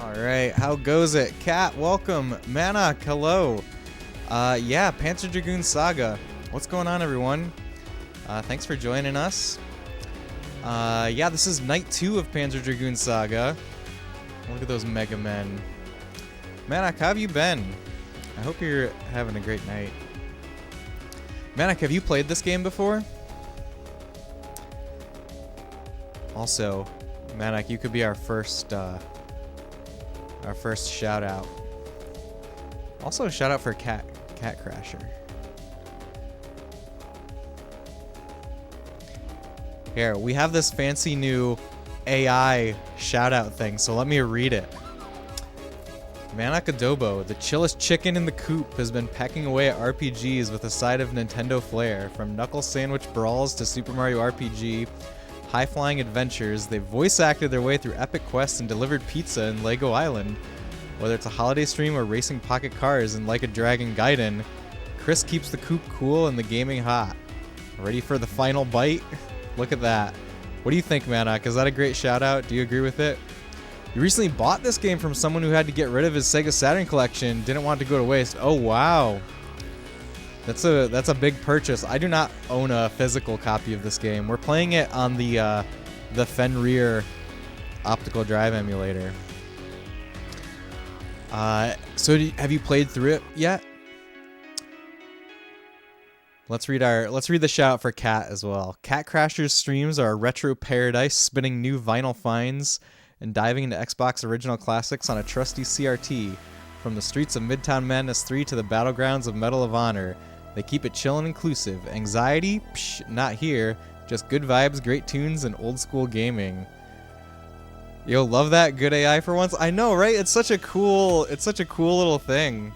Alright, how goes it? Kat, welcome. Mana, hello. Yeah, Panzer Dragoon Saga. What's going on, everyone? Thanks for joining us. Yeah, this is night 2 of Panzer Dragoon Saga. Look at those Mega Men. Manak, how have you been? I hope you're having a great night. Manak, have you played this game before? Also, Manak, you could be our first shout out. Also, a shout out for Cat Crasher. Here, we have this fancy new AI shout out thing, so let me read it. Manak Adobo, the chillest chicken in the coop, has been pecking away at RPGs with a side of Nintendo flair. From Knuckle Sandwich Brawls to Super Mario RPG, high-flying adventures, they've voice-acted their way through epic quests and delivered pizza in Lego Island. Whether it's a holiday stream or racing pocket cars in Like a Dragon Gaiden, Chris keeps the coop cool and the gaming hot. Ready for the final bite? Look at that. What do you think, Manak? Is that a great shout-out? Do you agree with it? You recently bought this game from someone who had to get rid of his Sega Saturn collection, didn't want it to go to waste. Oh, wow. That's a big purchase. I do not own a physical copy of this game. We're playing it on the Fenrir optical drive emulator. So have you played through it yet? Let's read the shout out for Cat as well. Cat Crasher's streams are a retro paradise, spinning new vinyl finds and diving into Xbox original classics on a trusty CRT. From the streets of Midtown Madness 3 to the battlegrounds of Medal of Honor, they keep it chill and inclusive. Anxiety? Psh, not here. Just good vibes, great tunes, and old school gaming. Yo, love that good AI for once. I know, right? It's such a cool little thing.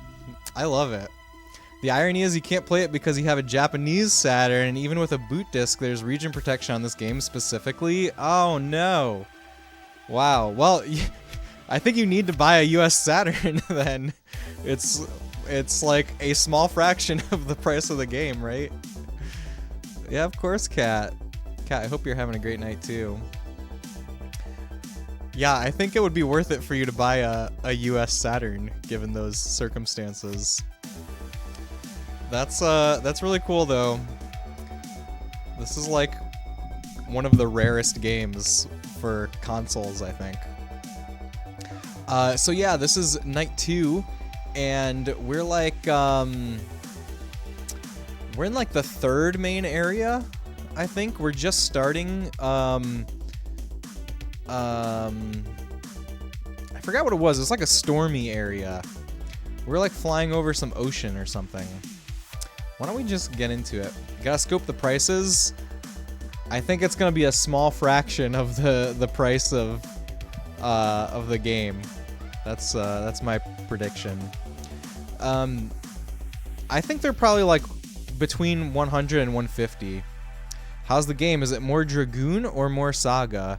I love it. The irony is you can't play it because you have a Japanese Saturn, and even with a boot disc, there's region protection on this game specifically. Oh no. Wow. Well, I think you need to buy a US Saturn then. It's like a small fraction of the price of the game, right? Yeah, of course, Kat. Kat, I hope you're having a great night too. Yeah, I think it would be worth it for you to buy a US Saturn given those circumstances. That's really cool though. This is like one of the rarest games for consoles, I think. So yeah, this is night 2, and we're like we're in like the third main area, I think. We're just starting. I forgot what it was. It's like a stormy area. We're like flying over some ocean or something. Why don't we just get into it? Gotta scope the prices. I think it's gonna be a small fraction of the price of the game. That's my prediction. I think they're probably like between 100 and 150. How's the game? Is it more Dragoon or more Saga?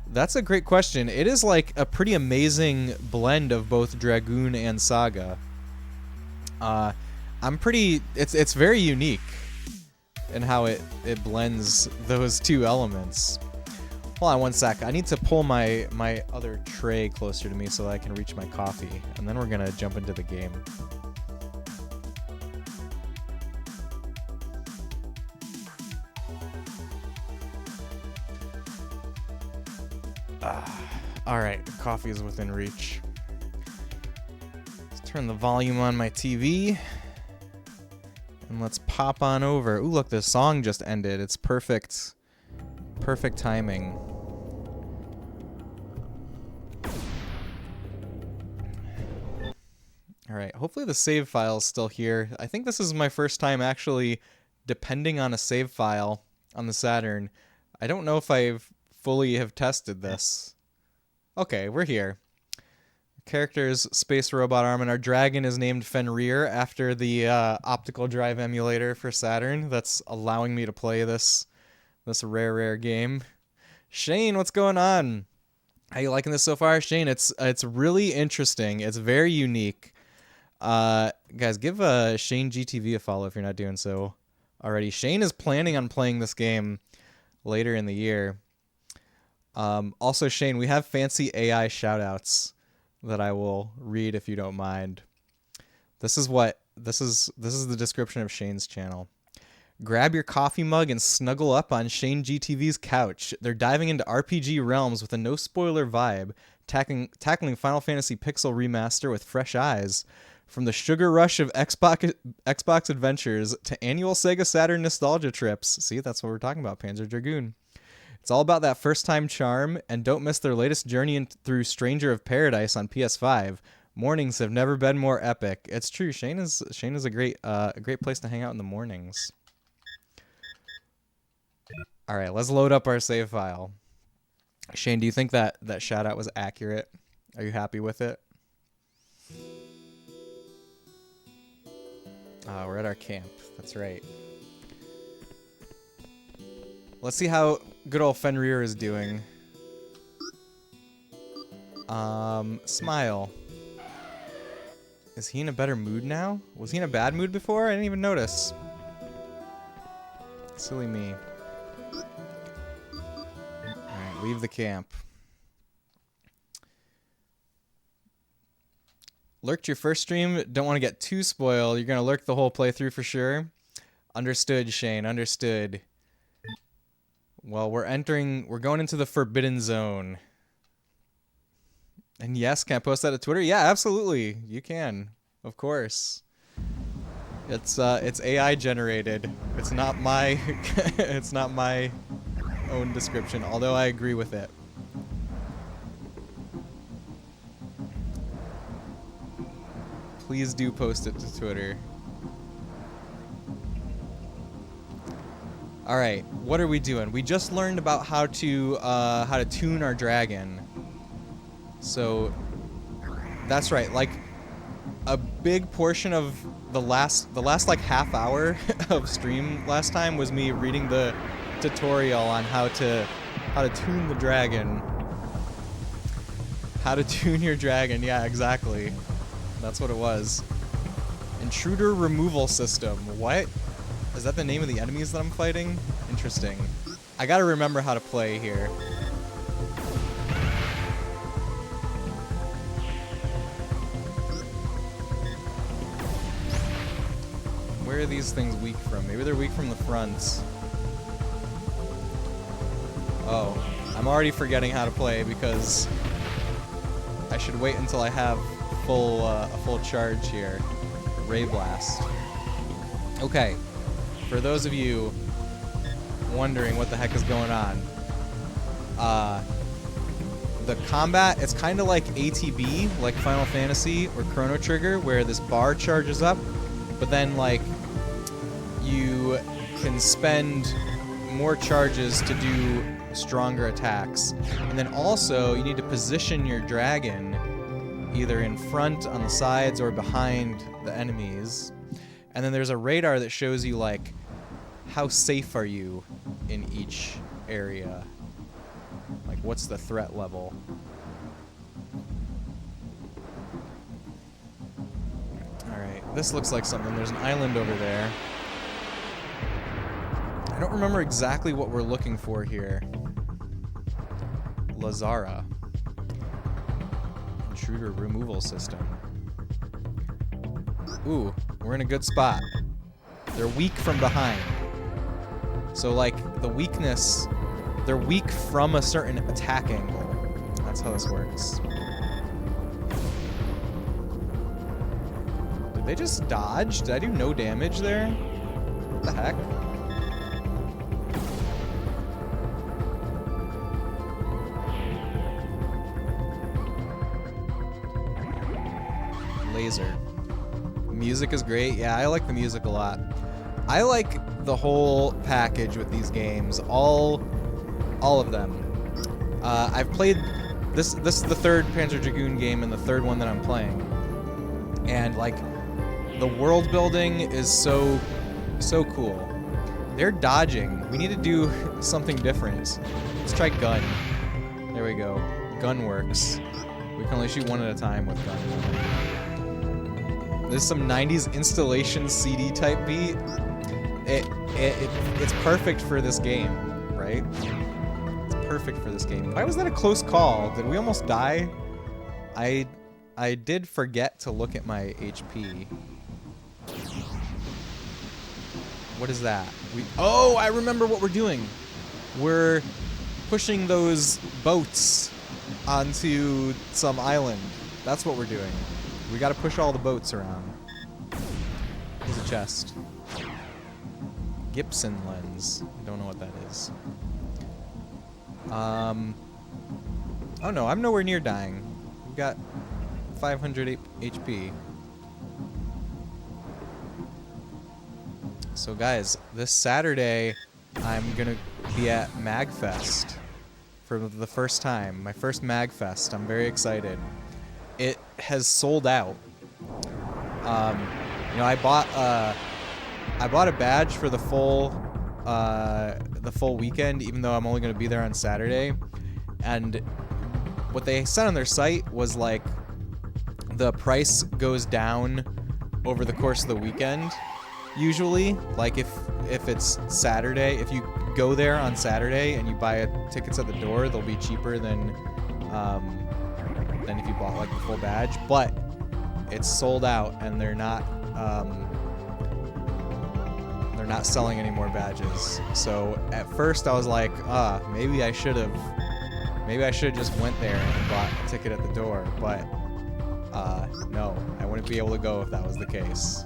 That's a great question. It is like a pretty amazing blend of both Dragoon and Saga. It's very unique in how it blends those two elements. Hold on one sec. I need to pull my other tray closer to me so that I can reach my coffee, and then we're gonna jump into the game. All right, coffee is within reach. Let's turn the volume on my TV. And let's pop on over. Ooh, look, this song just ended. It's perfect. Perfect timing. Alright, hopefully the save file is still here. I think this is my first time actually depending on a save file on the Saturn. I don't know if I've fully have tested this. Okay, we're here. Character's Space Robot Arm, and our dragon is named Fenrir after the optical drive emulator for Saturn that's allowing me to play this rare game. Shane, what's going on? How you liking this so far? Shane, it's really interesting. It's very unique. Guys, give Shane GTV a follow if you're not doing so already. Shane is planning on playing this game later in the year. Also, Shane, we have fancy AI shoutouts that I will read if you don't mind. This is the description of Shane's channel. Grab your coffee mug and snuggle up on Shane GTV's couch. They're diving into RPG realms with a no spoiler vibe, tackling Final Fantasy Pixel Remaster with fresh eyes. From the sugar rush of Xbox adventures to annual Sega Saturn nostalgia trips. See, that's what we're talking about, Panzer Dragoon. It's all about that first-time charm, and don't miss their latest journey through Stranger of Paradise on PS5. Mornings have never been more epic. It's true. Shane is a great place to hang out in the mornings. All right, let's load up our save file. Shane, do you think that shout out was accurate? Are you happy with it? We're at our camp. That's right. Let's see how good old Fenrir is doing. Smile. Is he in a better mood now? Was he in a bad mood before? I didn't even notice. Silly me. Alright, leave the camp. Lurked your first stream. Don't want to get too spoiled. You're going to lurk the whole playthrough for sure. Understood, Shane. Understood. Well, we're going into the Forbidden Zone. And yes, can I post that to Twitter? Yeah, absolutely. You can. Of course. It's AI generated. It's not my it's not my own description, although I agree with it. Please do post it to Twitter. All right, what are we doing? We just learned about how to tune our dragon. So that's right. Like a big portion of the last like half hour of stream last time was me reading the tutorial on how to tune the dragon. How to tune your dragon? Yeah, exactly. That's what it was. Intruder removal system. What? Is that the name of the enemies that I'm fighting? Interesting. I gotta remember how to play here. Where are these things weak from? Maybe they're weak from the fronts. Oh, I'm already forgetting how to play because I should wait until I have a full charge here. Ray Blast. Okay, for those of you wondering what the heck is going on, the combat, it's kind of like ATB, like Final Fantasy or Chrono Trigger, where this bar charges up, but then like you can spend more charges to do stronger attacks. And then also you need to position your dragon either in front, on the sides, or behind the enemies. And then there's a radar that shows you like how safe are you in each area. Like what's the threat level. Alright, this looks like something. There's an island over there. I don't remember exactly what we're looking for here. Lazara. Intruder removal system. Ooh, we're in a good spot. They're weak from behind. So like the weakness, they're weak from a certain attack angle. That's how this works. Did they just dodge? Did I do no damage there? What the heck? Laser. Music is great. Yeah, I like the music a lot. I like the whole package with these games. All of them. I've played this is the third Panzer Dragoon game and the third one that I'm playing. And like the world building is so cool. They're dodging. We need to do something different. Let's try gun. There we go. Gun works. We can only shoot one at a time with gun. There's some 90s installation CD type beat. It's perfect for this game, right? It's perfect for this game. Why was that a close call? Did we almost die? I I did forget to look at my HP. What is that? Oh, I remember what we're doing. We're pushing those boats onto some island. That's what we're doing. We gotta push all the boats around. There's a chest. Gibson lens. I don't know what that is. Oh no, I'm nowhere near dying. We've got 500 HP. So guys, this Saturday I'm gonna be at MagFest for the first time. My first MagFest. I'm very excited. It has sold out. You know, I bought a badge for the full weekend, even though I'm only gonna be there on Saturday. And what they said on their site was like the price goes down over the course of the weekend. Usually, like if it's Saturday, if you go there on Saturday and you buy tickets at the door, they'll be cheaper than if you bought like the full badge. But it's sold out, and they're not selling any more badges. So at first I was like, maybe I should have just went there and bought a ticket at the door. But no, I wouldn't be able to go if that was the case.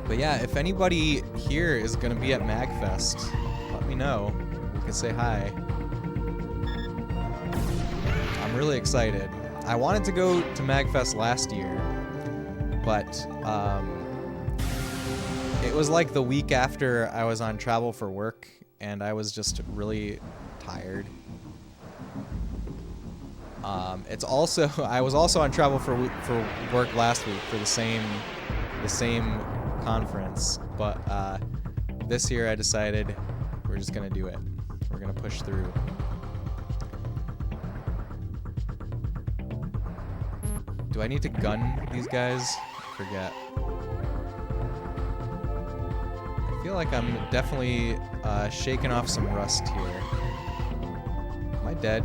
But yeah, if anybody here is going to be at MagFest, let me know. We can say hi. I'm really excited. I wanted to go to MagFest last year, but it was like the week after I was on travel for work, and I was just really tired. I was also on travel for work last week for the same conference, but this year I decided we're just gonna do it. We're gonna push through. Do I need to gun these guys? I forget. I feel like I'm definitely shaking off some rust here. Am I dead?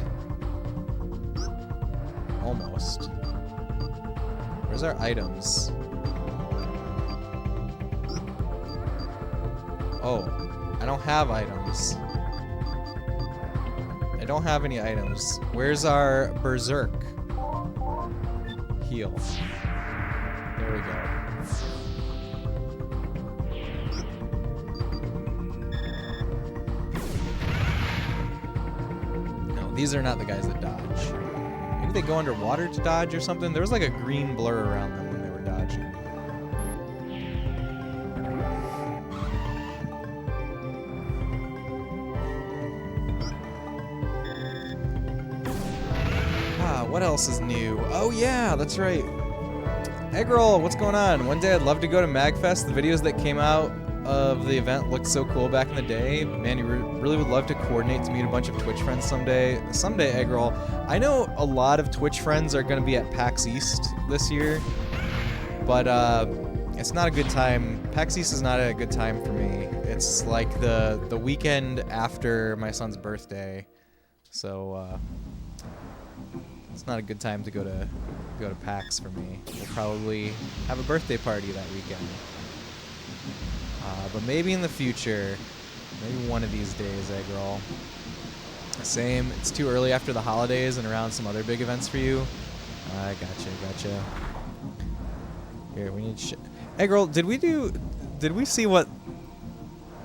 Almost. Where's our items? Oh, I don't have items. I don't have any items. Where's our berserk? Heal. There we go. No, these are not the guys that dodge. Maybe they go underwater to dodge or something. There was like a green blur around them when they were dodging. What else is new? Oh yeah, that's right. Eggroll, what's going on? One day I'd love to go to MagFest. The videos that came out of the event looked so cool back in the day. Man, you really would love to coordinate to meet a bunch of Twitch friends someday. Someday, Eggroll. I know a lot of Twitch friends are going to be at PAX East this year, but it's not a good time. PAX East is not a good time for me. It's like the weekend after my son's birthday, so it's not a good time to go to PAX for me. We'll probably have a birthday party that weekend. But maybe in the future, maybe one of these days, Eggroll. Same, it's too early after the holidays and around some other big events for you. I gotcha. Here, we need Eggroll, did we see what...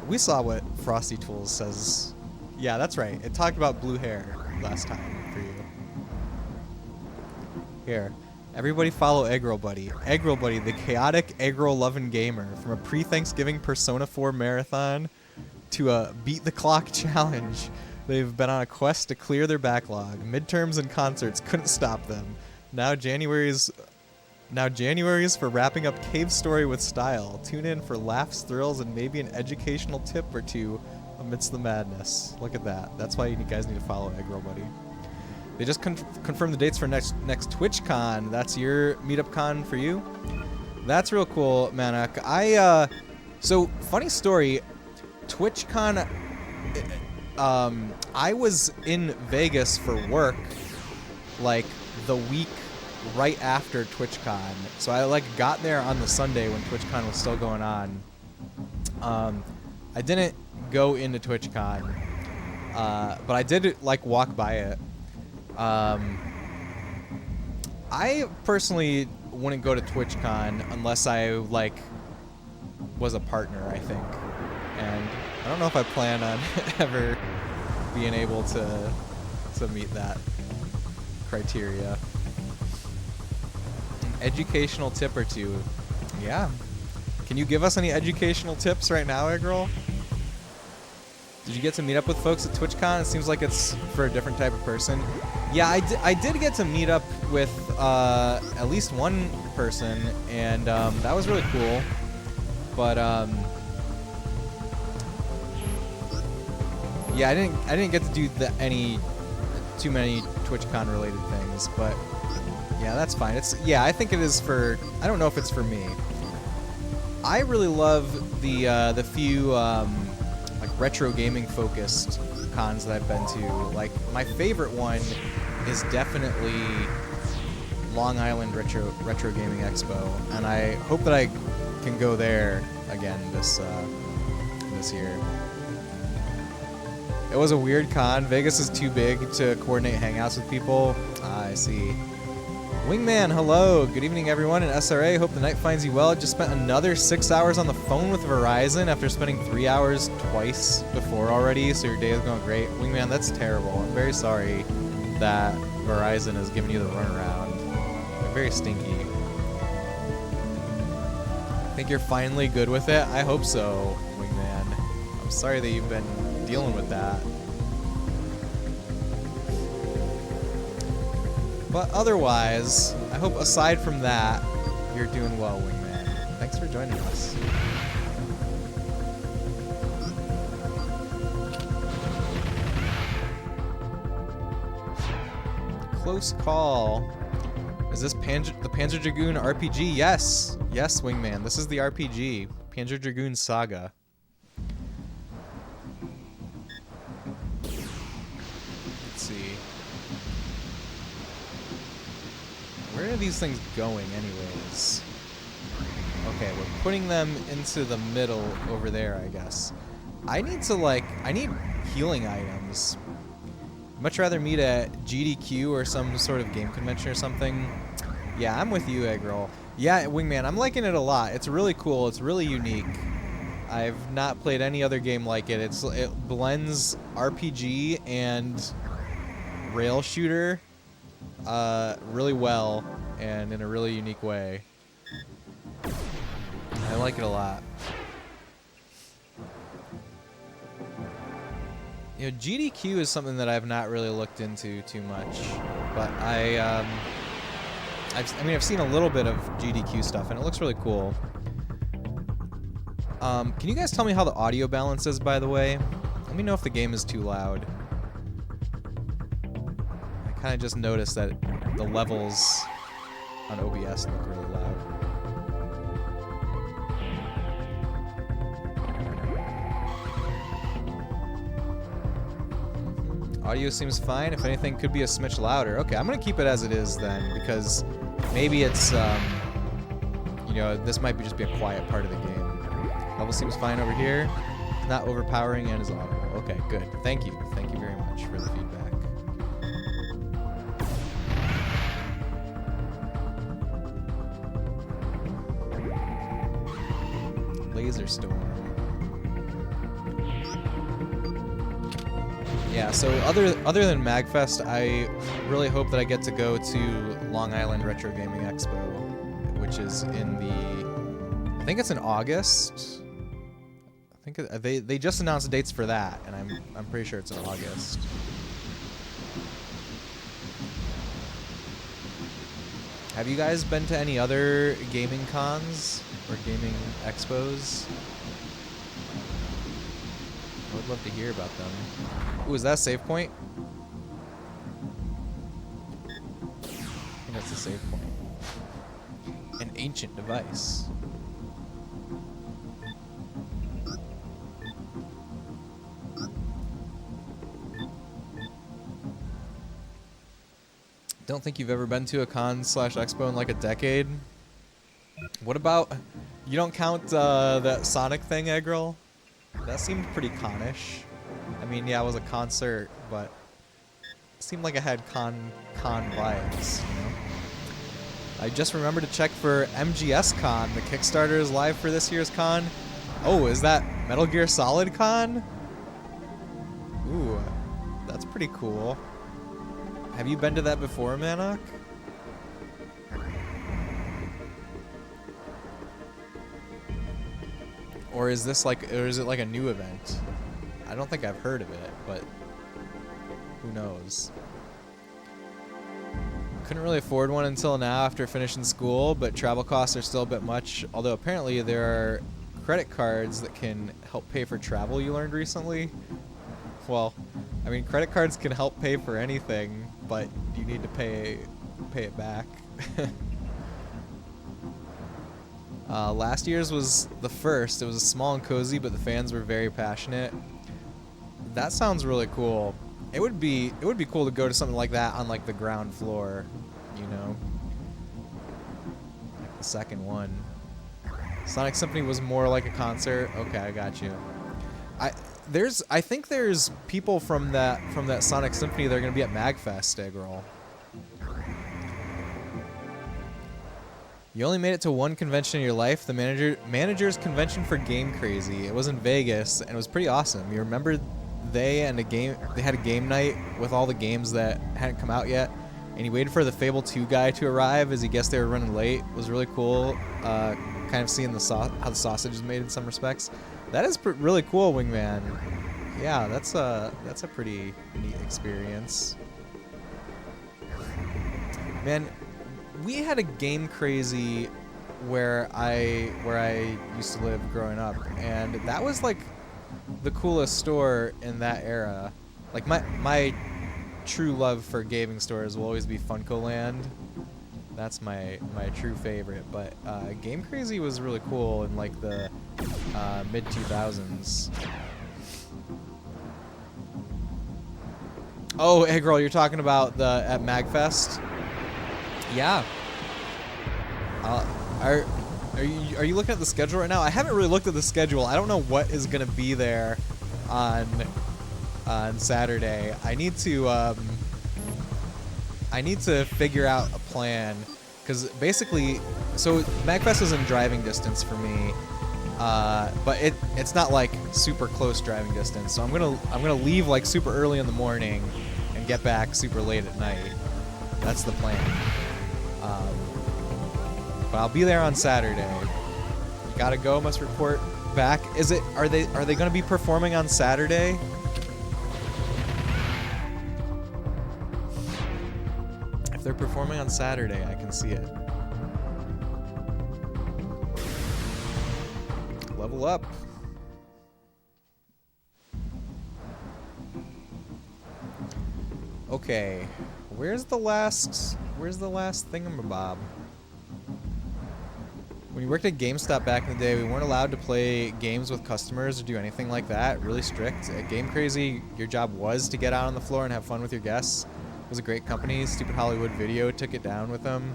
We saw what Frosty Tools says. Yeah, that's right. It talked about blue hair last time for you. Here, everybody follow Eggroll Buddy. Eggroll Buddy, the chaotic Eggroll-loving gamer. From a pre-Thanksgiving Persona 4 marathon to a beat-the-clock challenge, they've been on a quest to clear their backlog. Midterms and concerts couldn't stop them. Now January is for wrapping up Cave Story with style. Tune in for laughs, thrills, and maybe an educational tip or two amidst the madness. Look at that. That's why you guys need to follow Eggroll Buddy. They just confirmed the dates for next TwitchCon. That's your meetup con for you. That's real cool, Manak. So funny story. TwitchCon. I was in Vegas for work like the week right after TwitchCon. So I like got there on the Sunday when TwitchCon was still going on. I didn't go into TwitchCon, but I did like walk by it. I personally wouldn't go to TwitchCon unless I like was a partner, I think. And I don't know if I plan on ever being able to meet that criteria. An educational tip or two. Yeah. Can you give us any educational tips right now, Eggroll? Did you get to meet up with folks at TwitchCon? It seems like it's for a different type of person. Yeah, I did get to meet up with at least one person, and that was really cool. But yeah, I didn't get to do too many TwitchCon related things, but yeah, that's fine. I think it is for. I don't know if it's for me. I really love the few like retro gaming focused cons that I've been to. Like my favorite one is definitely Long Island Retro Gaming Expo, and I hope that I can go there again this year. It was a weird con. Vegas is too big to coordinate hangouts with people. I see. Wingman, hello. Good evening, everyone in SRA. Hope the night finds you well. Just spent another 6 hours on the phone with Verizon after spending 3 hours twice before already, so your day is going great. Wingman, that's terrible. I'm very sorry that Verizon has given you the runaround. They're very stinky. Think you're finally good with it? I hope so, Wingman. I'm sorry that you've been dealing with that. But otherwise, I hope aside from that, you're doing well, Wingman. Thanks for joining us. Close call. Is this the Panzer Dragoon RPG? Yes. Yes, Wingman. This is the RPG. Panzer Dragoon Saga. Let's see. Where are these things going anyways? Okay, we're putting them into the middle over there, I guess. I need healing items. Much rather meet at GDQ or some sort of game convention or something. Yeah, I'm with you, Eggroll. Yeah, Wingman, I'm liking it a lot. It's really cool. It's really unique. I've not played any other game like it. It blends RPG and rail shooter really well and in a really unique way. I like it a lot. You know, GDQ is something that I've not really looked into too much, but I've seen a little bit of GDQ stuff, and it looks really cool. Can you guys tell me how the audio balance is, by the way? Let me know if the game is too loud. I kind of just noticed that the levels on OBS look really loud. Audio seems fine. If anything, could be a smidge louder. Okay, I'm gonna keep it as it is then, because maybe it's, you know, this might just be a quiet part of the game. Level seems fine over here. It's not overpowering and is audible. Okay, good. Thank you. Thank you very much for the feedback. Laser Storm. Yeah, so other than MagFest, I really hope that I get to go to Long Island Retro Gaming Expo, which is in I think it's in August. I think they just announced dates for that, and I'm pretty sure it's in August. Have you guys been to any other gaming cons or gaming expos? I would love to hear about them. Ooh, is that a save point? I think that's a save point. An ancient device. Don't think you've ever been to a con/expo in like a decade. What about, you don't count that Sonic thing, Eggroll? That seemed pretty con-ish. I mean, yeah, it was a concert, but it seemed like it had con vibes, you know? I just remembered to check for MGS Con. The Kickstarter is live for this year's con. Oh, is that Metal Gear Solid Con? Ooh, that's pretty cool. Have you been to that before, Manok? Or is this like, or is it like a new event? I don't think I've heard of it, but who knows? Couldn't really afford one until now after finishing school, but travel costs are still a bit much, although apparently there are credit cards that can help pay for travel, you learned recently. Well, I mean, credit cards can help pay for anything, but you need to pay it back. Last year's was the first. It was small and cozy, but the fans were very passionate. That sounds really cool. It would be cool to go to something like that on like the ground floor, you know. Like the second one. Sonic Symphony was more like a concert. Okay, I got you. I think there's people from that Sonic Symphony that are gonna be at MagFest, Eggroll. You only made it to one convention in your life, the manager's convention for Game Crazy. It was in Vegas and it was pretty awesome. You remember they had a game night with all the games that hadn't come out yet, and he waited for the Fable 2 guy to arrive as he guessed they were running late. It was really cool, kind of seeing how the sausage is made in some respects. That is really cool, Wingman. Yeah, that's a pretty neat experience. Man, we had a Game Crazy where I used to live growing up, and that was like the coolest store in that era. Like my true love for gaming stores will always be FuncoLand. That's my true favorite. But Game Crazy was really cool in like the mid 2000s. Oh, hey girl, you're talking about at MagFest? Yeah. Are you looking at the schedule right now? I haven't really looked at the schedule. I don't know what is gonna be there on Saturday. I need to figure out a plan, because basically, so MagFest is in driving distance for me, but it's not like super close driving distance. So I'm gonna leave like super early in the morning and get back super late at night. That's the plan. But I'll be there on Saturday. You gotta go, must report back. Are they gonna be performing on Saturday? If they're performing on Saturday, I can see it. Level up. Okay. Where's the last thingamabob? When you worked at GameStop back in the day, we weren't allowed to play games with customers or do anything like that. Really strict. At Game Crazy, your job was to get out on the floor and have fun with your guests. It was a great company. Stupid Hollywood Video took it down with them.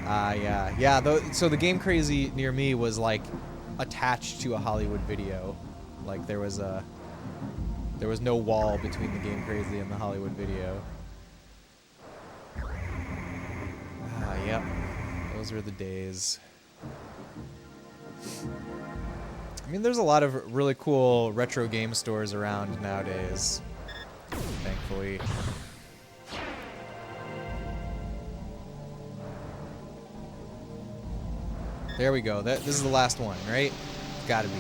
Yeah. So the Game Crazy near me was like attached to a Hollywood Video. Like there was no wall between the Game Crazy and the Hollywood Video. Yep. Those were the days. I mean, there's a lot of really cool retro game stores around nowadays, thankfully. There we go. This is the last one, right? Gotta be.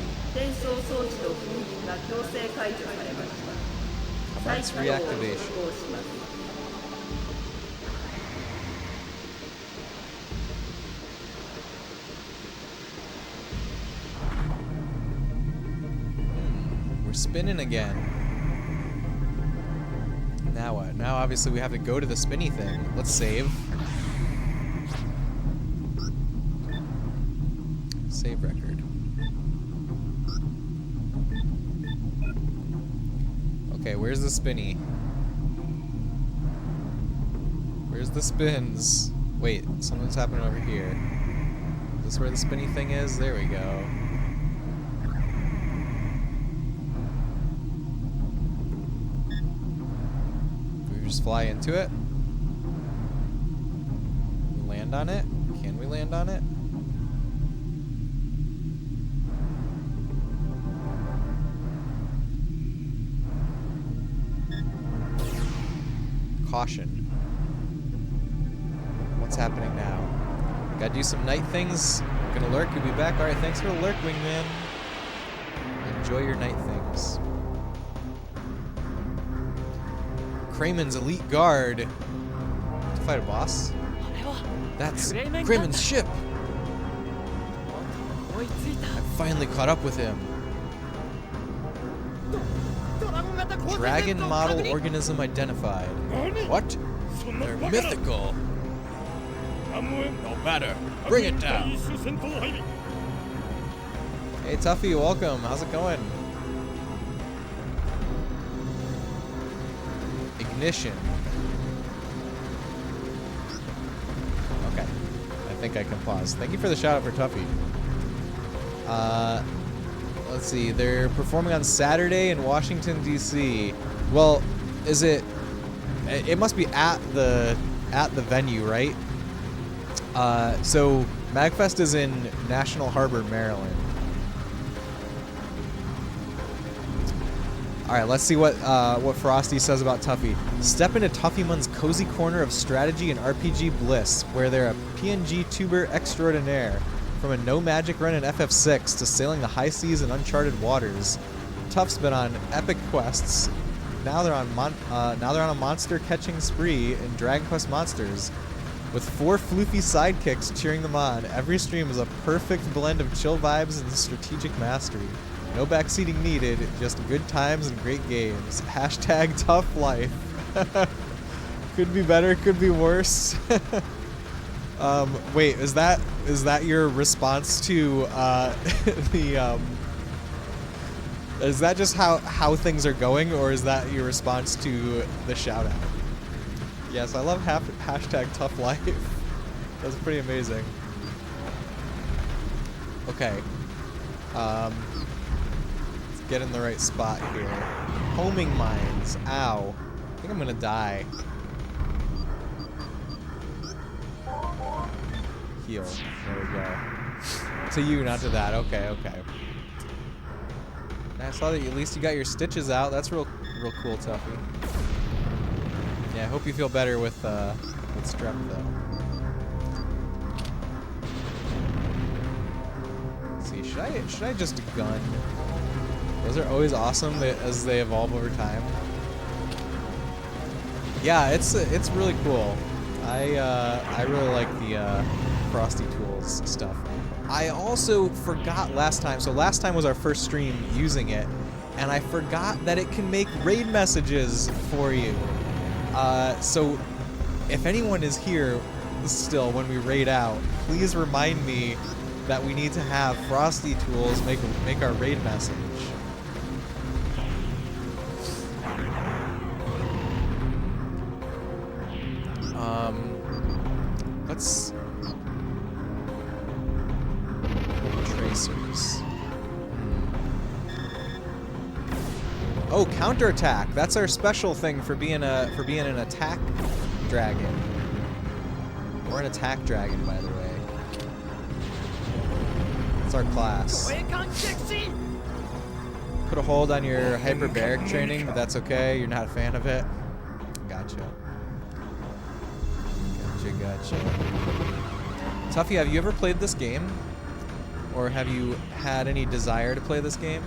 Commence reactivation. Spinning again. Now what? Now obviously we have to go to the spinny thing. Let's save. Save record. Okay, where's the spinny? Where's the spins? Wait, something's happening over here. Is this where the spinny thing is? There we go. Do we just fly into it? We land on it? Can we land on it? Caution. What's happening now? Gotta do some night things. Gonna lurk, you'll be back. Alright, thanks for the lurk, wingman. Enjoy your night things. Crayman's elite guard. To fight a boss? That's Crayman's ship! I finally caught up with him. Dragon model organism identified. What? They're mythical. No matter. Bring it down. Hey Tuffy, welcome. How's it going? Ignition. Okay. I think I can pause. Thank you for the shout out for Tuffy. Let's see. They're performing on Saturday in Washington D.C. Well, is it? It must be at the venue, right? So MagFest is in National Harbor, Maryland. All right, let's see what Frosty says about Tuffy. Step into Tuffymun's cozy corner of strategy and RPG bliss, where they're a PNG tuber extraordinaire. From a no magic run in FF6 to sailing the high seas and uncharted waters, Tuff's been on epic quests. Now they're on a monster catching spree in Dragon Quest Monsters. With 4 floofy sidekicks cheering them on, every stream is a perfect blend of chill vibes and strategic mastery. No backseating needed, just good times and great games. Hashtag tough life. Could be better, could be worse. Wait, is that your response to is that just how things are going, or is that your response to the shout out? Yes, I love hashtag tough life. That's pretty amazing. Okay. Let's get in the right spot here. Homing mines. Ow. I think I'm gonna die. Heal. There we go. To you, not to that. Okay, okay. And I saw that at least you got your stitches out. That's real cool, Tuffy. Yeah, I hope you feel better with strep though. Let's see, should I just gun? Those are always awesome as they evolve over time. Yeah, it's really cool. I really like the Frosty Tools stuff. I also forgot last time. So last time was our first stream using it, and I forgot that it can make raid messages for you. So if anyone is here still when we raid out, please remind me that we need to have Frosty Tools make our raid message. Let's tracers. Oh, counterattack. That's our special thing for being an attack dragon. We're an attack dragon, by the way. That's our class. Put a hold on your hyperbaric training, but that's okay. You're not a fan of it. Gotcha. Gotcha. Tuffy, have you ever played this game? Or have you had any desire to play this game?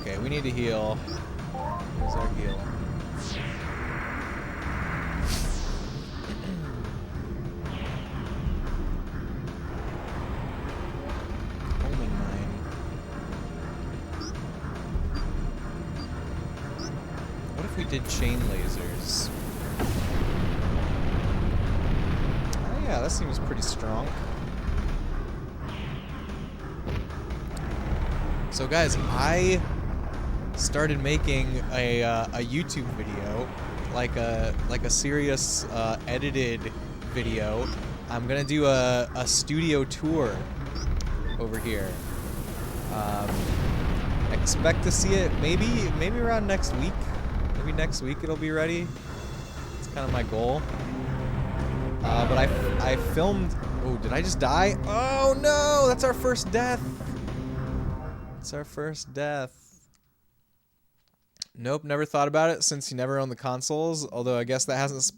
Okay, we need to heal. Here's our heal. We did chain lasers. Oh yeah, that seems pretty strong. So guys, I started making a YouTube video, like a serious edited video. I'm gonna do a studio tour over here. Expect to see it maybe around next week. Maybe next week it'll be ready. It's kind of my goal. But I filmed. Oh, did I just die? Oh no, that's our first death. It's our first death. Nope, never thought about it since you never owned the consoles. Although I guess that hasn't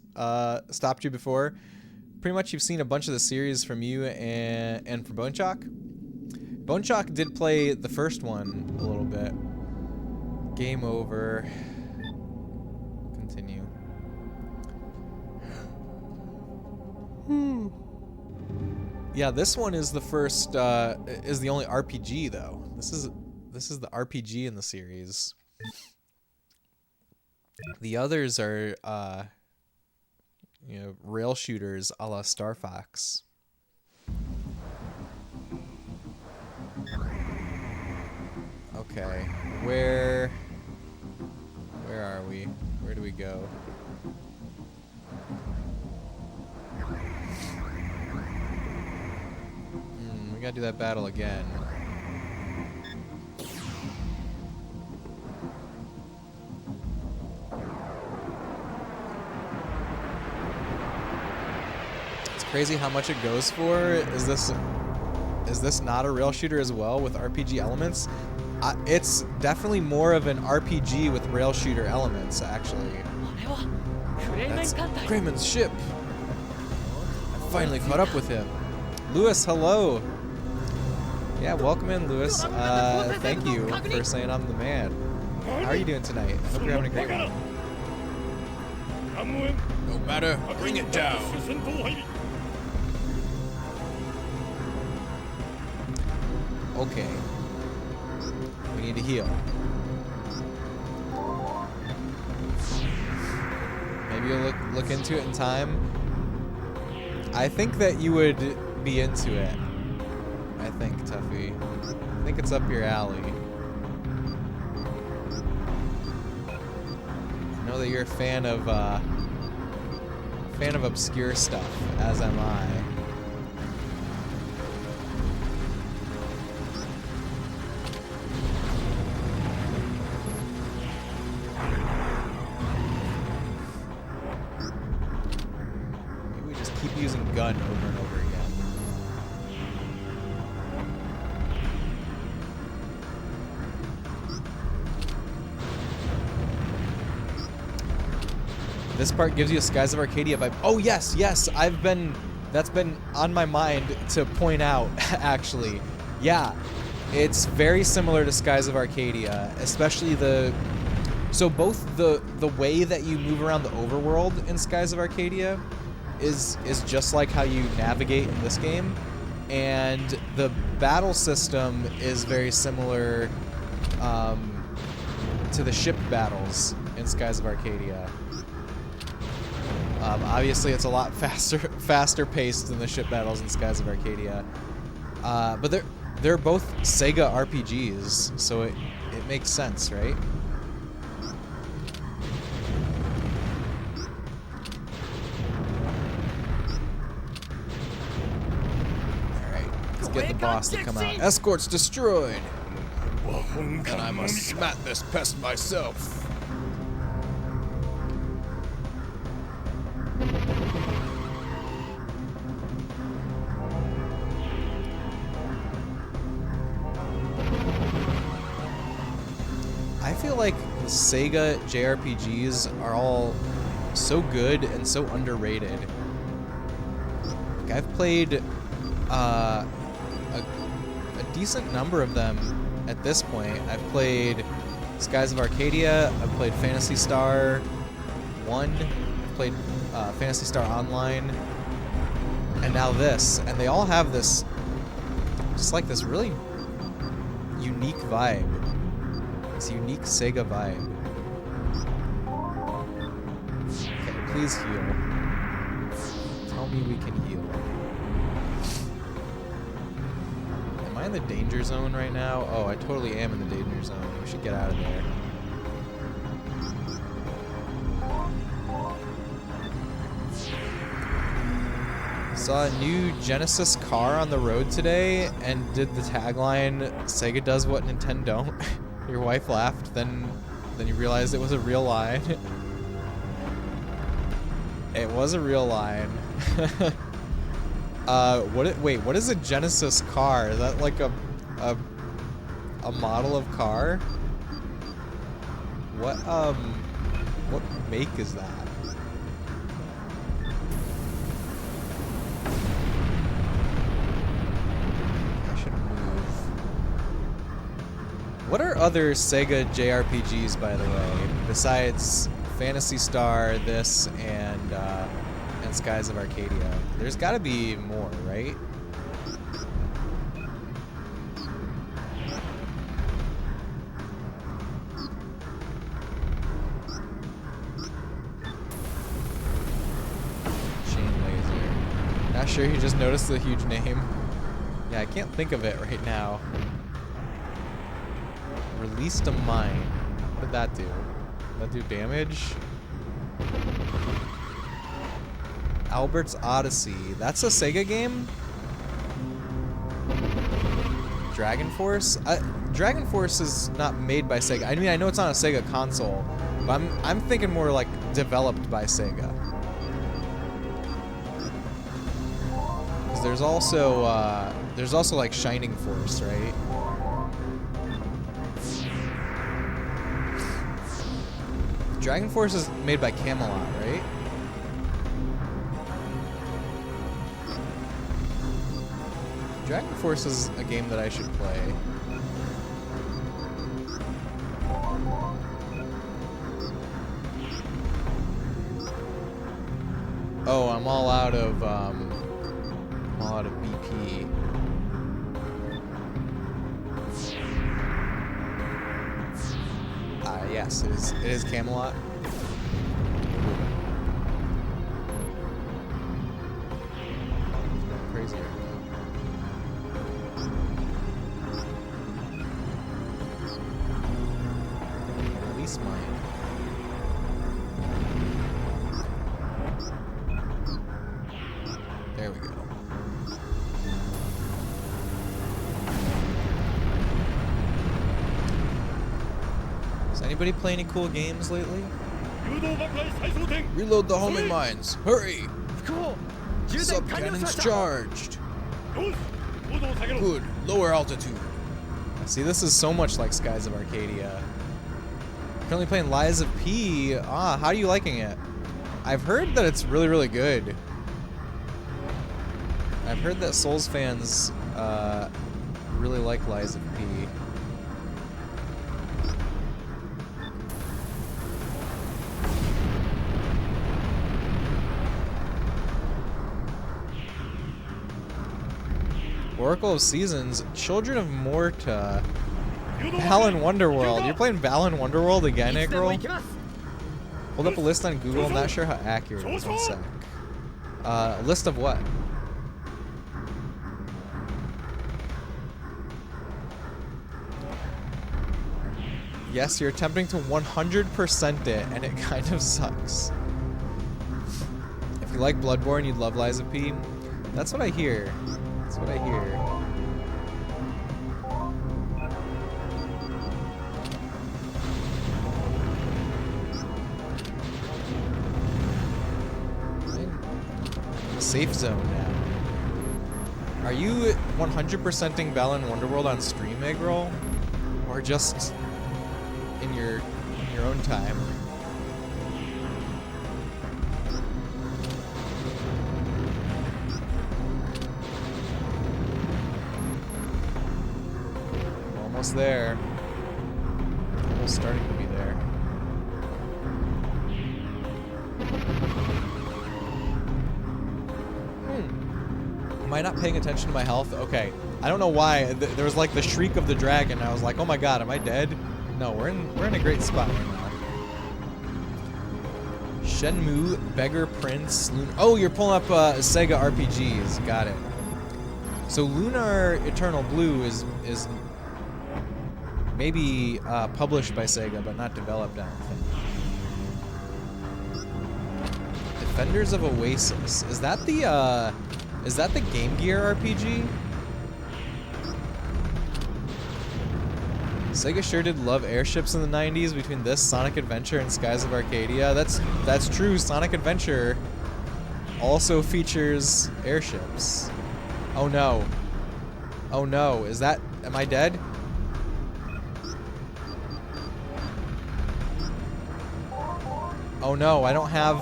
stopped you before. Pretty much you've seen a bunch of the series from you and from Bonechock. Bonechock did play the first one a little bit. Game over. Continue. Yeah, this one is the first. Is the only RPG though. This is the RPG in the series. The others are, you know, rail shooters a la Star Fox. Okay, where are we? Where do we go? We gotta do that battle again. It's crazy how much it goes for. Is this not a rail shooter as well with RPG elements? It's definitely more of an RPG with rail shooter elements, actually. That's Grayman's ship. I finally caught up with him. Lewis, hello. Yeah, welcome in, Lewis. Thank you for saying I'm the man. How are you doing tonight? I hope you're having a great one. No matter, bring it down. Okay. We need to heal. Maybe you'll look into it in time. I think that you would be into it. I think, Tuffy. I think it's up your alley. I know that you're a fan of obscure stuff, as am I. Maybe we just keep using gun over and over again. This part gives you a Skies of Arcadia vibe. Oh yes, yes, that's been on my mind to point out, actually. Yeah, it's very similar to Skies of Arcadia, especially so both the way that you move around the overworld in Skies of Arcadia is just like how you navigate in this game, and the battle system is very similar to the ship battles in Skies of Arcadia. Obviously, it's a lot faster paced than the ship battles in Skies of Arcadia, but they're both Sega RPGs, so it makes sense, right? All right, let's get the boss to come out. Escorts destroyed. And I must smat this pest myself. I feel like Sega JRPGs are all so good and so underrated. Like, I've played a decent number of them at this point. I've played Skies of Arcadia, I've played Phantasy Star 1, I've played Phantasy Star Online, and now this. And they all have this, just like this really unique vibe. This unique Sega vibe. Okay, please heal. Tell me we can heal. Am I in the danger zone right now? Oh, I totally am in the danger zone. We should get out of there. Saw a new Genesis car on the road today and did the tagline, Sega does what Nintendo don't. Your wife laughed, then you realized it was a real line. It was a real line. Wait, what is a Genesis car? Is that like a model of car? What make is that? What are other Sega JRPGs, by the way, besides Phantasy Star, this, and Skies of Arcadia? There's got to be more, right? Chain Laser. Not sure you just noticed the huge name. Yeah, I can't think of it right now. Released a mine. What did that do? Did that do damage? Albert's Odyssey. That's a Sega game? Dragon Force? Dragon Force is not made by Sega. I mean, I know it's on a Sega console, but I'm thinking more like developed by Sega. Because there's also like Shining Force, right? Dragon Force is made by Camelot, right? Dragon Force is a game that I should play. Oh, I'm all out of BP. Yes, it is Camelot. Crazy right now. Release mine. There we go. Anybody play any cool games lately? Reload the homing mines. Hurry! Sub-cannons charged. Good. Lower altitude. See, this is so much like Skies of Arcadia. Currently playing Lies of P. Ah, how are you liking it? I've heard that it's really, really good. I've heard that Souls fans really like Lies of P. Oracle of Seasons, Children of Morta, Balan Wonderworld. You're playing Balan Wonderworld again, April? Hold up a list on Google. I'm not sure how accurate it is. 1 sec. A list of what? Yes, you're attempting to 100% it, and it kind of sucks. If you like Bloodborne, you'd love Lies of P. That's what I hear. That's what I hear. Safe zone now. Are you 100%ing Balan Wonderworld on stream, Eggroll? Or just in your own time? Almost there. Almost starting to be there. Am I not paying attention to my health? Okay. I don't know why. There was like the shriek of the dragon. I was like, oh my god, am I dead? No, we're in a great spot right now. Shenmue, Beggar Prince, oh, you're pulling up Sega RPGs. Got it. So Lunar Eternal Blue is maybe published by Saga, but not developed, I don't think. Defenders of Oasis. Is that the Game Gear RPG? Sega sure did love airships in the 90s between this, Sonic Adventure, and Skies of Arcadia. That's true. Sonic Adventure also features airships. Oh no. Oh no. Am I dead? Oh no, I don't have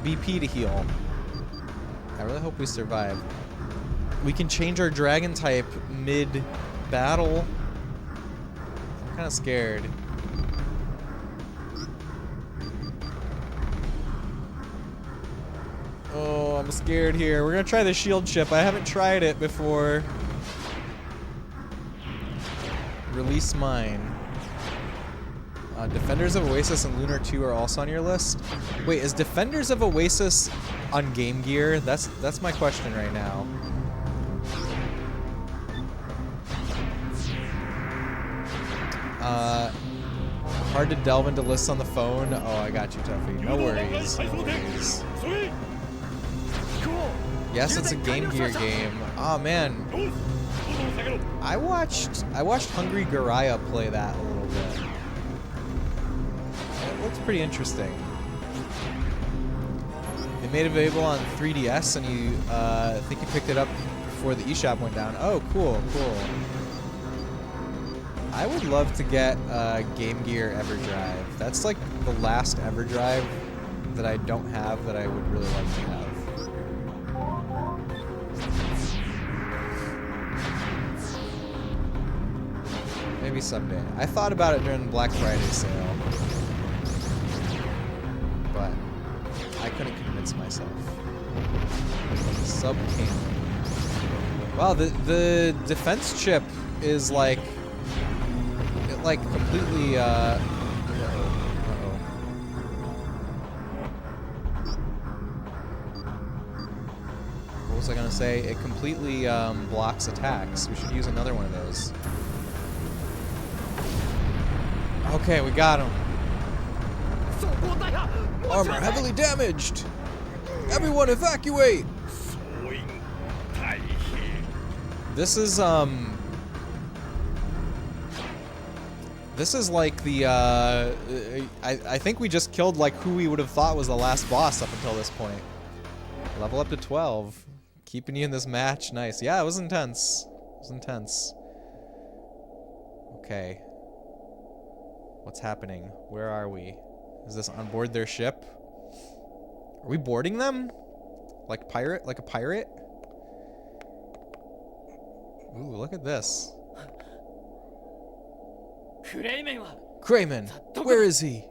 BP to heal. I really hope we survive. We can change our dragon type mid-battle. I'm kind of scared. Oh, I'm scared here. We're gonna try the shield chip. I haven't tried it before. Release mine. Defenders of Oasis and Lunar 2 are also on your list? Wait, is Defenders of Oasis on Game Gear? That's my question right now. Hard to delve into lists on the phone. Oh, I got you, Tuffy. No worries. No worries. Yes, it's a Game Gear game. Oh man. I watched Hungry Garaya play that a little bit. It looks pretty interesting. They made it available on 3DS, and I think you picked it up before the eShop went down. Oh, cool, cool. I would love to get Game Gear EverDrive. That's like the last EverDrive that I don't have that I would really like to have. Maybe someday. I thought about it during the Black Friday sale, but I couldn't convince myself. Sub-cannon. Wow, the defense chip is like, it like completely, What was I gonna say? It completely blocks attacks. We should use another one of those. Okay, we got him. Armor heavily damaged. Everyone evacuate. This is like the I think we just killed like who we would have thought was the last boss up until this point. Level up to 12. Keeping you in this match. Nice. Yeah, it was intense. It was intense. Okay. What's happening? Where are we? Is this on board their ship? Are we boarding them? Like pirate? Like a pirate? Ooh, look at this. Crayman! Where is he?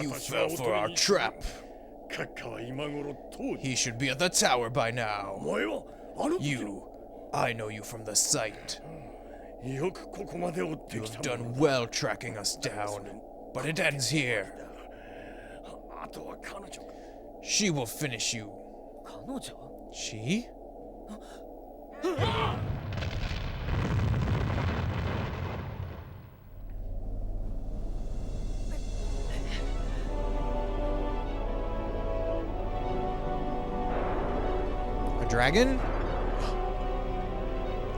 You fell for our trap. He should be at the tower by now. You. I know you from the site. You've done well tracking us down, but it ends here. She will finish you. She? A dragon?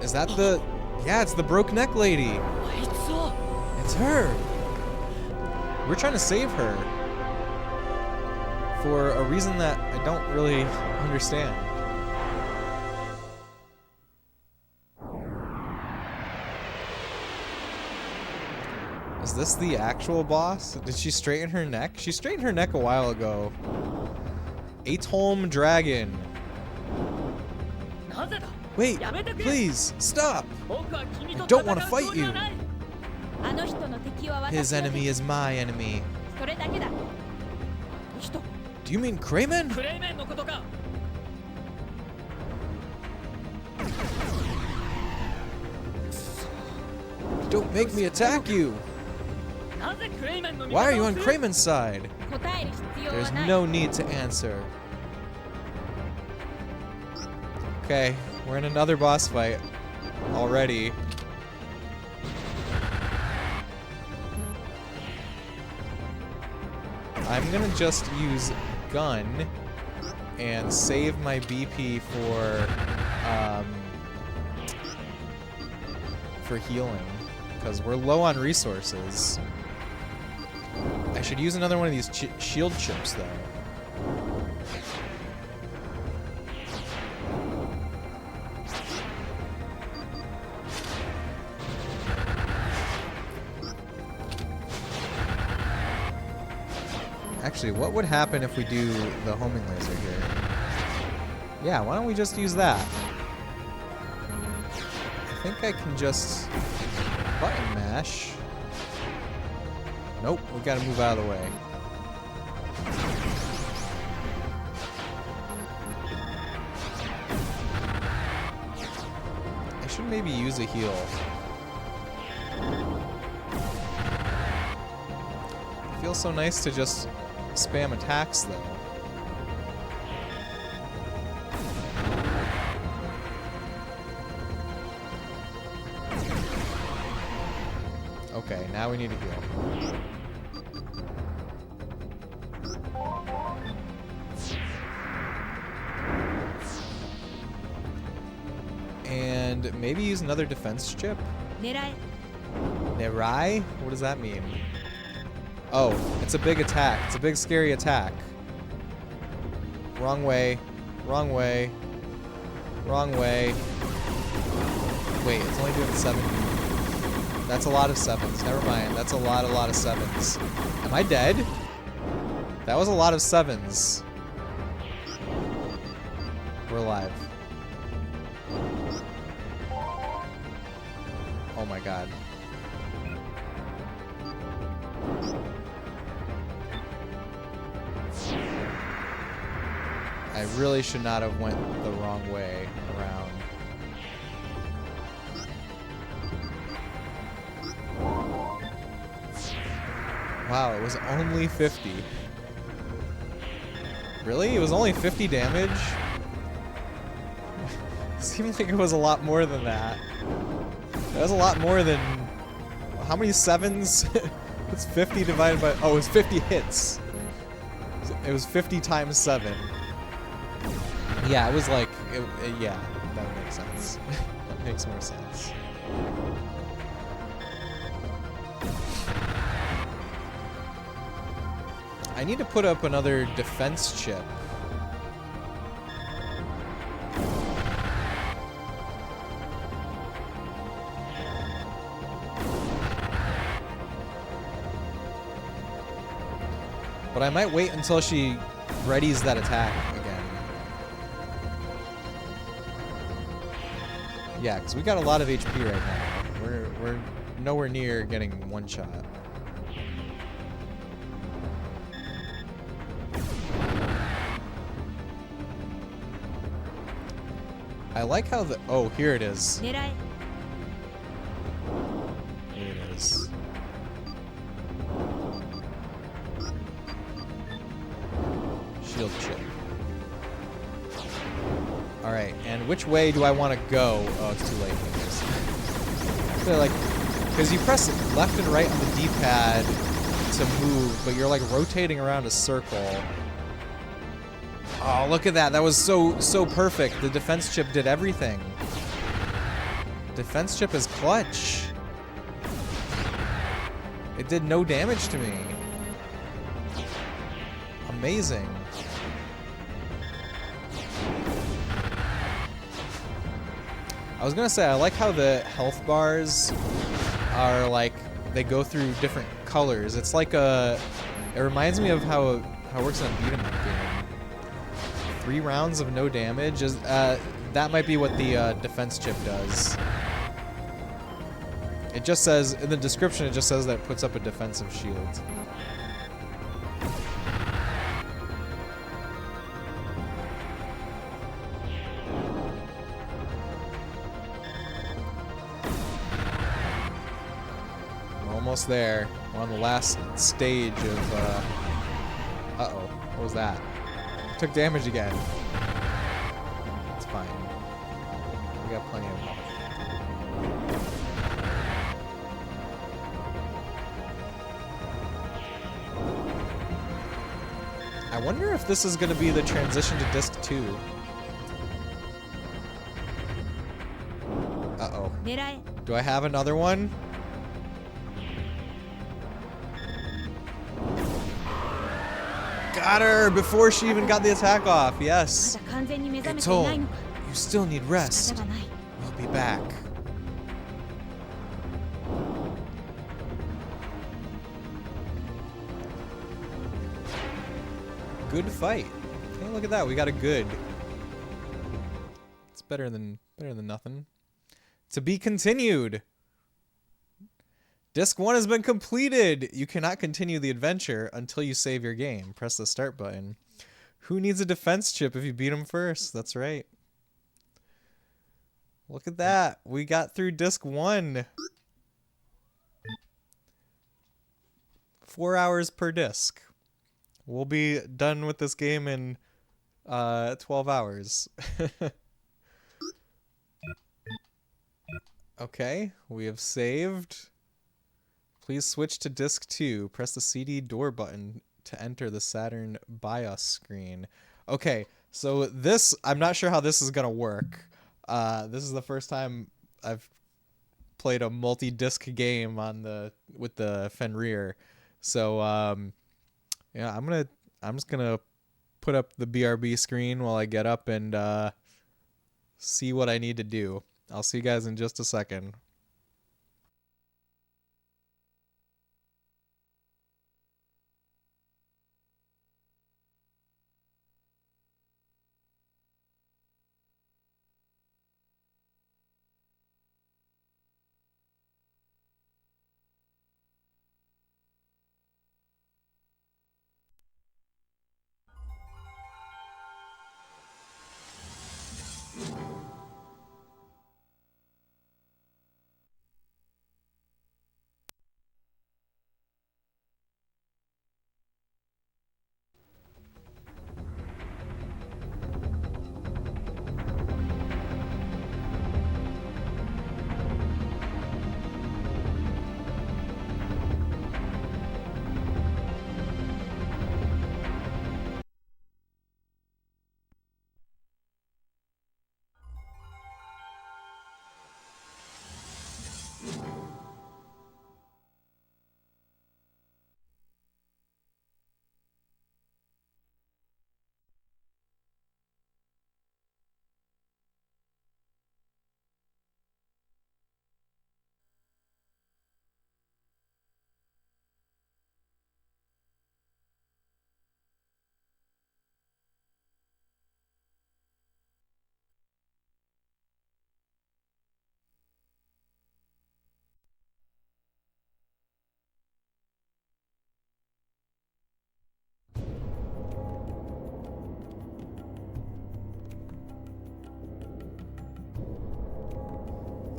Is that the... Yeah, it's the broke neck lady. It's her. We're trying to save her. For a reason that I don't really understand. Is this the actual boss? Did she straighten her neck? She straightened her neck a while ago. Atolm Dragon. Wait, please, stop! I don't want to fight you! His enemy is my enemy. Do you mean Crayman? Don't make me attack you! Why are you on Crayman's side? There's no need to answer. Okay, we're in another boss fight already. I'm gonna just use gun and save my BP for healing, because we're low on resources. I should use another one of these shield chips, though. Actually, what would happen if we do the homing laser here? Yeah, why don't we just use that? I think I can just button mash. Nope, we gotta move out of the way. I should maybe use a heal. It feels so nice to just spam attacks, though. Okay, now we need to heal. And maybe use another defense chip? Nerai? What does that mean? Oh, it's a big attack. It's a big, scary attack. Wrong way. Wrong way. Wrong way. Wait, it's only doing 7. That's a lot of 7s. Never mind. That's a lot of 7s. Am I dead? That was a lot of 7s. We're alive. Oh my god. I really should not have went the wrong way around. Wow, it was only 50. Really? It was only 50 damage? Seemed like it was a lot more than that. That was a lot more than... How many 7s? It's 50 divided by... Oh, it was 50 hits. It was 50 times 7. Yeah, it was like... yeah, that makes sense. That makes more sense. I need to put up another defense chip. But I might wait until she readies that attack again. Yeah, because we got a lot of HP right now. We're nowhere near getting one shot. I like how the... Oh, here it is. Here it is. Shield chip. Alright, and which way do I want to go? Oh, it's too late for this. I feel like... Because you press left and right on the D-pad to move, but you're like rotating around a circle. Oh, look at that. That was so perfect. The defense chip did everything. Defense chip is clutch. It did no damage to me. Amazing. I was gonna say, I like how the health bars are like, they go through different colors. It's like a... It reminds me of how it works in a beat 'em up game. 3 rounds of no damage is that might be what the defense chip does. It just says in the description, it just says that it puts up a defensive shield. We're almost there. We're on the last stage of uh-oh, what was that? Took damage again. It's fine. We got plenty of health. I wonder if this is going to be the transition to disc 2. Uh-oh. Do I have another one? Got her before she even got the attack off. Yes. It's home. You still need rest. We'll be back. Good fight. Hey, look at that. We got a good. It's better than nothing. To be continued. Disc 1 has been completed. You cannot continue the adventure until you save your game. Press the start button. Who needs a defense chip if you beat him first? That's right. Look at that. We got through disc 1. 4 hours per disc. We'll be done with this game in 12 hours. Okay, we have saved. Please switch to disc 2. Press the CD door button to enter the Saturn BIOS screen. Okay, so this, I'm not sure how this is gonna work. This is the first time I've played a multi-disc game with the Fenrir. So yeah, I'm just gonna put up the BRB screen while I get up and see what I need to do. I'll see you guys in just a second.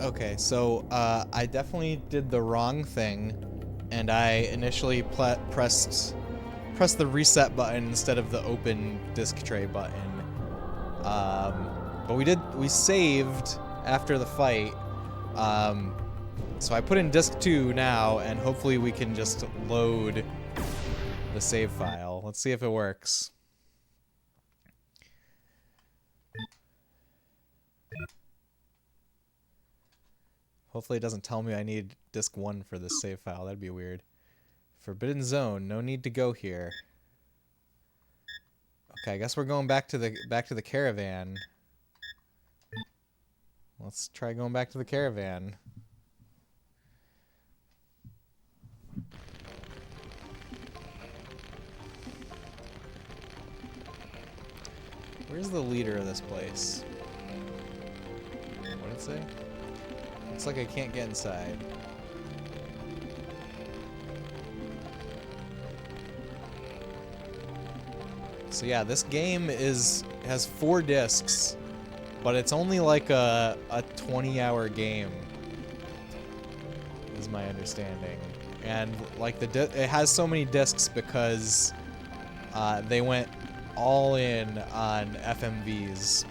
Okay, so I definitely did the wrong thing, and I initially pressed the reset button instead of the open disc tray button. But we saved after the fight. So I put in disc 2 now, and hopefully we can just load the save file. Let's see if it works. Hopefully it doesn't tell me I need disc 1 for this save file. That'd be weird. Forbidden Zone. No need to go here. Okay, I guess we're going back to the caravan. Let's try going back to the caravan. Where's the leader of this place? What did it say? Looks like I can't get inside. So yeah, this game has 4 discs, but it's only like a 20-hour game, is my understanding. And like it has so many discs because they went all in on FMVs.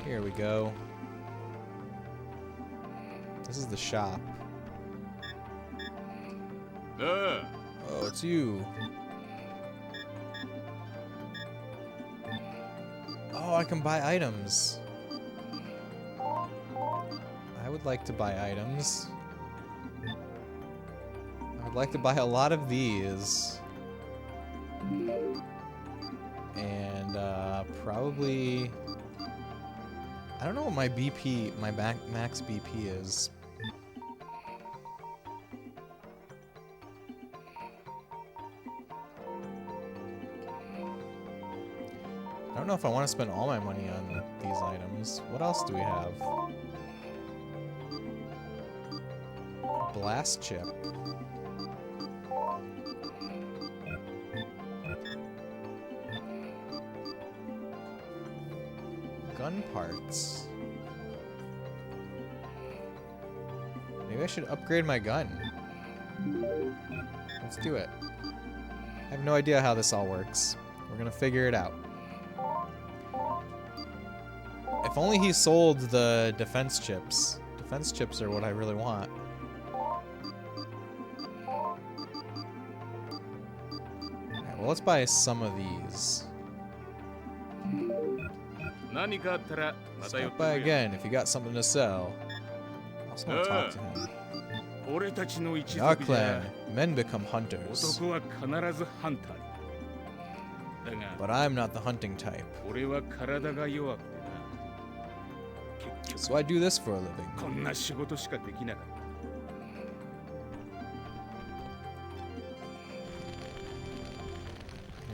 Here we go. This is the shop. Oh, it's you. Oh, I can buy items. I would like to buy items. I would like to buy a lot of these. And probably... I don't know what my BP, my max BP is. I don't know if I want to spend all my money on these items. What else do we have? Blast chip. Gun parts. Maybe I should upgrade my gun. Let's do it. I have no idea how this all works. We're gonna figure it out. If only he sold the defense chips. Defense chips are what I really want. Alright, well, let's buy some of these. Stop by again if you got something to sell. I also want to talk to him. In our clan, men become hunters. But I'm not the hunting type. So I do this for a living.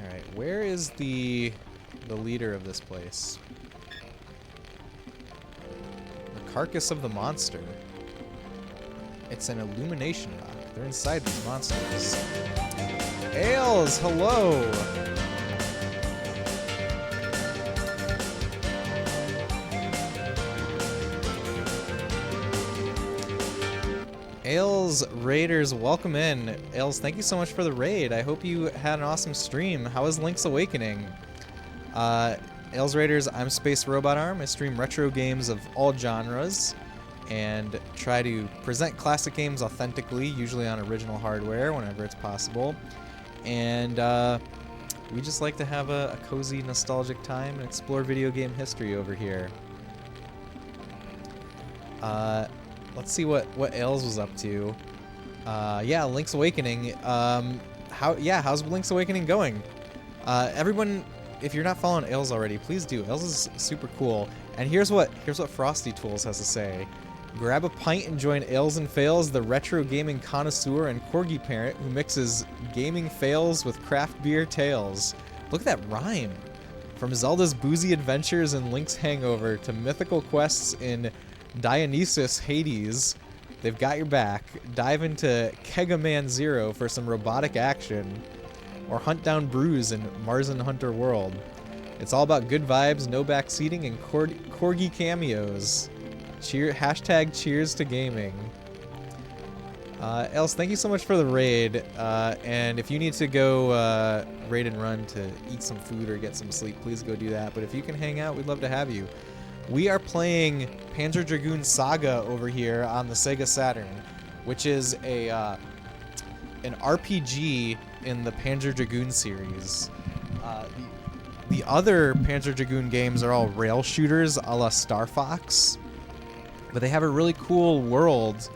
Alright, where is the leader of this place? The carcass of the monster. It's an illumination rock. They're inside these monsters. Ailes, hello! Ailes Raiders, welcome in. Ailes, thank you so much for the raid. I hope you had an awesome stream. How is Link's Awakening? Ailes Raiders, I'm Space Robot Arm. I stream retro games of all genres and try to present classic games authentically, usually on original hardware whenever it's possible. And we just like to have a cozy, nostalgic time and explore video game history over here. Let's see what Ailes was up to. Yeah, Link's Awakening. How's Link's Awakening going? Everyone, if you're not following Ailes already, please do. Ailes is super cool. And here's what Frosty Tools has to say. Grab a pint and join Ailes and Fails, the retro gaming connoisseur and corgi parent who mixes gaming fails with craft beer tales. Look at that rhyme. From Zelda's boozy adventures in Link's Hangover to mythical quests in Dionysus Hades, they've got your back. Dive into Kegaman Zero for some robotic action, or hunt down Bruise in Marzen Hunter World. It's all about good vibes, no backseating, and corgi cameos. Hashtag cheers to gaming. Ailes, thank you so much for the raid. And if you need to go raid and run to eat some food or get some sleep, please go do that. But if you can hang out, we'd love to have you. We are playing Panzer Dragoon Saga over here on the Sega Saturn, which is an RPG in the Panzer Dragoon series. The other Panzer Dragoon games are all rail shooters a la Star Fox, but they have a really cool world,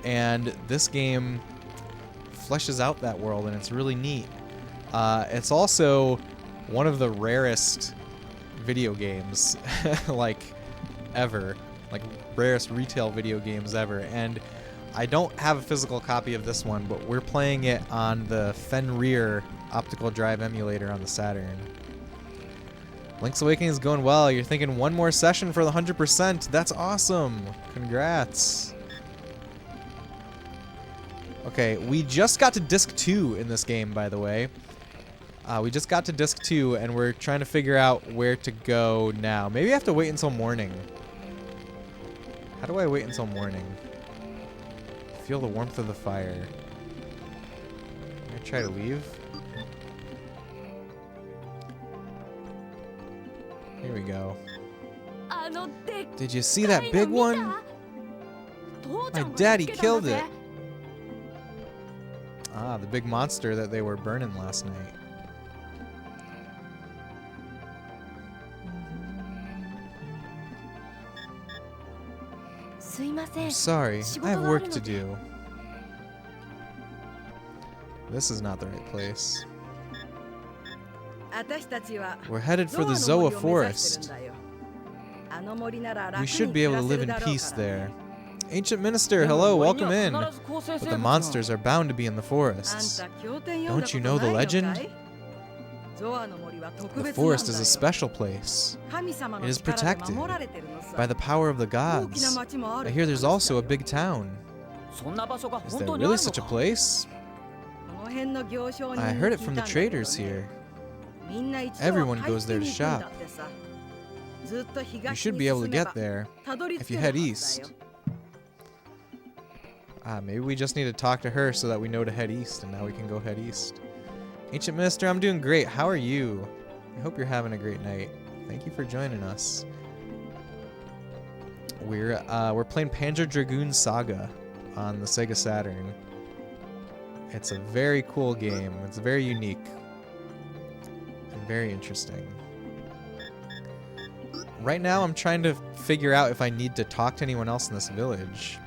and this game fleshes out that world, and it's really neat. It's also one of the rarest video games like ever, like rarest retail video games ever, and I don't have a physical copy of this one, but we're playing it on the Fenrir optical drive emulator on the Saturn. Link's Awakening is going well. You're thinking one more session for the 100%. That's awesome. Congrats. Okay, we just got to disc 2 in this game, by the way. We just got to disc 2, and we're trying to figure out where to go now. Maybe I have to wait until morning. How do I wait until morning? Feel the warmth of the fire. Can I try to leave? Here we go. Did you see that big one? My daddy killed it. Ah, the big monster that they were burning last night. I'm sorry, I have work to do. This is not the right place. We're headed for the Zoa Forest. We should be able to live in peace there. Ancient Minister, hello, welcome in. But the monsters are bound to be in the forests. Don't you know the legend? The forest is a special place. It is protected by the power of the gods. I hear there's also a big town. Is there really such a place? I heard it from the traders here. Everyone goes there to shop. You should be able to get there if you head east. Maybe we just need to talk to her so that we know to head east, and now we can go head east. Ancient Minister, I'm doing great. How are you? I hope you're having a great night. Thank you for joining us. We're playing Panzer Dragoon Saga on the Sega Saturn. It's a very cool game. It's very unique and very interesting. Right now, I'm trying to figure out if I need to talk to anyone else in this village.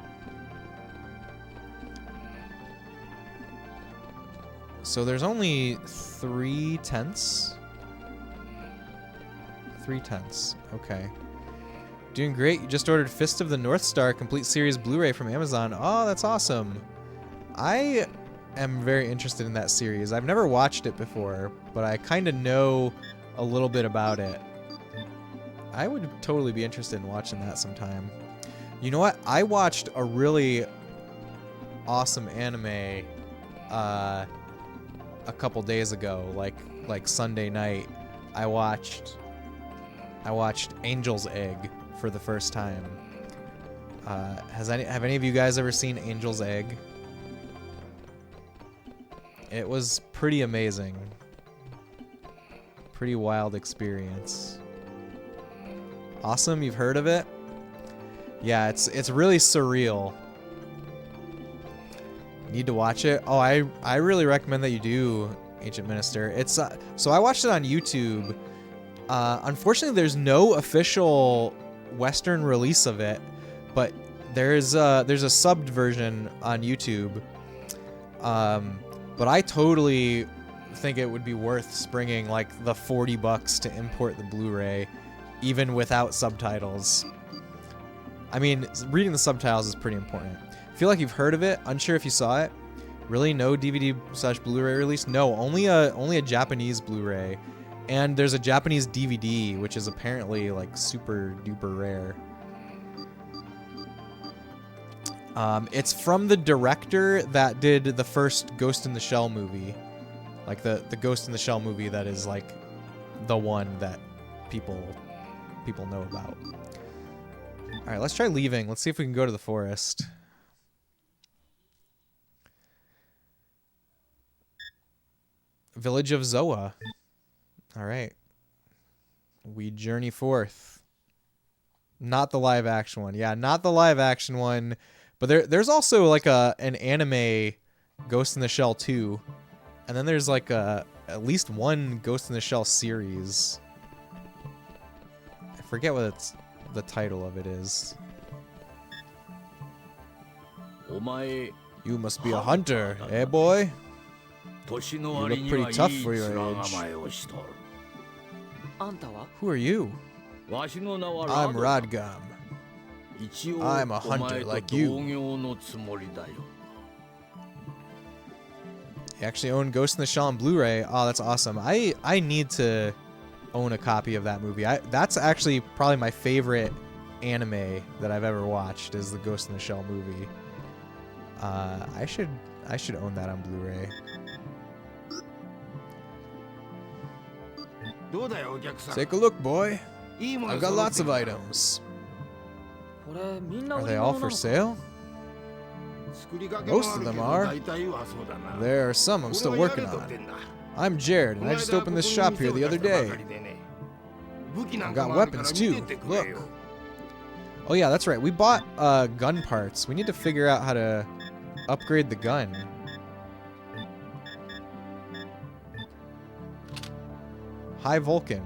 So there's only 3 tents. 3 tents. Okay. Doing great. You just ordered Fist of the North Star Complete Series Blu-ray from Amazon. Oh, that's awesome. I am very interested in that series. I've never watched it before, but I kind of know a little bit about it. I would totally be interested in watching that sometime. You know what? I watched a really awesome anime a couple days ago, like Sunday night. I watched Angel's Egg for the first time. Have any of you guys ever seen Angel's Egg? It was pretty amazing. Pretty wild experience. Awesome, you've heard of it? Yeah, it's really surreal. Need to watch it. Oh, I really recommend that you do, Ancient Minister. It's so I watched it on YouTube. Unfortunately, there's no official Western release of it, but there's a subbed version on YouTube. But I totally think it would be worth springing like the $40 to import the Blu-ray, even without subtitles. I mean, reading the subtitles is pretty important. Feel like you've heard of it. Unsure if you saw it. Really, no DVD/Blu-ray release? No, only a Japanese Blu-ray, and there's a Japanese DVD, which is apparently like super duper rare. It's from the director that did the first Ghost in the Shell movie, like the Ghost in the Shell movie that is like the one that people know about. All right, let's try leaving. Let's see if we can go to the forest. Village of Zoa. All right. We journey forth. Not the live action one. Yeah, not the live action one. But there's also like an anime Ghost in the Shell 2. And then there's like at least one Ghost in the Shell series. I forget what the title of it is. You must be a hunter, eh, boy? You look pretty tough for your age. Who are you? I'm Radgam. I'm a hunter like you. You actually own Ghost in the Shell on Blu-ray. Oh, that's awesome. I need to own a copy of that movie. That's actually probably my favorite anime that I've ever watched is the Ghost in the Shell movie. I should own that on Blu-ray. Take a look, boy. I've got lots of items. Are they all for sale? Most of them are. There are some I'm still working on. I'm Jared, and I just opened this shop here the other day. I've got weapons too. Look. Oh yeah, that's right. We bought gun parts. We need to figure out how to upgrade the gun. High Vulcan.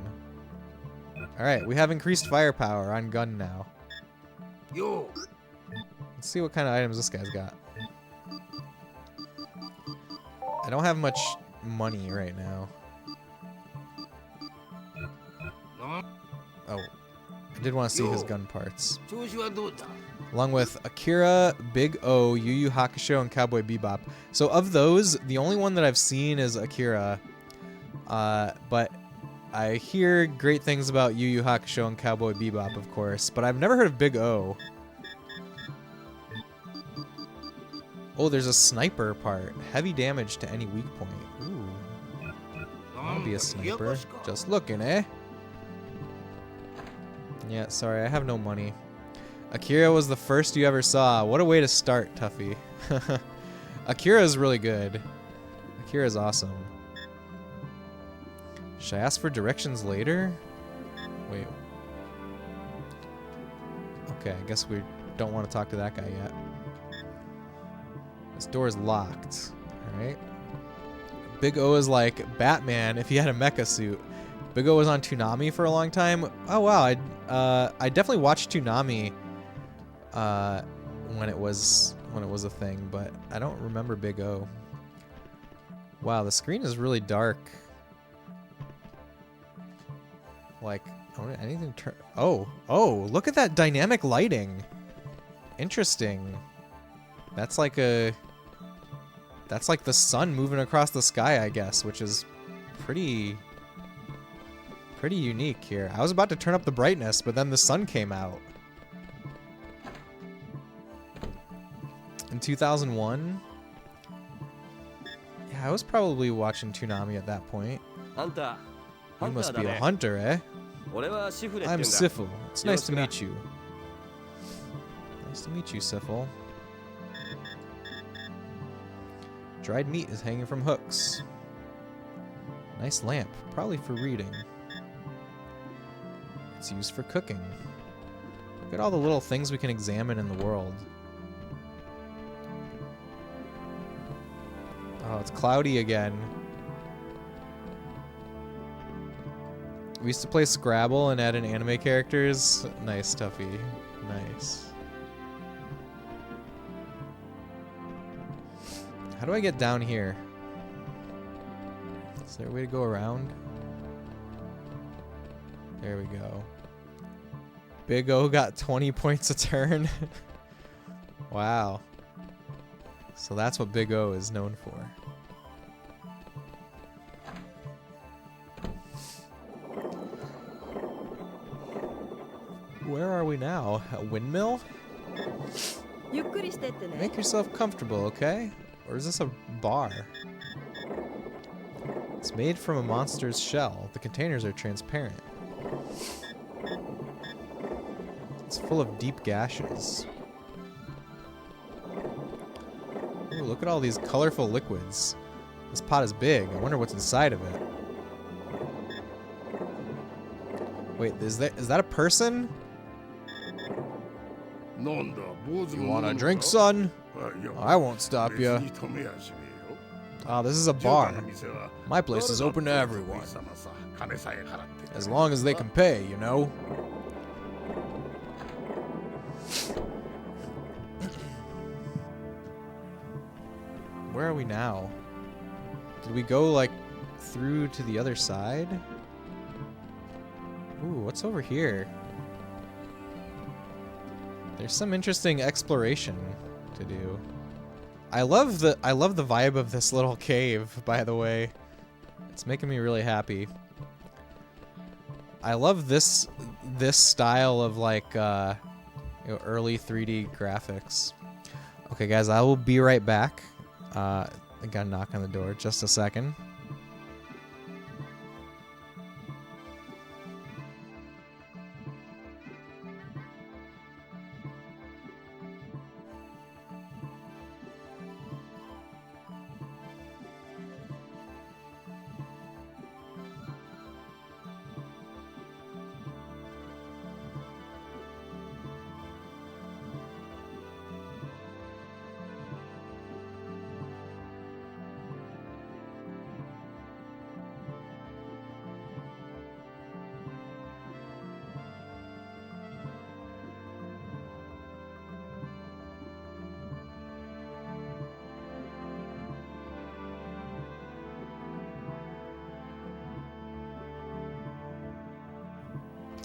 Alright, we have increased firepower on gun now. Yo. Let's see what kind of items this guy's got. I don't have much money right now. Oh, I did want to see his gun parts. Along with Akira, Big O, Yu Yu Hakusho, and Cowboy Bebop. So of those, the only one that I've seen is Akira. But I hear great things about Yu Yu Hakusho and Cowboy Bebop, of course. But I've never heard of Big O. Oh, there's a sniper part. Heavy damage to any weak point. Ooh. I'll be a sniper. Just looking, eh? Yeah, sorry, I have no money. Akira was the first you ever saw. What a way to start, Tuffy. Akira is really good. Akira is awesome. Should I ask for directions later? Wait. Okay, I guess we don't want to talk to that guy yet. This door is locked. Alright. Big O is like Batman if he had a mecha suit. Big O was on Toonami for a long time. Oh wow, I definitely watched Toonami when it was a thing, but I don't remember Big O. Wow, the screen is really dark. Like, anything turn? Oh, look at that dynamic lighting. Interesting. That's like the sun moving across the sky, I guess, which is pretty unique here. I was about to turn up the brightness, but then the sun came out. In 2001? Yeah, I was probably watching Toonami at that point. You must be a hunter, eh? I'm Siffle. It's nice to meet you. Nice to meet you, Siffle. Dried meat is hanging from hooks. Nice lamp, probably for reading. It's used for cooking. Look at all the little things we can examine in the world. Oh, it's cloudy again. We used to play Scrabble and add in anime characters. Nice, Tuffy. Nice. How do I get down here? Is there a way to go around? There we go. Big O got 20 points a turn. Wow. So that's what Big O is known for. Where are we now? A windmill? Make yourself comfortable, okay? Or is this a bar? It's made from a monster's shell. The containers are transparent. It's full of deep gashes. Ooh, look at all these colorful liquids. This pot is big. I wonder what's inside of it. Wait, is that a person? You want a drink, son? I won't stop you. Oh, this is a bar. My place is open to everyone. As long as they can pay, you know? Where are we now? Did we go, like, through to the other side? Ooh, what's over here? There's some interesting exploration to do. I love the vibe of this little cave, by the way. It's making me really happy. I love this style of like early 3D graphics. Okay, guys, I will be right back. I got a knock on the door. Just a second.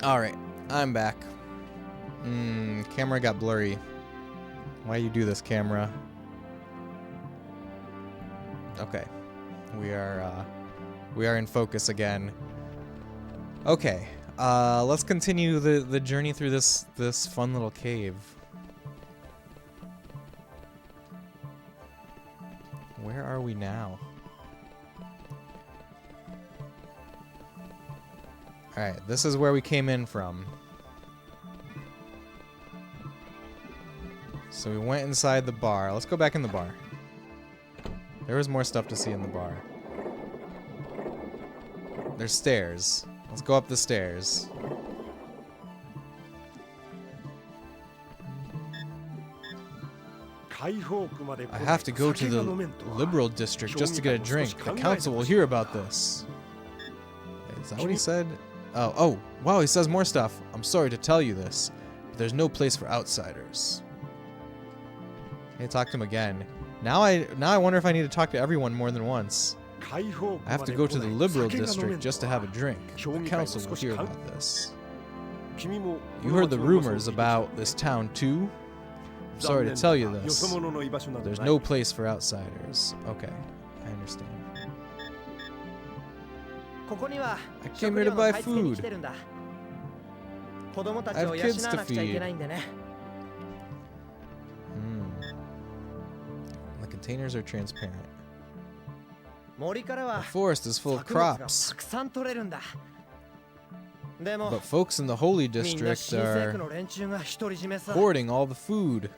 Alright, I'm back. Camera got blurry. Why you do this, camera? Okay. We are in focus again. Okay. Let's continue the journey through this fun little cave. Where are we now? Alright, this is where we came in from. So we went inside the bar. Let's go back in the bar. There was more stuff to see in the bar. There's stairs. Let's go up the stairs. I have to go to the liberal district just to get a drink. The council will hear about this. Is that what he said? Oh, wow, he says more stuff. I'm sorry to tell you this, but there's no place for outsiders. Okay, talk to him again. Now I wonder if I need to talk to everyone more than once. I have to go to the liberal district just to have a drink. The council will hear about this. You heard the rumors about this town too? I'm sorry to tell you this. There's no place for outsiders. Okay, I understand. I came here to buy food. I have kids to feed. The containers are transparent. The forest is full of crops. But folks in the Holy District are hoarding all the food.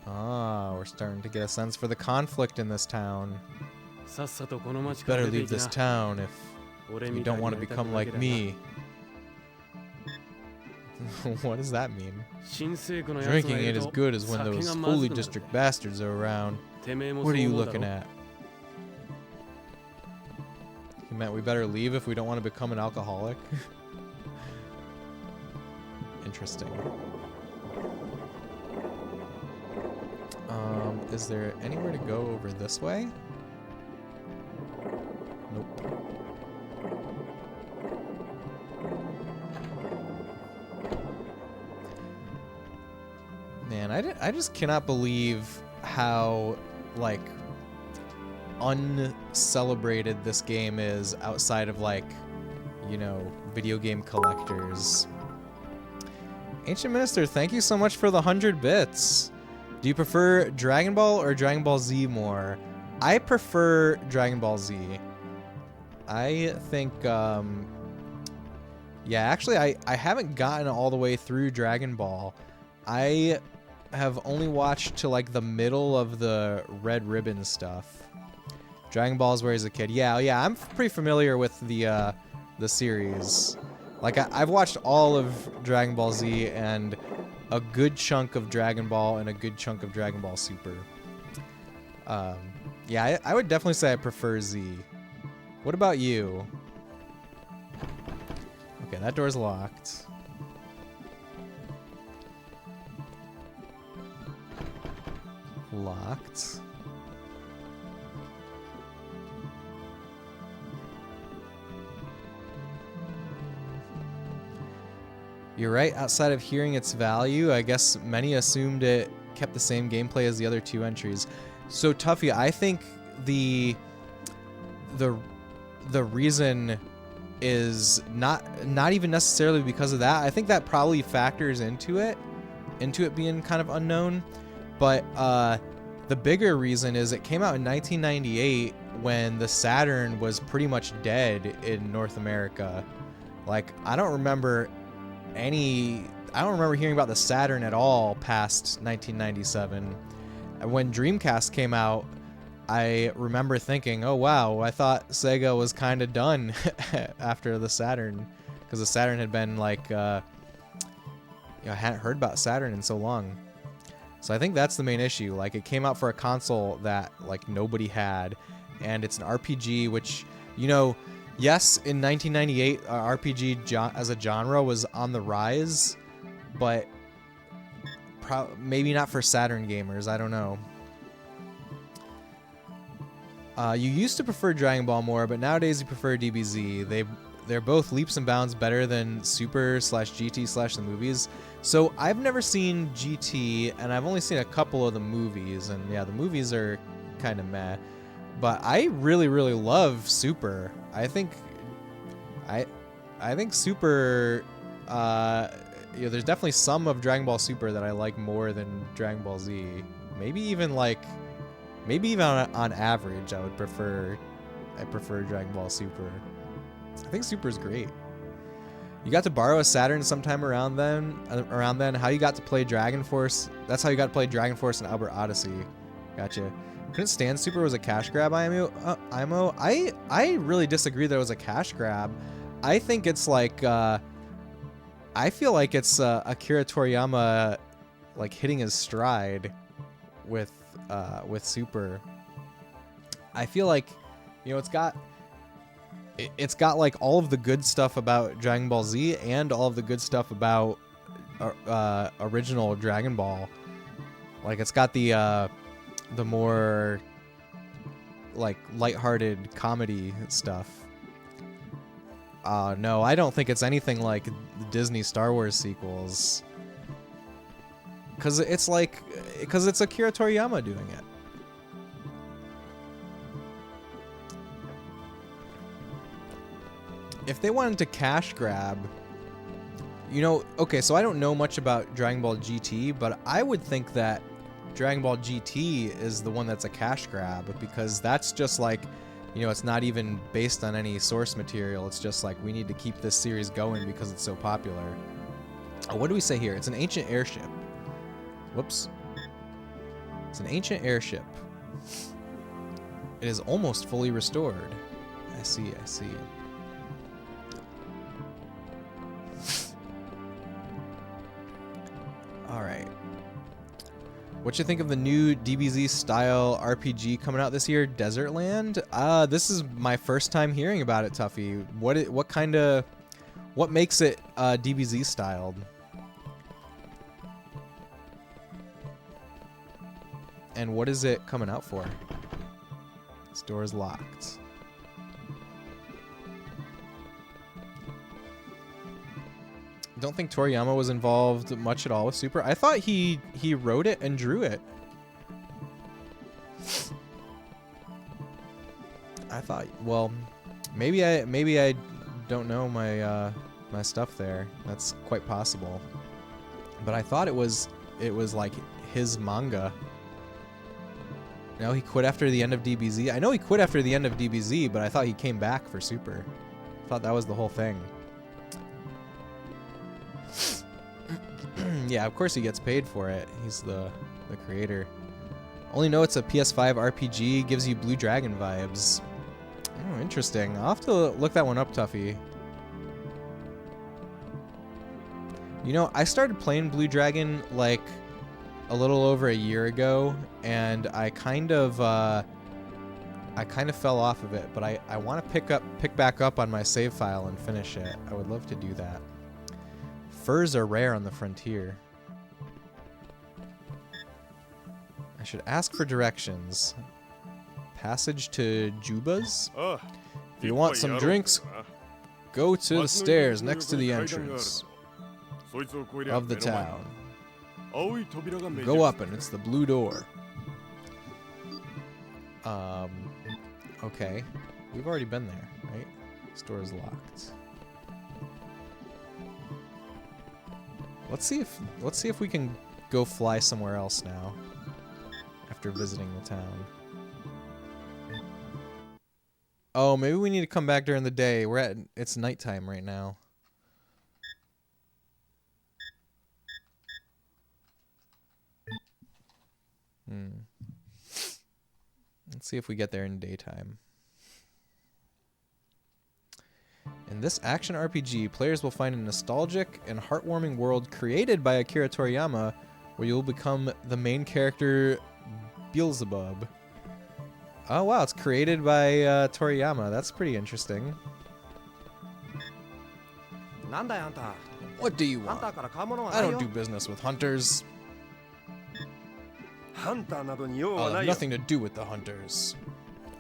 Ah, we're starting to get a sense for the conflict in this town. Better leave this town if you don't want to become like me. What does that mean? Drinking ain't as good as when those Holy District bastards are around. What are you looking at? He meant we better leave if we don't want to become an alcoholic. Interesting. Is there anywhere to go over this way? Nope. Man, I just cannot believe how, like, uncelebrated this game is outside of, like, you know, video game collectors. Ancient Minister, thank you so much for the 100 bits. Do you prefer Dragon Ball or Dragon Ball Z more? I prefer Dragon Ball Z. I think, yeah, actually, I haven't gotten all the way through Dragon Ball. I have only watched to, like, the middle of the Red Ribbon stuff. Dragon Ball is where he's a kid. Yeah, I'm pretty familiar with the series. Like, I've watched all of Dragon Ball Z and a good chunk of Dragon Ball and a good chunk of Dragon Ball Super. Yeah, I would definitely say I prefer Z. What about you? Okay, that door's locked. Locked. You're right, outside of hearing its value, I guess many assumed it kept the same gameplay as the other two entries. So Tuffy, I think the reason is not even necessarily because of that. I think that probably factors into it being kind of unknown. But the bigger reason is it came out in 1998 when the Saturn was pretty much dead in North America. Like, I don't remember hearing about the Saturn at all past 1997. And when Dreamcast came out, I remember thinking, oh wow, I thought Sega was kind of done after the Saturn, because the Saturn had been like, I hadn't heard about Saturn in so long. So I think that's the main issue. Like, it came out for a console that, like, nobody had, and it's an RPG, which, you know, yes, in 1998, RPG as a genre was on the rise, but maybe not for Saturn gamers. I don't know. You used to prefer Dragon Ball more, but nowadays you prefer DBZ. they're both leaps and bounds better than Super / GT / the movies. So I've never seen GT, and I've only seen a couple of the movies, and yeah, the movies are kind of meh. But I really, really love Super. I think Super. There's definitely some of Dragon Ball Super that I like more than Dragon Ball Z. Maybe even on average, I prefer Dragon Ball Super. I think Super's great. You got to borrow a Saturn sometime around then. How you got to play Dragon Force? That's how you got to play Dragon Force and Albert Odyssey. Gotcha. Couldn't stand Super was a cash grab. IMO. I really disagree that it was a cash grab. I think it's like. I feel like it's Akira Toriyama, like hitting his stride with Super. I feel like, it's got like all of the good stuff about Dragon Ball Z and all of the good stuff about original Dragon Ball. Like it's got the more like lighthearted comedy stuff. No, I don't think it's anything like the Disney Star Wars sequels. Because it's Akira Toriyama doing it. If they wanted to cash grab, okay, so I don't know much about Dragon Ball GT, but I would think that Dragon Ball GT is the one that's a cash grab, because that's just like, it's not even based on any source material. It's just like, we need to keep this series going because it's so popular. Oh, what do we say here? It's an ancient airship. Whoops. It's an ancient airship. It is almost fully restored. I see. Alright. What you think of the new DBZ style RPG coming out this year, Desertland? This is my first time hearing about it, Tuffy. What makes it DBZ styled? And what is it coming out for? This door is locked. Don't think Toriyama was involved much at all with Super. I thought he wrote it and drew it. I thought, well, maybe I don't know my my stuff there. That's quite possible. But I thought it was like his manga. No, he quit after the end of DBZ. I know he quit after the end of DBZ, but I thought he came back for Super. I thought that was the whole thing. Yeah, of course he gets paid for it. He's the creator. Only know it's a PS5 RPG, gives you Blue Dragon vibes. Oh, interesting. I'll have to look that one up, Tuffy. I started playing Blue Dragon like a little over a year ago, and I kind of fell off of it, but I want to pick back up on my save file and finish it. I would love to do that. Furs are rare on the frontier. I should ask for directions. Passage to Juba's? If you want some drinks, go to the stairs next to the entrance of the town. Go up and it's the blue door. Okay. We've already been there, right? This door is locked. Let's see if we can go fly somewhere else now after visiting the town. Oh, maybe we need to come back during the day. It's nighttime right now. Let's see if we get there in daytime. In this action RPG, players will find a nostalgic and heartwarming world created by Akira Toriyama, where you'll become the main character, Beelzebub. Oh wow, it's created by Toriyama. That's pretty interesting. What do you want? I don't do business with hunters. I'll have nothing to do with the hunters.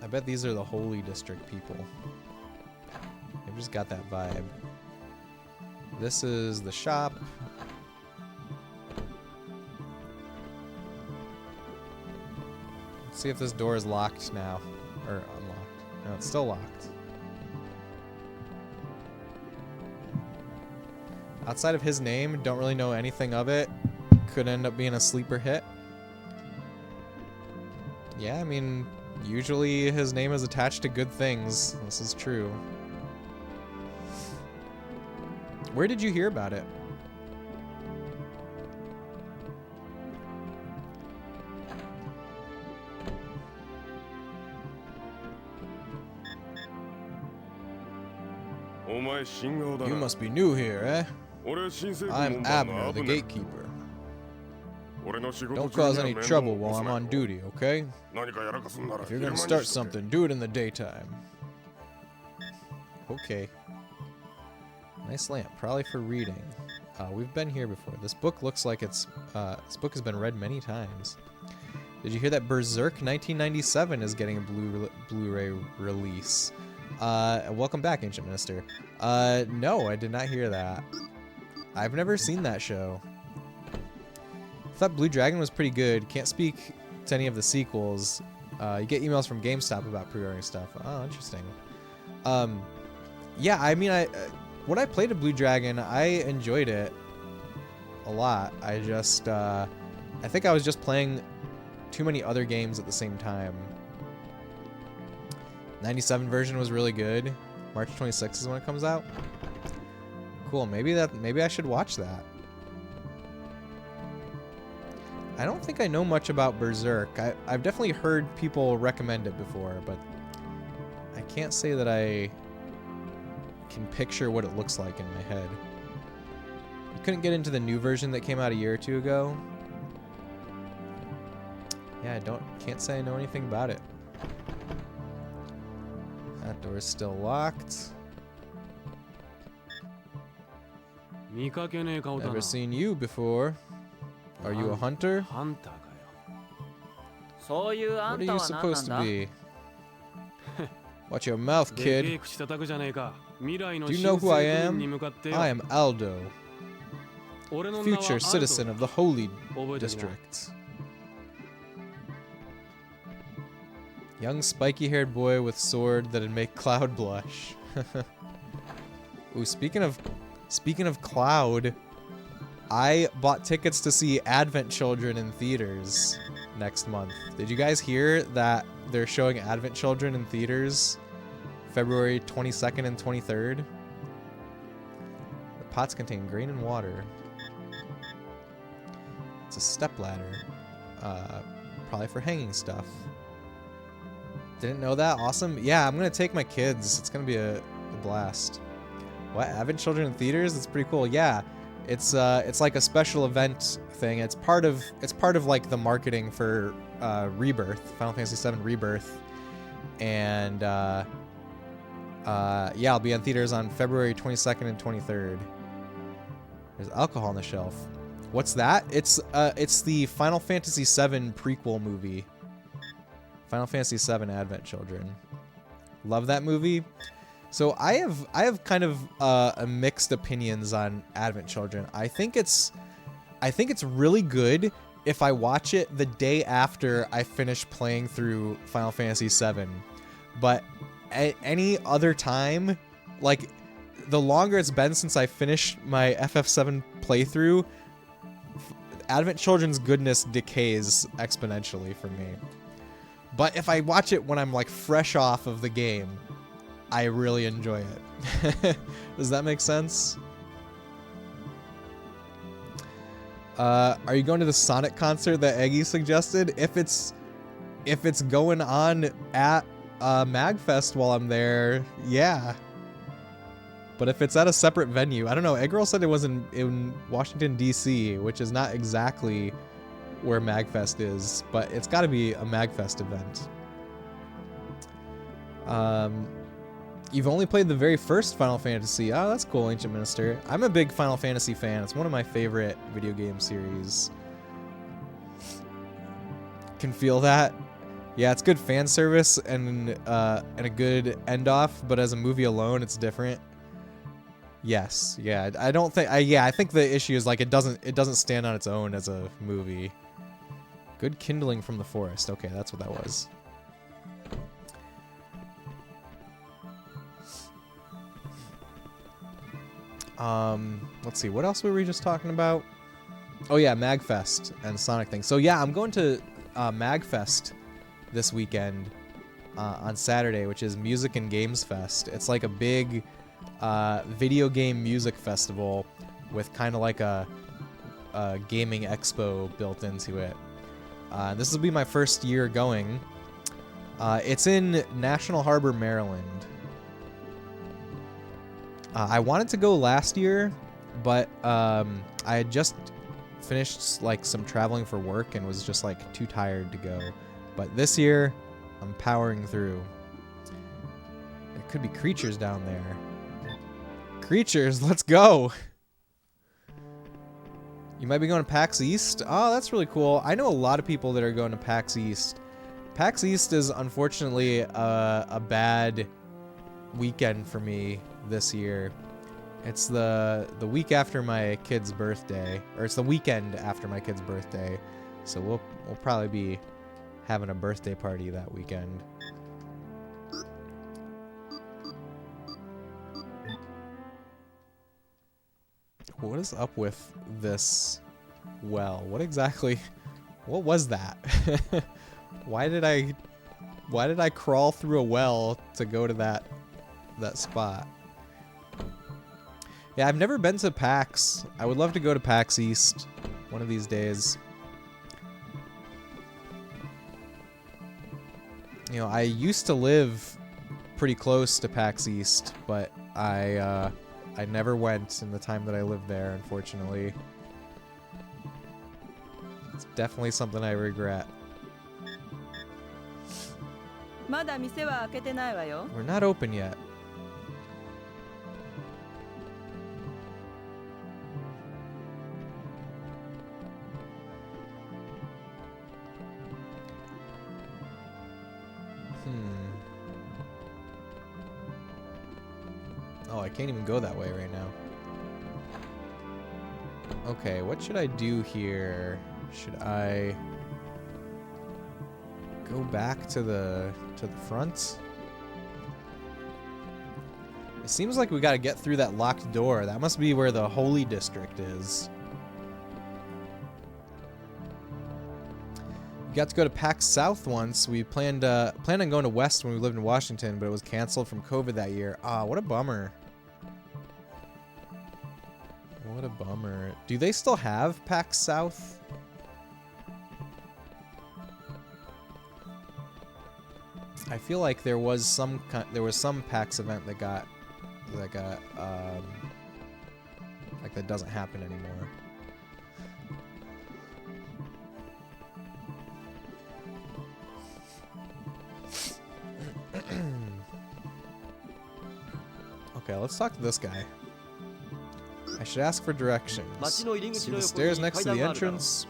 I bet these are the Holy District people. just got that vibe. This is the shop. Let's see if this door is locked now. Or unlocked. No, it's still locked. Outside of his name, don't really know anything of it. Could end up being a sleeper hit. Yeah, I mean, usually his name is attached to good things. This is true. Where did you hear about it? You must be new here, eh? I'm Abner, the gatekeeper. Don't cause any trouble while I'm on duty, okay? If you're gonna start something, do it in the daytime. Okay. Nice lamp, probably for reading. We've been here before. This book looks like it's... this book has been read many times. Did you hear that Berserk 1997 is getting a Blu-ray release? Welcome back, Ancient Minister. No, I did not hear that. I've never seen that show. I thought Blue Dragon was pretty good. Can't speak to any of the sequels. You get emails from GameStop about pre-ordering stuff. Oh, interesting. Yeah, I mean, when I played a Blue Dragon, I enjoyed it a lot. I just, I think I was just playing too many other games at the same time. 97 version was really good. March 26th is when it comes out. Cool. Maybe I should watch that. I don't think I know much about Berserk. I've definitely heard people recommend it before, but I can't say that I can picture what it looks like in my head. You couldn't get into the new version that came out a year or two ago. Yeah, can't say I know anything about it. That door is still locked. Never seen you before. Are you a hunter? What are you supposed to be? Watch your mouth, kid. Do you know who I am? I am Aldo, future citizen of the Holy District. Young spiky-haired boy with sword that'd make Cloud blush. Ooh, speaking of Cloud, I bought tickets to see Advent Children in theaters next month. Did you guys hear that they're showing Advent Children in theaters February 22nd and 23rd? The pots contain grain and water. It's a stepladder. Probably for hanging stuff. Didn't know that? Awesome. Yeah, I'm gonna take my kids. It's gonna be a blast. What? Advent Children in theaters? It's pretty cool. Yeah. It's like a special event thing. It's part of like the marketing for Rebirth, Final Fantasy VII Rebirth, and yeah, I'll be in theaters on February 22nd and 23rd. There's alcohol on the shelf. What's that? It's the Final Fantasy VII prequel movie. Final Fantasy VII Advent Children. Love that movie. So I have kind of a mixed opinions on Advent Children. I think it's really good if I watch it the day after I finish playing through Final Fantasy VII. But at any other time, like the longer it's been since I finished my FF7 playthrough, Advent Children's goodness decays exponentially for me. But if I watch it when I'm like fresh off of the game, I really enjoy it. Does that make sense? Are you going to the Sonic concert that Eggy suggested? If it's going on at MagFest while I'm there, yeah. But if it's at a separate venue, I don't know. Eggroll said it was in Washington, D.C., which is not exactly where MagFest is, but it's got to be a MagFest event. You've only played the very first Final Fantasy. Oh, that's cool, Ancient Minister. I'm a big Final Fantasy fan. It's one of my favorite video game series. Can feel that. Yeah, it's good fan service and a good end off, but as a movie alone, it's different. Yes, yeah, I don't think. I think the issue is like it doesn't stand on its own as a movie. Good kindling from the forest. Okay, that's what that was. Let's see. What else were we just talking about? Oh yeah, MagFest and Sonic thing. So yeah, I'm going to MagFest this weekend on Saturday, which is Music and Games Fest. It's like a big video game music festival with kind of like a gaming expo built into it. This will be my first year going. It's in National Harbor, Maryland. I wanted to go last year, but I had just finished like some traveling for work and was just like too tired to go. But this year, I'm powering through. There could be creatures down there. Creatures, let's go! You might be going to PAX East? Oh, that's really cool. I know a lot of people that are going to PAX East. PAX East is unfortunately a bad weekend for me this year. It's the week after my kid's birthday, or it's the weekend after my kid's birthday. So we'll probably be having a birthday party that weekend. What is up with this well? What was that? Why did I crawl through a well to go to that spot? Yeah, I've never been to PAX. I would love to go to PAX East one of these days. You know, I used to live pretty close to PAX East, but I never went in the time that I lived there, unfortunately. It's definitely something I regret. We're not open yet. Oh, I can't even go that way right now. Okay, what should I do here? Should I go back to the front? It seems like we gotta get through that locked door. That must be where the Holy District is. We got to go to PAX South once. We planned on going to West when we lived in Washington, but it was canceled from COVID that year. Ah, what a bummer. What a bummer. Do they still have PAX South? I feel like there was some PAX event that got like that doesn't happen anymore. Okay, let's talk to this guy. I should ask for directions. See the stairs next to the entrance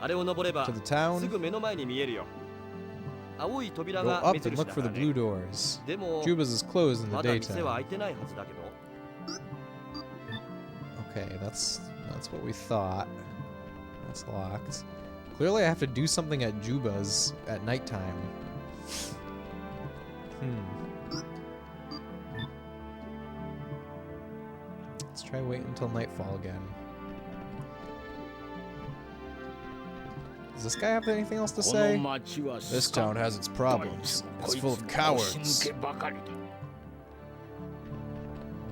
to the town. Go up and look for the blue doors. Juba's is closed in the daytime. Okay, that's what we thought. That's locked. Clearly I have to do something at Juba's at nighttime. Let's try waiting until nightfall again. Does this guy have anything else to say? This town has its problems. It's full of cowards.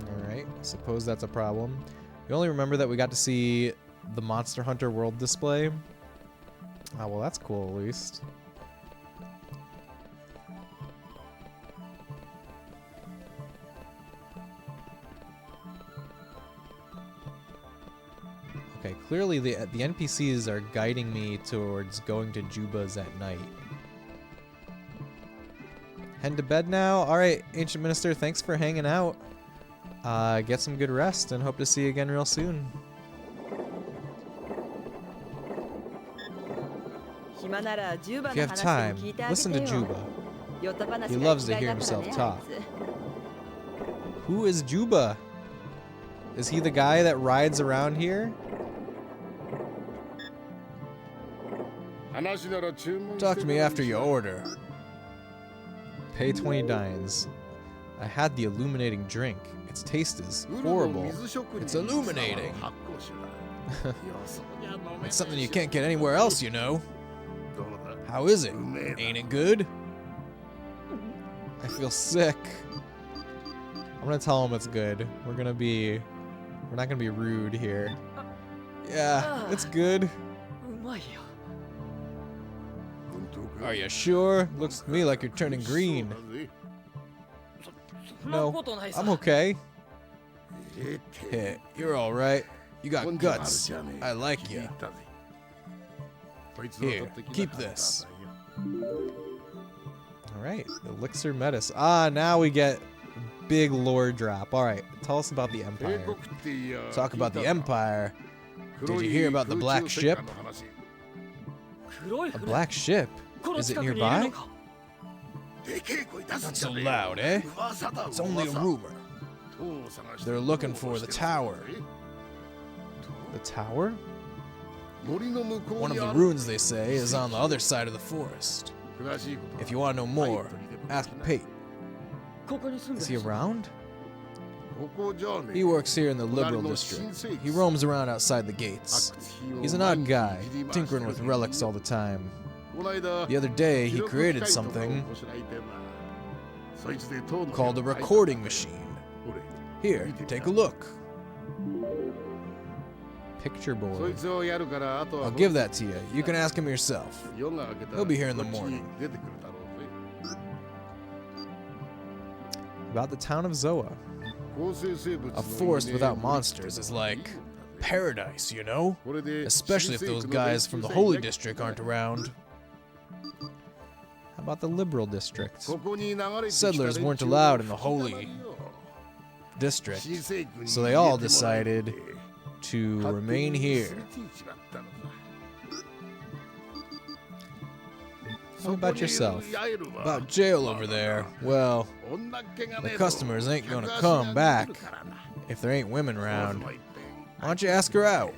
Alright, suppose that's a problem. You only remember that we got to see the Monster Hunter World display. Oh, well, that's cool at least. Okay, clearly the NPCs are guiding me towards going to Juba's at night. Head to bed now? Alright, Ancient Minister, thanks for hanging out. Get some good rest and hope to see you again real soon. If you have time, listen to Juba. He loves to hear himself talk. Who is Juba? Is he the guy that rides around here? Talk to me after you order. Pay 20 dynes. I had the illuminating drink. Its taste is horrible. It's illuminating. It's something you can't get anywhere else, you know. How is it? Ain't it good? I feel sick. I'm gonna tell him it's good. We're not gonna be rude here. Yeah, it's good. Are you sure? Looks to me like you're turning green. No, I'm okay. Hey, you're alright. You got guts. I like you. Here, keep this. Alright, Elixir Metis. Ah, now we get big lore drop. Alright, tell us about the Empire. Talk about the Empire. Did you hear about the Black Ship? A black ship? Is it nearby? Not so loud, eh? It's only a rumor. They're looking for the tower. The tower? One of the ruins, they say, is on the other side of the forest. If you want to know more, ask Pate. Is he around? He works here in the Liberal District. He roams around outside the gates. He's an odd guy, tinkering with relics all the time. The other day, he created something called a recording machine. Here, take a look. Picture board. I'll give that to you. You can ask him yourself. He'll be here in the morning. About the town of Zoa. A forest without monsters is like paradise, you know? Especially if those guys from the Holy District aren't around. How about the Liberal District? Settlers weren't allowed in the Holy District, so they all decided to remain here. How about yourself? About jail over there, well, the customers ain't gonna come back if there ain't women around. Why don't you ask her out?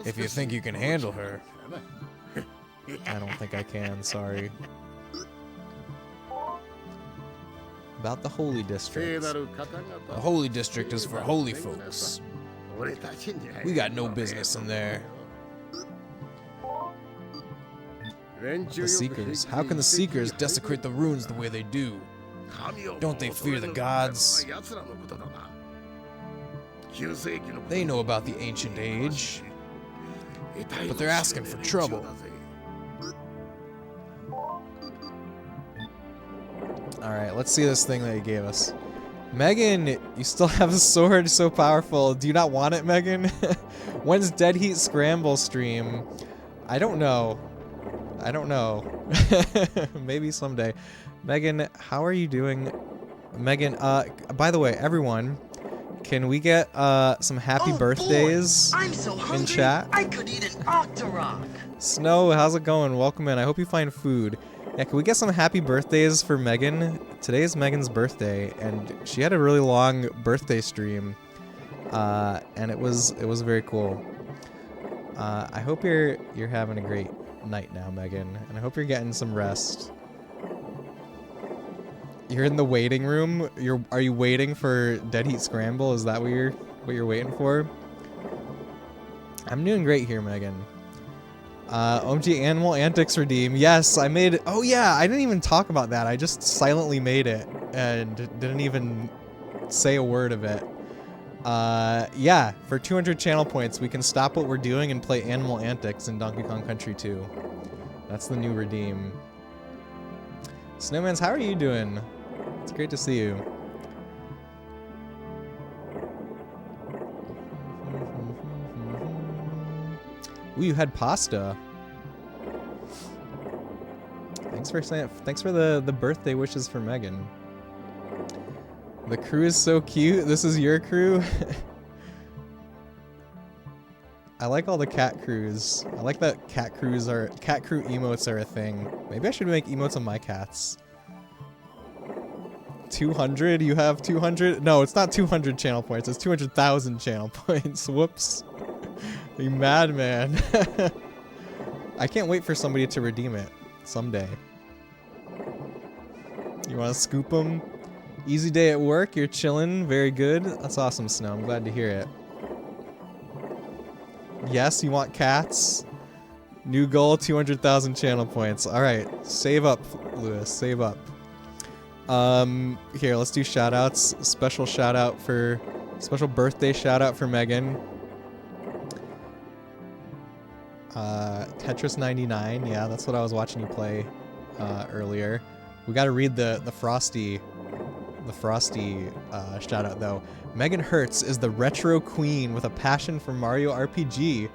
If you think you can handle her. I don't think I can, sorry. About the Holy District. The Holy District is for holy folks. We got no business in there. The Seekers. How can the Seekers desecrate the ruins the way they do? Don't they fear the gods? They know about the ancient age, but they're asking for trouble. Alright, let's see this thing that he gave us. Megan, you still have a sword so powerful. Do you not want it, Megan? When's Dead Heat Scramble stream? I don't know. I don't know. Maybe someday. Megan, how are you doing? Megan, by the way, everyone, can we get some happy birthdays in chat? I could eat an Octorok. Snow, how's it going? Welcome in. I hope you find food. Yeah, can we get some happy birthdays for Megan? Today is Megan's birthday, and she had a really long birthday stream, and it was very cool. I hope you're having a great night now, Megan, and I hope you're getting some rest. You're in the waiting room. Are you waiting for Dead Heat Scramble? Is that what you're waiting for? I'm doing great here, Megan. OMG Animal Antics redeem. Yes, I made it. Oh yeah, I didn't even talk about that. I just silently made it and didn't even say a word of it. Yeah, for 200 channel points, we can stop what we're doing and play Animal Antics in Donkey Kong Country 2. That's the new redeem. Snowmans, how are you doing? It's great to see you. Ooh, you had pasta. Thanks for the birthday wishes for Megan. The crew is so cute. This is your crew. I like all the cat crews. I like that cat crew emotes are a thing. Maybe I should make emotes on my cats. 200? You have 200? No, it's not 200 channel points. It's 200,000 channel points. Whoops. You madman. I can't wait for somebody to redeem it someday. You want to scoop them? Easy day at work. You're chilling. Very good. That's awesome, Snow. I'm glad to hear it. Yes, you want cats? New goal, 200,000 channel points. All right, save up, Lewis. Save up. Here, let's do shout-outs. Special birthday shout-out for Megan. Tetris 99. Yeah, that's what I was watching you play earlier. We got to read the Frosty shout-out though. Megan Hertz is the retro queen with a passion for Mario RPG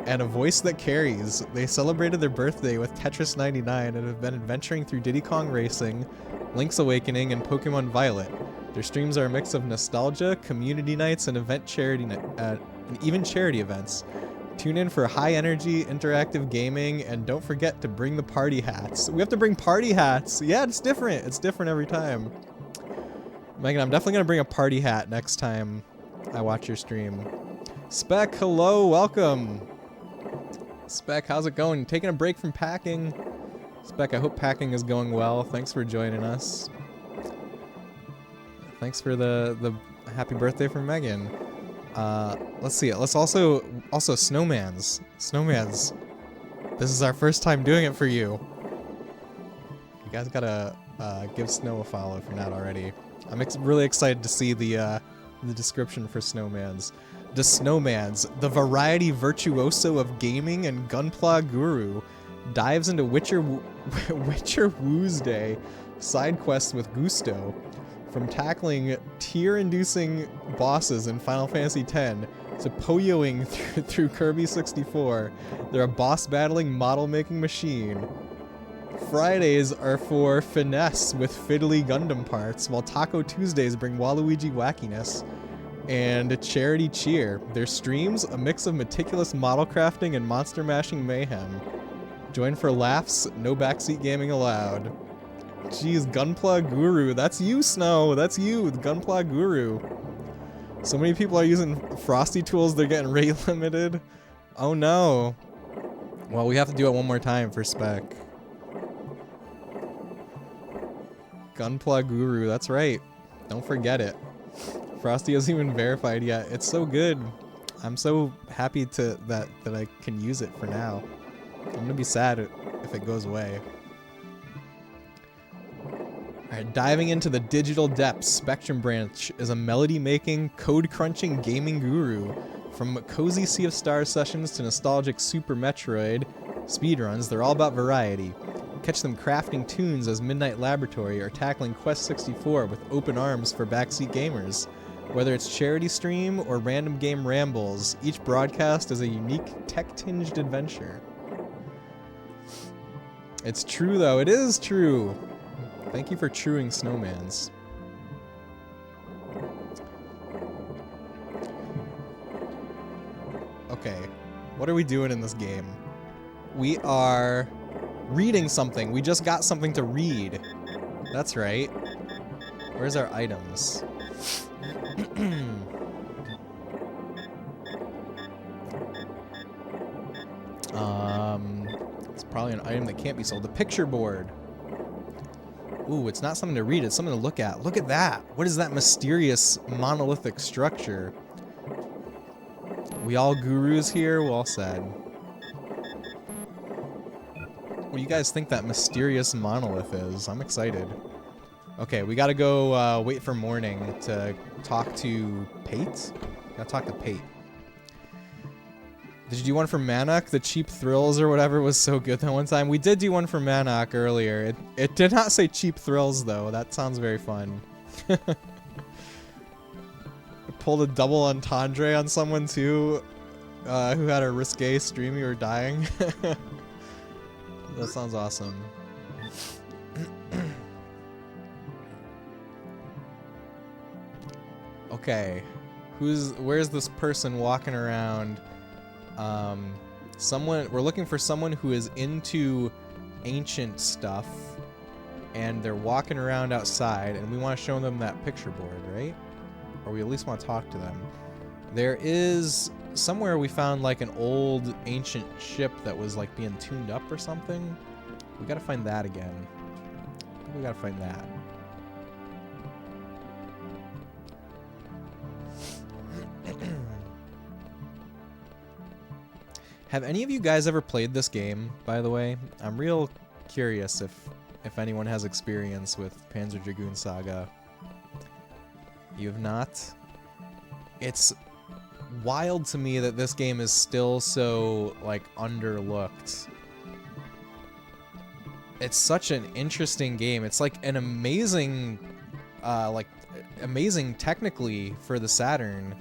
and a voice that carries. They celebrated their birthday with Tetris 99 and have been adventuring through Diddy Kong Racing, Link's Awakening, and Pokemon Violet. Their streams are a mix of nostalgia, community nights, and even charity events. Tune in for high-energy, interactive gaming, and don't forget to bring the party hats. We have to bring party hats! Yeah, it's different. It's different every time. Megan, I'm definitely going to bring a party hat next time I watch your stream. Spec, hello, welcome. Spec, how's it going? Taking a break from packing. Spec, I hope packing is going well. Thanks for joining us. Thanks for the happy birthday from Megan. Let's see it. Let's also Snowmans. Snowmans. This is our first time doing it for you. You guys gotta give Snow a follow if you're not already. I'm really excited to see the description for Snowmans. The Snowmans, the variety virtuoso of gaming and gunpla guru, dives into Witcher Woosday side quests with gusto. From tackling tear-inducing bosses in Final Fantasy X to poyoing through Kirby 64, they're a boss-battling model-making machine. Fridays are for finesse with fiddly Gundam parts, while Taco Tuesdays bring Waluigi wackiness and charity cheer. Their streams, a mix of meticulous model crafting and monster mashing mayhem. Join for laughs, no backseat gaming allowed. Jeez, Gunpla Guru, that's you, Snow, that's you, the Gunpla Guru. So many people are using Frosty tools, they're getting rate limited. Oh no. Well, we have to do it one more time for Spec. Gunpla Guru, that's right. Don't forget it. Frosty isn't even verified yet. It's so good. I'm so happy that I can use it for now. I'm gonna be sad if it goes away. Alright, diving into the digital depths, Spectrum Branch is a melody-making, code-crunching gaming guru. From cozy Sea of Stars sessions to nostalgic Super Metroid speedruns, they're all about variety. Catch them crafting tunes as Midnight Laboratory or tackling Quest 64 with open arms for backseat gamers. Whether it's charity stream or random game rambles, each broadcast is a unique tech-tinged adventure. It's true though, it is true! Thank you for truing Snowmans. Okay, what are we doing in this game? We are reading something. We just got something to read. That's right. Where's our items? It's probably an item that can't be sold. The picture board. Ooh, it's not something to read, it's something to look at. Look at that! What is that mysterious monolithic structure? We all gurus here? Well said. What do you guys think that mysterious monolith is? I'm excited. Okay, we gotta go wait for morning to talk to Pate? Gotta talk to Pate. Did you do one for Manok? The Cheap Thrills or whatever was so good that one time. We did do one for Manok earlier. It did not say Cheap Thrills though. That sounds very fun. Pulled a double entendre on someone too, who had a risque stream you were dying. That sounds awesome. Okay, where's this person walking around? We're looking for someone who is into ancient stuff, and they're walking around outside, and we want to show them that picture board, right? Or we at least want to talk to them. There is somewhere we found like an old ancient ship that was like being tuned up or something. We gotta find that again. I think we gotta find that. Have any of you guys ever played this game, by the way? I'm real curious if anyone has experience with Panzer Dragoon Saga. You have not? It's wild to me that this game is still so, like, underlooked. It's such an interesting game. It's like an amazing, amazing technically for the Saturn.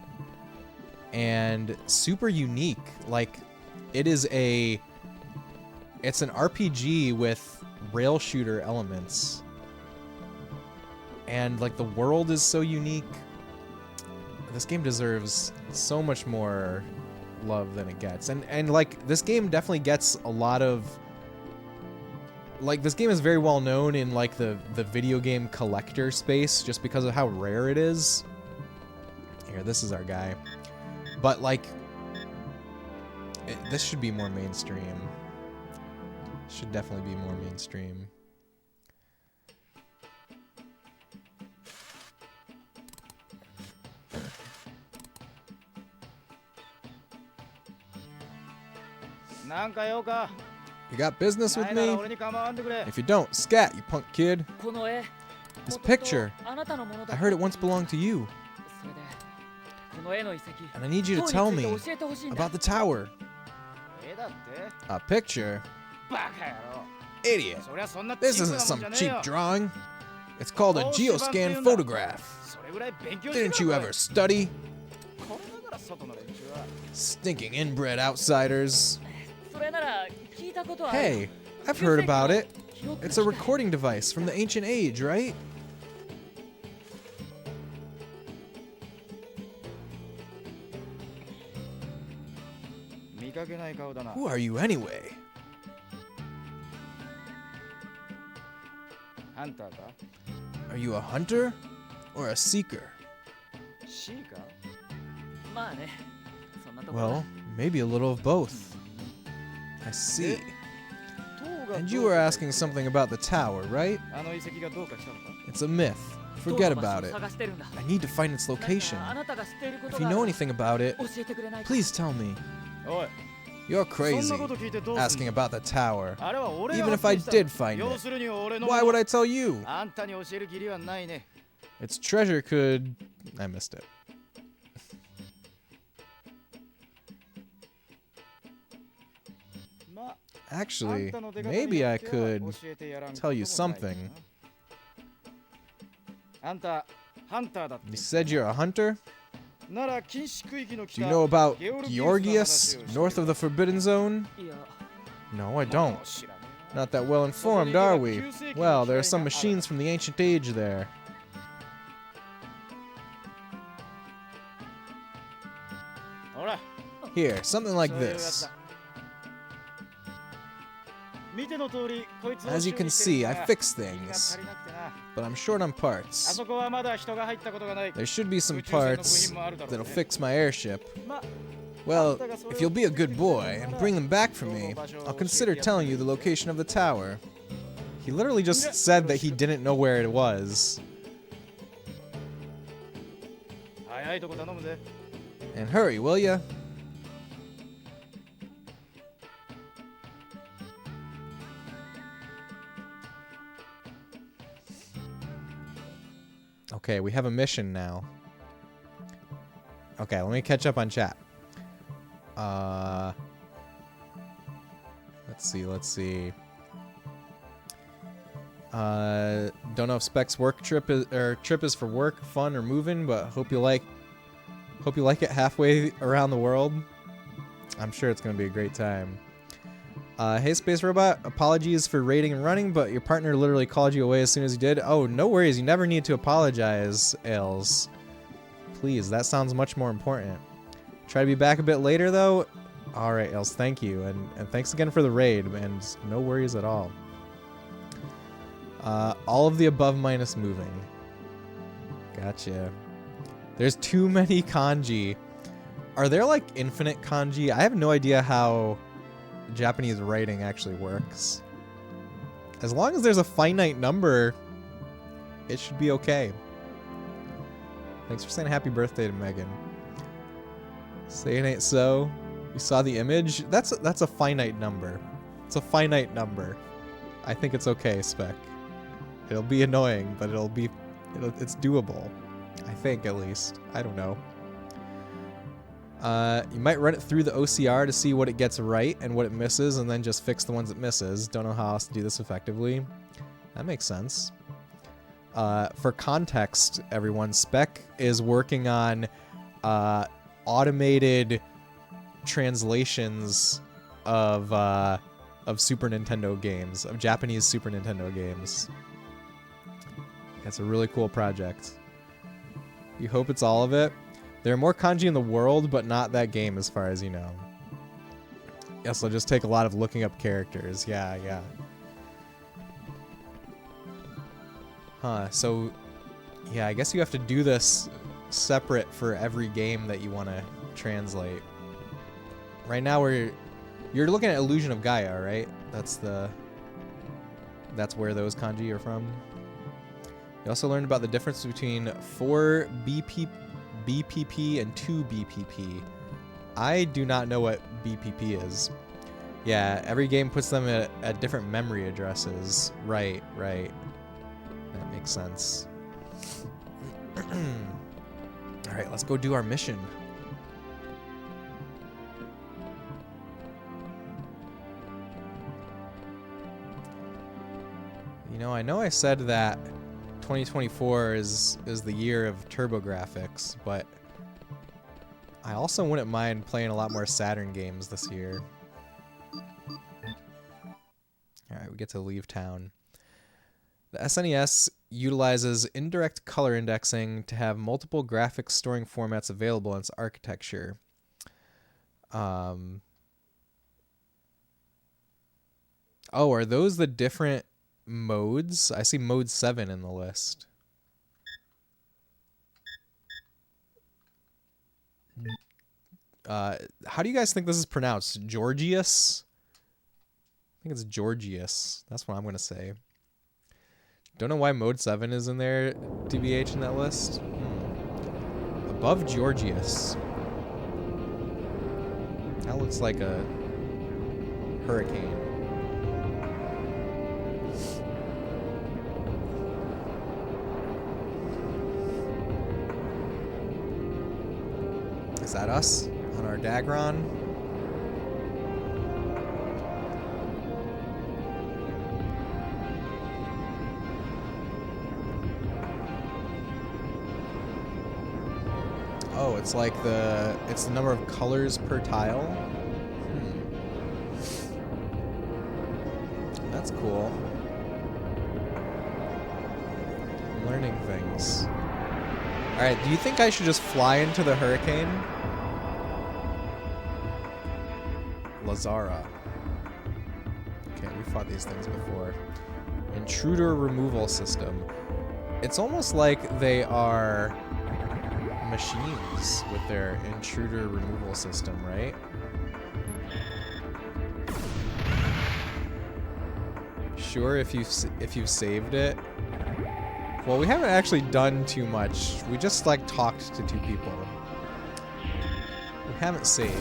And super unique. Like, it's an RPG with rail shooter elements. And, like, the world is so unique. This game deserves so much more love than it gets. And like, this game definitely gets a lot of... Like, this game is very well known in, like, the video game collector space just because of how rare it is. Here, this is our guy. But, like... this should be more mainstream. Should definitely be more mainstream. You got business with me? If you don't, scat, you punk kid. This picture, I heard it once belonged to you. And I need you to tell me about the tower. A picture? Idiot. This isn't some cheap drawing. It's called a geoscan photograph. Didn't you ever study? Stinking inbred outsiders. Hey, I've heard about it. It's a recording device from the ancient age, right? Who are you anyway? Are you a hunter or a seeker? Well, maybe a little of both. I see. And you were asking something about the tower, right? It's a myth. Forget about it. I need to find its location. If you know anything about it, please tell me. You're crazy, asking about the tower. Even if I did find it, why would I tell you? Its treasure could... I missed it. Actually, maybe I could tell you something. You said you're a hunter? Do you know about Georgius, north of the Forbidden Zone? No, I don't. Not that well informed, are we? Well, there are some machines from the ancient age there. Here, something like this. As you can see, I fix things, but I'm short on parts. There should be some parts that'll fix my airship. Well, if you'll be a good boy and bring them back for me, I'll consider telling you the location of the tower. He literally just said that he didn't know where it was. And hurry, will ya? Okay, we have a mission now. Okay, let me catch up on chat. Let's see. Don't know if Spec's trip is for work, fun, or moving, but hope you like it halfway around the world. I'm sure it's gonna be a great time. Hey Space Robot, apologies for raiding and running, but your partner literally called you away as soon as he did. Oh, no worries, you never need to apologize, Ails. Please, that sounds much more important. Try to be back a bit later though. All right, Els, thank you. And thanks again for the raid, and no worries at all. All of the above minus moving. Gotcha. There's too many kanji. Are there like infinite kanji? I have no idea how Japanese writing actually works. As long as there's a finite number, it should be okay. Thanks for saying happy birthday to Megan. Say it ain't so. You saw the image? That's a finite number. It's a finite number. I think it's okay, Spec. It'll be annoying, but it's doable. I think, at least. I don't know. You might run it through the OCR to see what it gets right and what it misses, and then just fix the ones it misses. Don't know how else to do this effectively. That makes sense. For context, everyone, Spec is working on automated translations of Super Nintendo games, of Japanese Super Nintendo games. That's a really cool project. You hope it's all of it. There are more kanji in the world, but not that game as far as you know. Yes, it'll just take a lot of looking up characters. Yeah. Huh, so yeah, I guess you have to do this separate for every game that you want to translate. Right now you're looking at Illusion of Gaia, right? That's where those kanji are from. You also learned about the difference between 4 BPP and 2 BPP. I do not know what BPP is. Yeah, every game puts them at different memory addresses. Right. That makes sense. Alright, let's go do our mission. You know, I know I said that 2024 is the year of TurboGrafx, but I also wouldn't mind playing a lot more Saturn games this year. Alright, we get to leave town. The SNES utilizes indirect color indexing to have multiple graphics storing formats available in its architecture. Oh, are those the different modes? I see mode 7 in the list. How do you guys think this is pronounced? Georgius? I think it's Georgius. That's what I'm going to say. Don't know why mode 7 is in there, TBH, in that list. Above Georgius. That looks like a hurricane. Is that us on our Dagron? Oh, it's like it's the number of colors per tile. That's cool. I'm learning things. Alright, do you think I should just fly into the hurricane? Lazara. Okay, we fought these things before. Intruder removal system. It's almost like they are machines with their intruder removal system, right? Sure, if you've saved it. Well, we haven't actually done too much. We just like talked to 2 people. We haven't saved.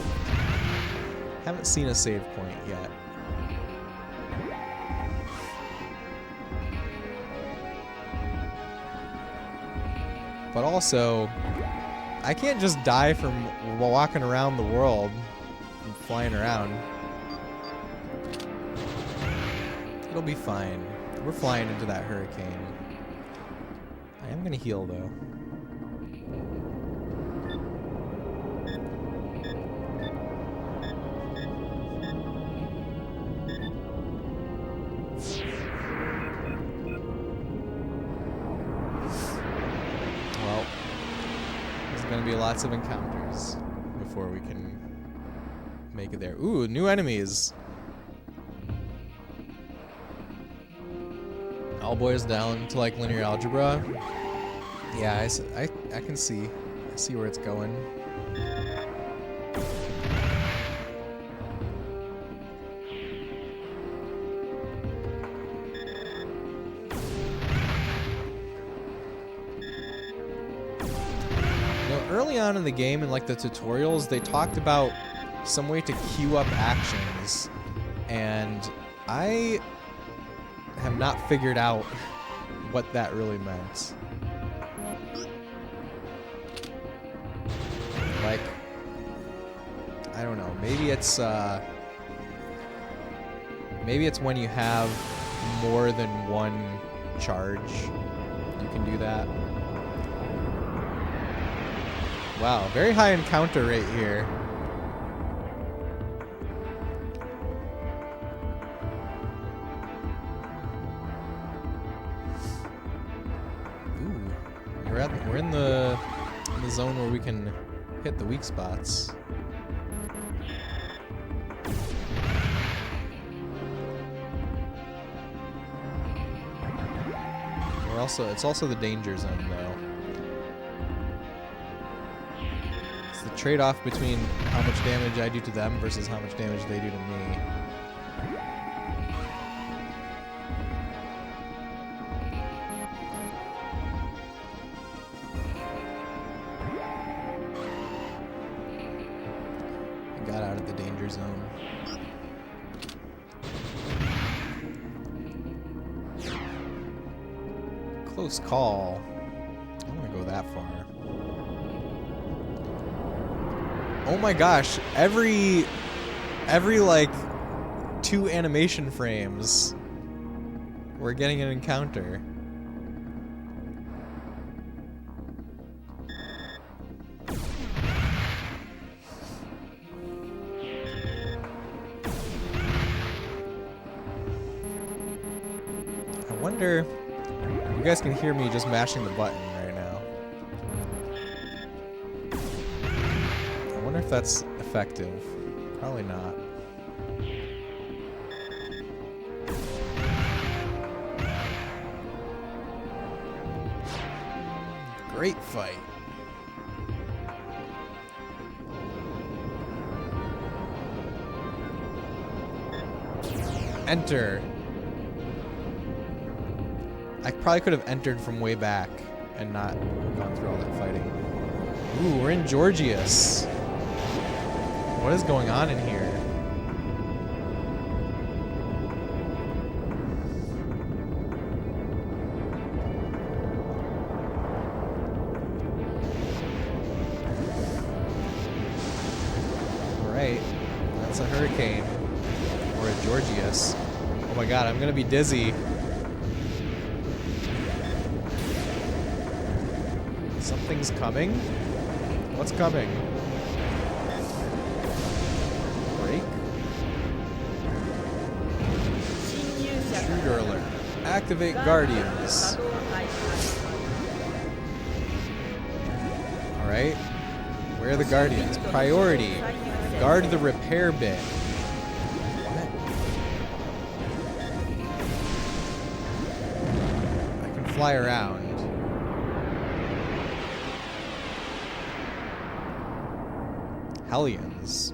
Haven't seen a save point yet. But also, I can't just die from walking around the world and flying around. It'll be fine. We're flying into that hurricane. I am gonna heal though. Well, there's gonna be lots of encounters before we can make it there. Ooh, new enemies. All boys down to like linear algebra. Yeah, I can see. I see where it's going. Early on in the game, in like the tutorials, they talked about some way to queue up actions, and I have not figured out what that really meant. Like, I don't know. Maybe it's when you have more than one charge, you can do that. Wow, very high encounter rate here. Ooh, we're in the zone where we can hit the weak spots. It's also the danger zone though. The trade-off between how much damage I do to them versus how much damage they do to me. I got out of the danger zone. Close call. I don't want to go that far. Oh my gosh, every like 2 animation frames we're getting an encounter. I wonder, you guys can hear me just mashing the button right now. I wonder if that's effective. Probably not. Great fight. Enter. I probably could have entered from way back and not gone through all that fighting. Ooh, we're in Georgius. What is going on in here? Alright, that's a hurricane. Or a Georgius. Oh my god, I'm gonna be dizzy. Something's coming? What's coming? Break? Intruder alert. Activate Guardians. Alright. Where are the Guardians? Priority. Guard the repair bin. What? I can fly around. Hellions.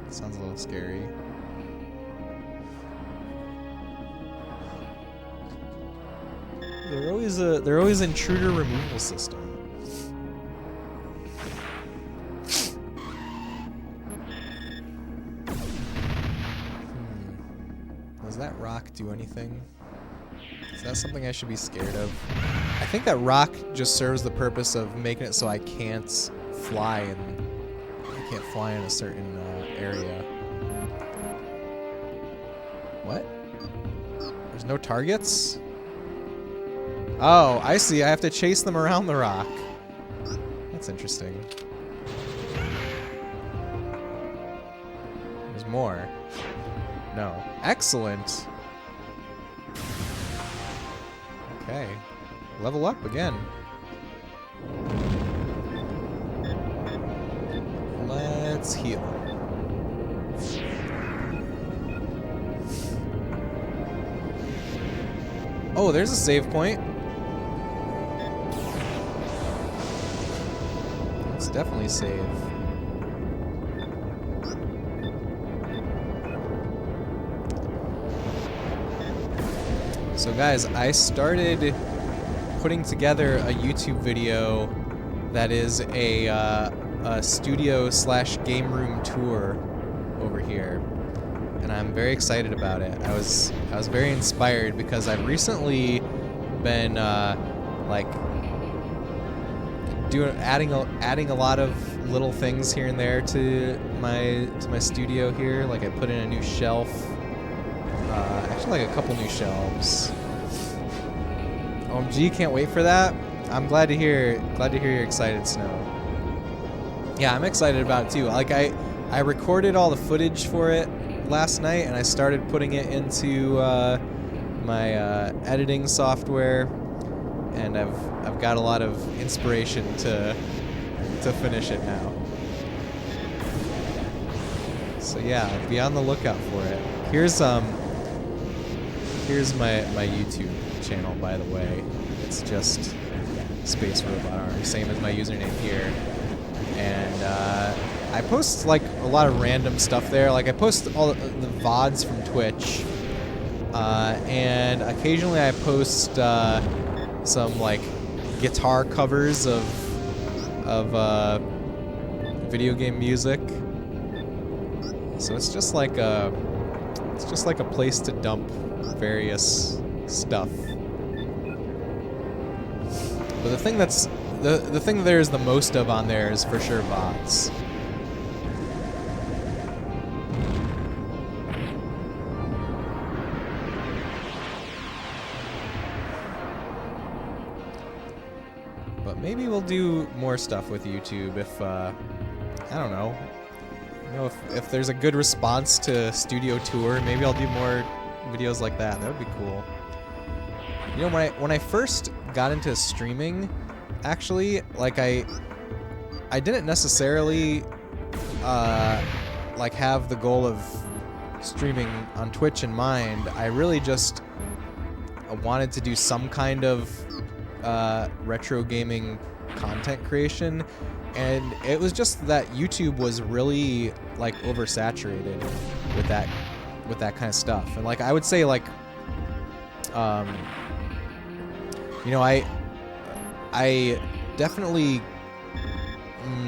Sounds a little scary. They're always intruder removal system. Does that rock do anything? Is that something I should be scared of? I think that rock just serves the purpose of making it so I can't fly in a certain area. What? There's no targets? Oh, I see. I have to chase them around the rock. That's interesting. There's more. No. Excellent. Okay. Level up again. Let's heal. Oh, there's a save point. Let's definitely save. So guys, I started putting together a YouTube video that is a studio / game room tour over here, and I'm very excited about it. I was very inspired because I've recently been like adding a lot of little things here and there to my studio here. Like I put in a new shelf, actually like a couple new shelves. OMG, can't wait for that. I'm glad to hear you're excited, Snow. Yeah, I'm excited about it too. Like I recorded all the footage for it last night, and I started putting it into my editing software, and I've got a lot of inspiration to finish it now. So yeah, be on the lookout for it. Here's my YouTube channel, by the way. It's just Space Robot Arm, same as my username here. And I post like a lot of random stuff there. Like I post all the VODs from Twitch, and occasionally I post some like guitar covers of video game music. So it's just like a place to dump various stuff. But the thing the thing there's the most of on there is for sure VODs. But maybe we'll do more stuff with YouTube if I don't know. You know, if there's a good response to Studio Tour, maybe I'll do more videos like that. That would be cool. You know, when I first got into streaming, actually, like I didn't necessarily like have the goal of streaming on Twitch in mind. I really just wanted to do some kind of retro gaming content creation, and it was just that YouTube was really like oversaturated with that kind of stuff. And like I would say, like you know, I definitely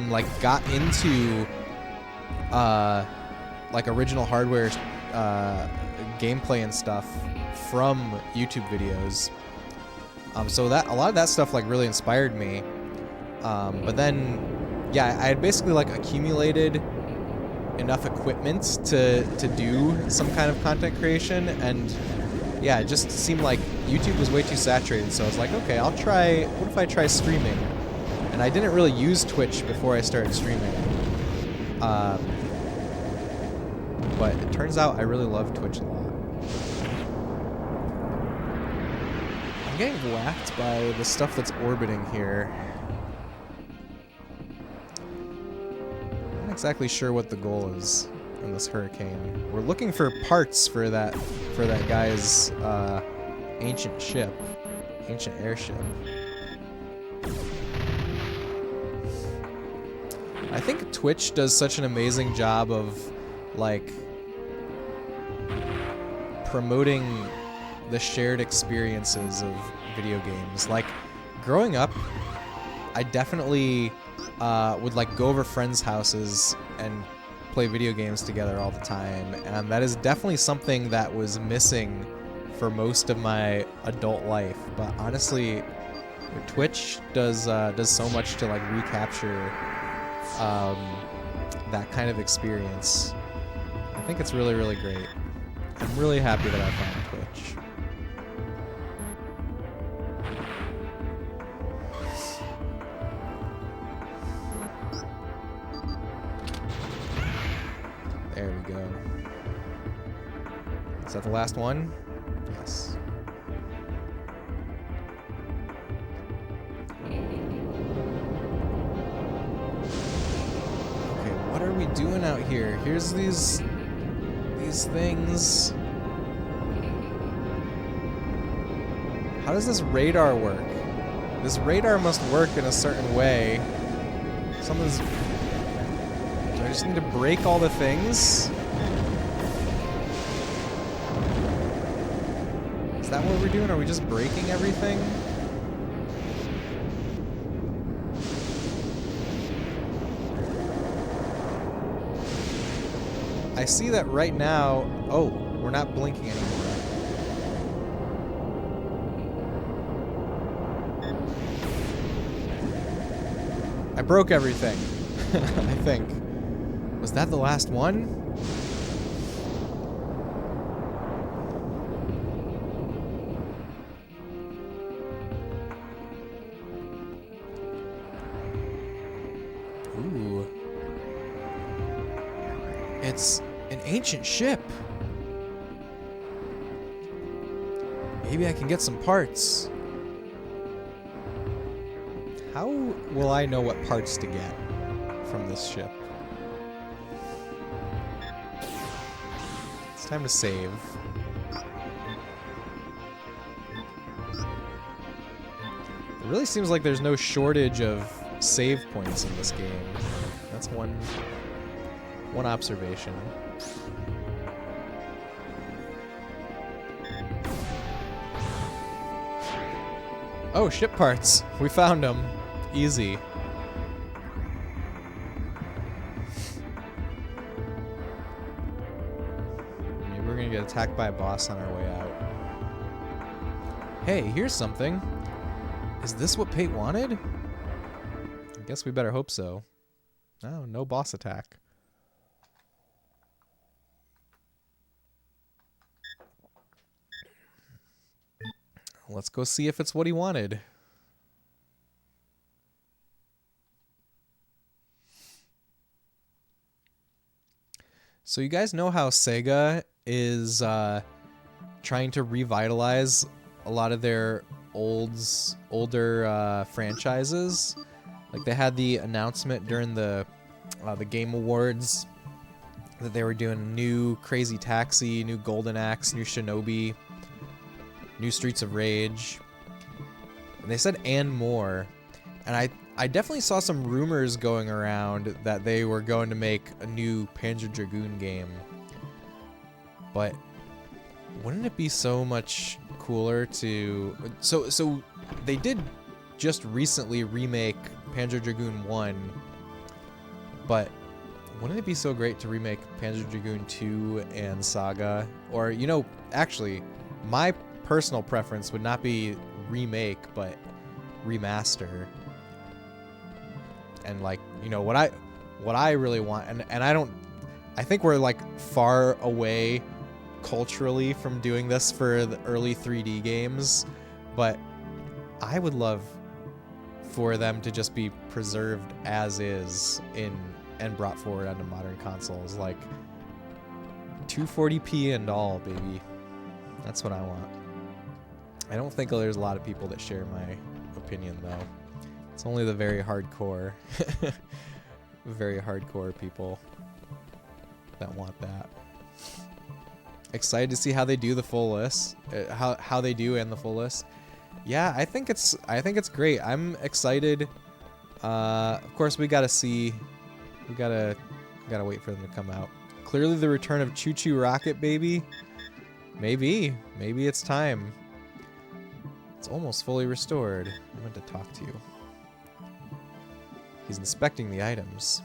like got into like original hardware gameplay and stuff from YouTube videos. So that a lot of that stuff like really inspired me. But then, yeah, I had basically like accumulated enough equipment to do some kind of content creation, and yeah, it just seemed like YouTube was way too saturated. So I was like, okay, I'll try. What if I try streaming? And I didn't really use Twitch before I started streaming. But it turns out I really love Twitch a lot. I'm getting whacked by the stuff that's orbiting here. I'm not exactly sure what the goal is in this hurricane. We're looking for parts for that guy's ancient airship. I think Twitch does such an amazing job of like promoting the shared experiences of video games. Like growing up, I definitely would like go over friends' houses and play video games together all the time, and that is definitely something that was missing for most of my adult life. But honestly, Twitch does so much to like recapture that kind of experience. I think it's really, really great. I'm really happy that I found Twitch. There we go. Is that the last one? Yes. Okay, what are we doing out here? Here's these things. How does this radar work? This radar must work in a certain way. Something's... Do I just need to break all the things? Is that what we're doing? Are we just breaking everything? I see that right now... Oh, we're not blinking anymore. I broke everything. I think. Was that the last one? Ooh. It's an ancient ship. Maybe I can get some parts. How will I know what parts to get from this ship? It's time to save. It really seems like there's no shortage of save points in this game. That's one observation. Oh, ship parts. We found them. Easy. Maybe we're gonna get attacked by a boss on our way out. Hey, here's something. Is this what Pate wanted? I guess we better hope so. Oh, no boss attack. Let's go see if it's what he wanted. So you guys know how Saga is trying to revitalize a lot of their older franchises? Like they had the announcement during the Game Awards that they were doing new Crazy Taxi, new Golden Axe, new Shinobi, new Streets of Rage. And they said and more. And I definitely saw some rumors going around that they were going to make a new Panzer Dragoon game. But wouldn't it be so much cooler to... So they did just recently remake Panzer Dragoon 1. But wouldn't it be so great to remake Panzer Dragoon 2 and Saga? Or, you know, actually, my personal preference would not be remake, but remaster. And like, you know, what I really want, and I think we're like far away culturally from doing this for the early 3D games, but I would love for them to just be preserved as is and brought forward onto modern consoles, like 240p and all, baby. That's what I want. I don't think there's a lot of people that share my opinion, though. It's only the very hardcore, very hardcore people that want that. Excited to see how they do the full list, how they do in the full list. Yeah, I think it's great. I'm excited. Of course, we gotta see. We gotta wait for them to come out. Clearly, the return of Choo Choo Rocket Baby. Maybe it's time. It's almost fully restored. I meant to talk to you. He's inspecting the items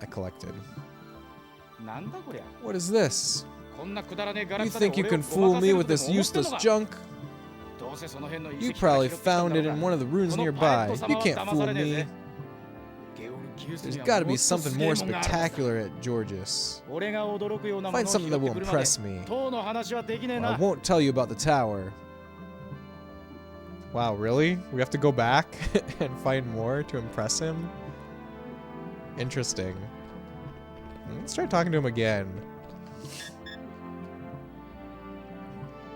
I collected. What is this? You think you can fool me with this useless junk? You probably found it in one of the ruins nearby. You can't fool me. There's got to be something more spectacular at Georges. Find something that will impress me. Or I won't tell you about the tower. Wow, really? We have to go back and find more to impress him? Interesting. Let's try talking to him again.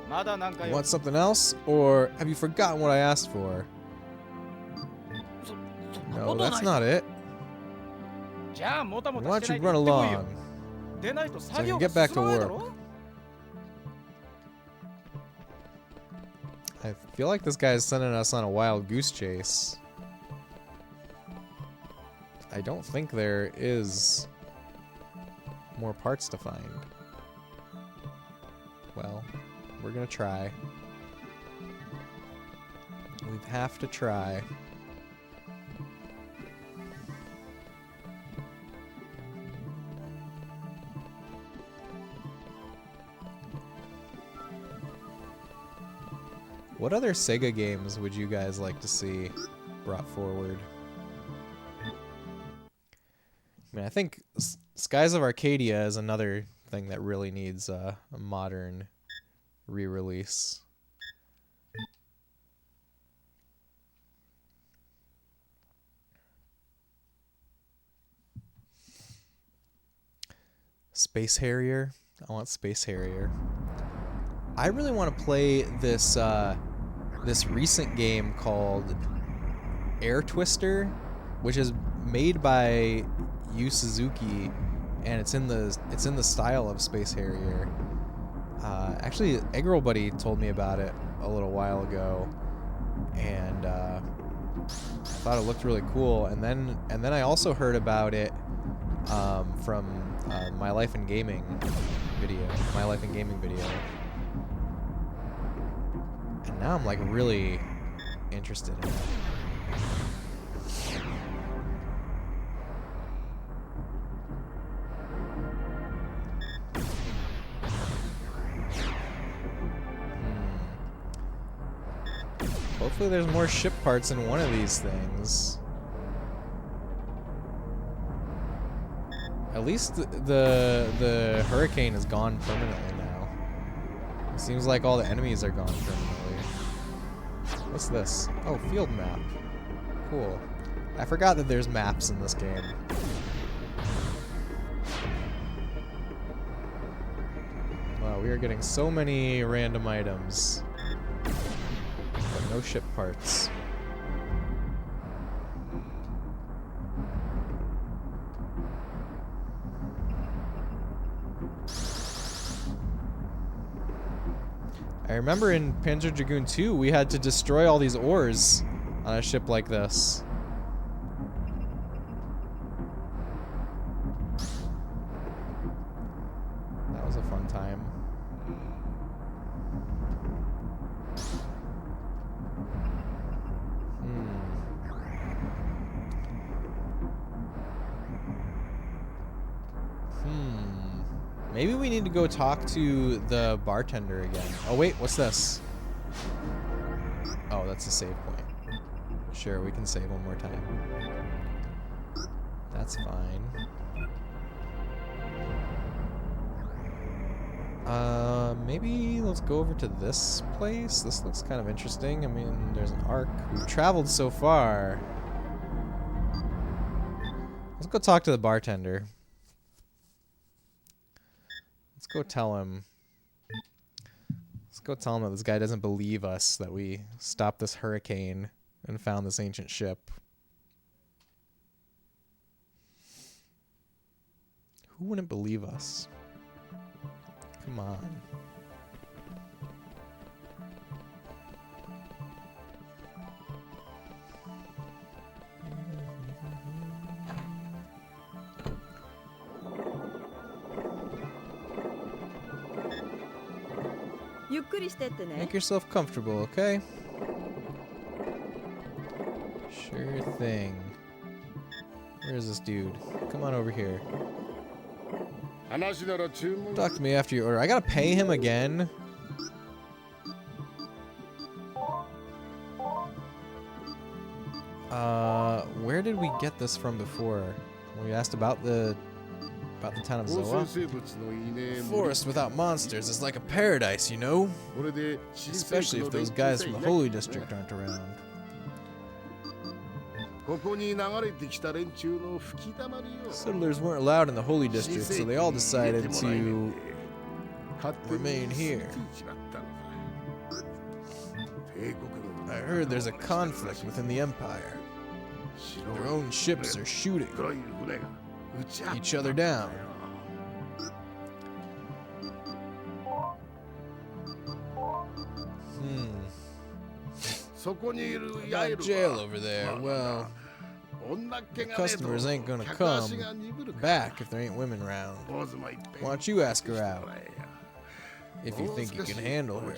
You want something else? Or have you forgotten what I asked for? No, that's not it. Why don't you run along so I can get back to work? I feel like this guy's sending us on a wild goose chase. I don't think there is more parts to find. Well, we're gonna try. We have to try. What other Sega games would you guys like to see brought forward? I mean, I think Skies of Arcadia is another thing that really needs a modern re-release. Space Harrier. I want Space Harrier. I really want to play this this recent game called Air Twister, which is made by Yu Suzuki, and it's in the style of Space Harrier. Actually, Eggroll Buddy told me about it a little while ago, and I thought it looked really cool. And then I also heard about it from My Life in Gaming video. And now I'm like really interested in it. Hopefully there's more ship parts in one of these things. At least the hurricane is gone permanently now. It seems like all the enemies are gone permanently. What's this? Oh, field map. Cool. I forgot that there's maps in this game. Wow, we are getting so many random items. But no ship parts. I remember in Panzer Dragoon 2, we had to destroy all these ores on a ship like this. That was a fun time. Maybe we need to go talk to the bartender again. Oh wait, what's this? Oh, that's a save point. Sure, we can save one more time. That's fine. Maybe let's go over to this place. This looks kind of interesting. I mean, there's an arc. We've traveled so far. Let's go talk to the bartender. Let's go tell him. Let's go tell him that this guy doesn't believe us, that we stopped this hurricane and found this ancient ship. Who wouldn't believe us? Come on. Make yourself comfortable, okay? Sure thing. Where is this dude? Come on over here. Talk to me after your order. I gotta pay him again? Where did we get this from before? When we asked about the town of Zoa? A forest without monsters is like a paradise, you know? Especially if those guys from the Holy District aren't around. Settlers weren't allowed in the Holy District, so they all decided to remain here. I heard there's a conflict within the Empire. Their own ships are shooting each other down. About jail over there, well, the customers ain't gonna come back if there ain't women around. Why don't you ask her out? If you think you can handle her.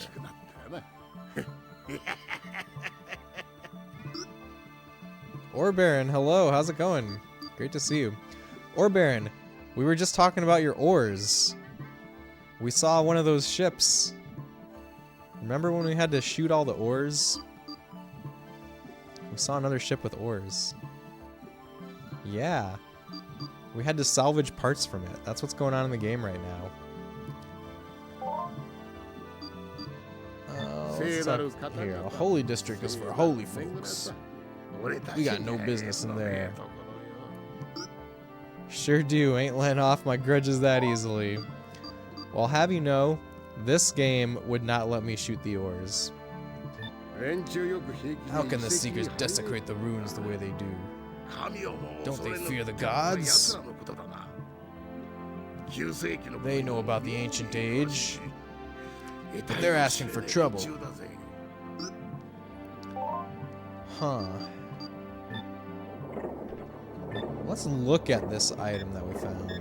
Baron, hello, how's it going? Great to see you. Baron, we were just talking about your oars. We saw one of those ships. Remember when we had to shoot all the oars? We saw another ship with oars. Yeah. We had to salvage parts from it. That's what's going on in the game right now. Here, a holy district is for holy folks. We got no business in there. Sure do, ain't letting off my grudges that easily. Well, have you know, this game would not let me shoot the oars. How can the Seekers desecrate the ruins the way they do? Don't they fear the gods? They know about the ancient age, but they're asking for trouble. Huh. Let's look at this item that we found.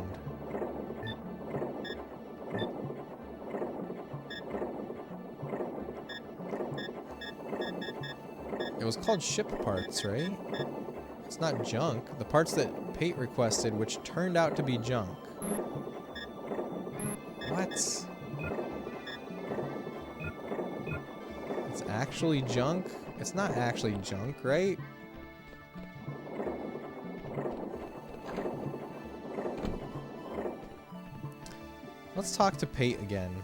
It was called ship parts, right? It's not junk. The parts that Pate requested, which turned out to be junk. What? It's actually junk? It's not actually junk, right? Let's talk to Pate again.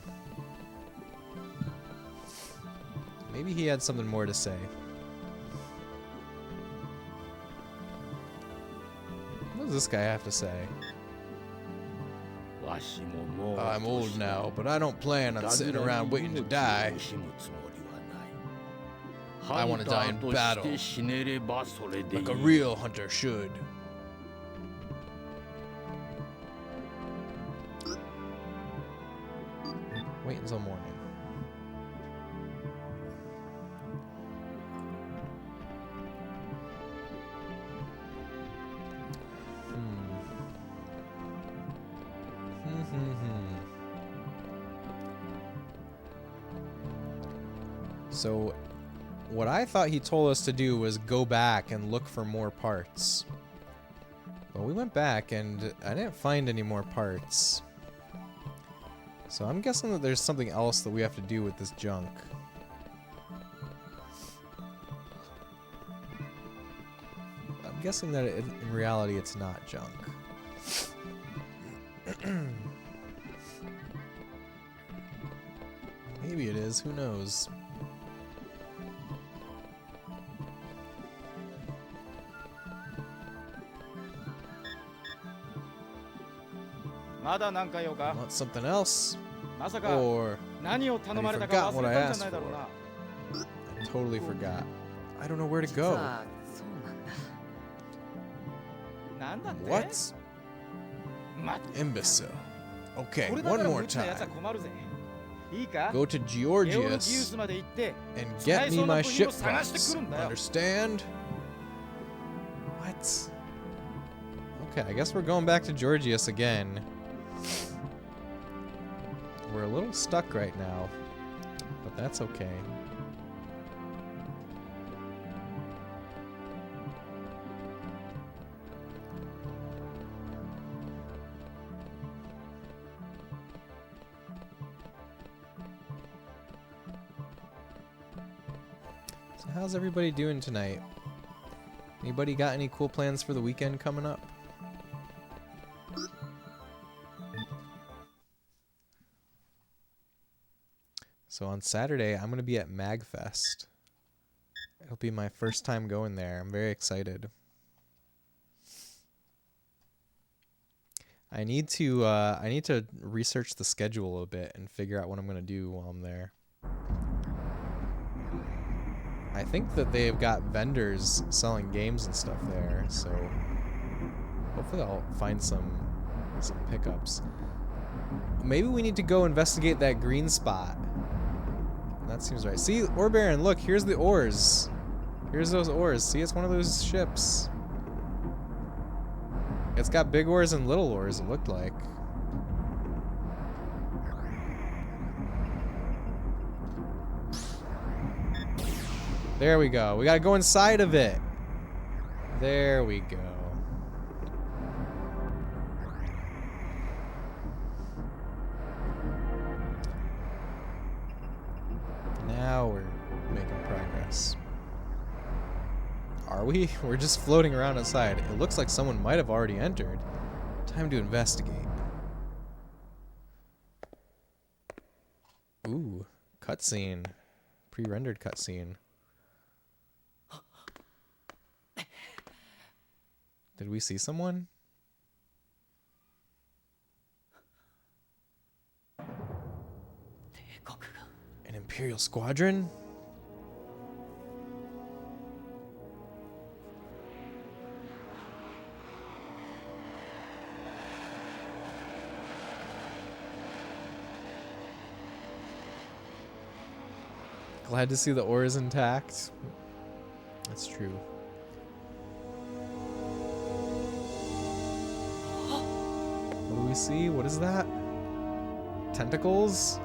Maybe he had something more to say. What does this guy have to say? I'm old now, but I don't plan on sitting around waiting to die. I want to die in battle, like a real hunter should. Wait until morning. So, what I thought he told us to do was go back and look for more parts. But we went back and I didn't find any more parts. So I'm guessing that there's something else that we have to do with this junk. I'm guessing that in reality it's not junk. Maybe it is, who knows? Want something else? Or have you forgot what I asked for? I totally forgot. I don't know where to go. What? Imbecile. Okay, one more time. Go to Georgius and get me my ship parts. Understand? What? Okay, I guess we're going back to Georgius again. We're a little stuck right now, but that's okay. So how's everybody doing tonight? Anybody got any cool plans for the weekend coming up? So on Saturday, I'm going to be at MagFest. It'll be my first time going there. I'm very excited. I need to research the schedule a bit and figure out what I'm going to do while I'm there. I think that they've got vendors selling games and stuff there, so hopefully I'll find some pickups. Maybe we need to go investigate that green spot. That seems right. See, Ore Baron, look, here's the ores. Here's those ores. See, it's one of those ships. It's got big ores and little ores, it looked like. There we go. We gotta go inside of it. There we go. Now we're making progress. Are we? We're just floating around outside. It looks like someone might have already entered. Time to investigate. Ooh, cutscene. Pre-rendered cutscene. Did we see someone? An Imperial squadron? Glad to see the ores intact. That's true. What do we see? What is that? Tentacles?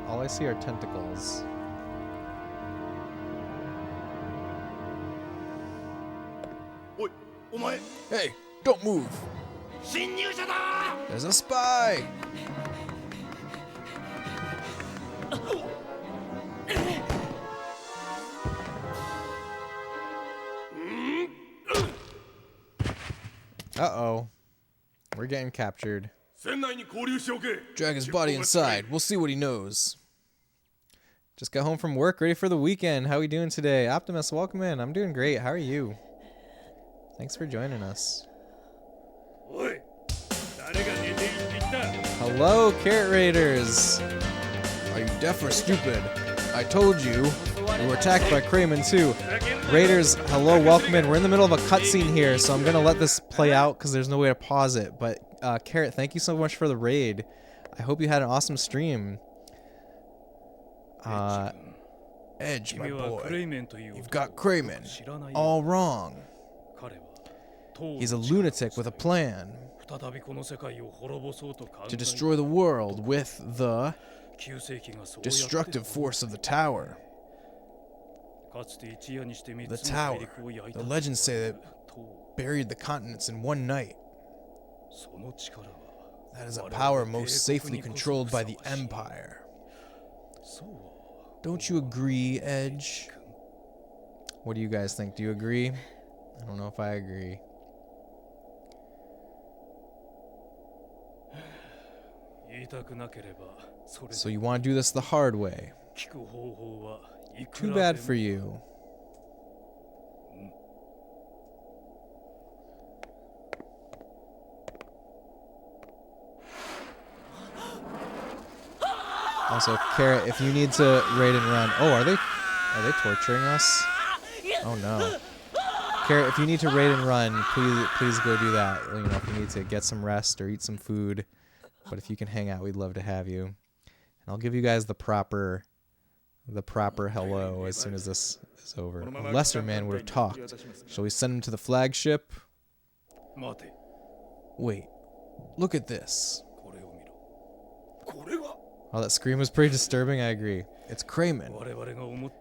All I see are tentacles. Hey, don't move! There's a spy! Uh-oh. We're getting captured. Drag his body inside. We'll see what he knows. Just got home from work, ready for the weekend. How we doing today? Optimus, welcome in. I'm doing great. How are you? Thanks for joining us. Hello, Carrot Raiders. Are you deaf or stupid? I told you. We were attacked by Crayman too. Raiders, hello, welcome in. We're in the middle of a cutscene here, so I'm gonna let this play out because there's no way to pause it. But Carrot, thank you so much for the raid. I hope you had an awesome stream. Edge, my boy. You've got Crayman all wrong. He's a lunatic with a plan to destroy the world with the destructive force of the tower. The tower. The legends say that buried the continents in one night. That is a power most safely controlled by the Empire. Don't you agree, Edge? What do you guys think? Do you agree? I don't know if I agree. So you want to do this the hard way? Too bad for you. Also, Carrot, if you need to raid and run... Oh, are they torturing us? Oh no. Carrot, if you need to raid and run, please go do that. You know, if you need to get some rest or eat some food. But if you can hang out, we'd love to have you. And I'll give you guys the proper hello as soon as this is over. A lesser man would have talked. Shall we send him to the flagship? Wait. Look at this. Oh, that scream was pretty disturbing, I agree. It's Crayman.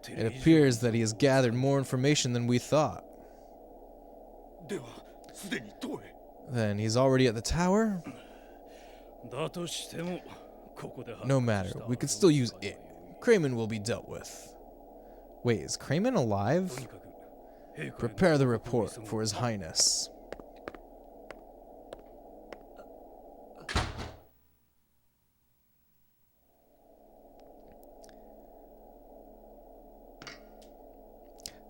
It appears that he has gathered more information than we thought. Then he's already at the tower? No matter, we could still use it. Crayman will be dealt with. Wait, is Crayman alive? Prepare the report for His Highness.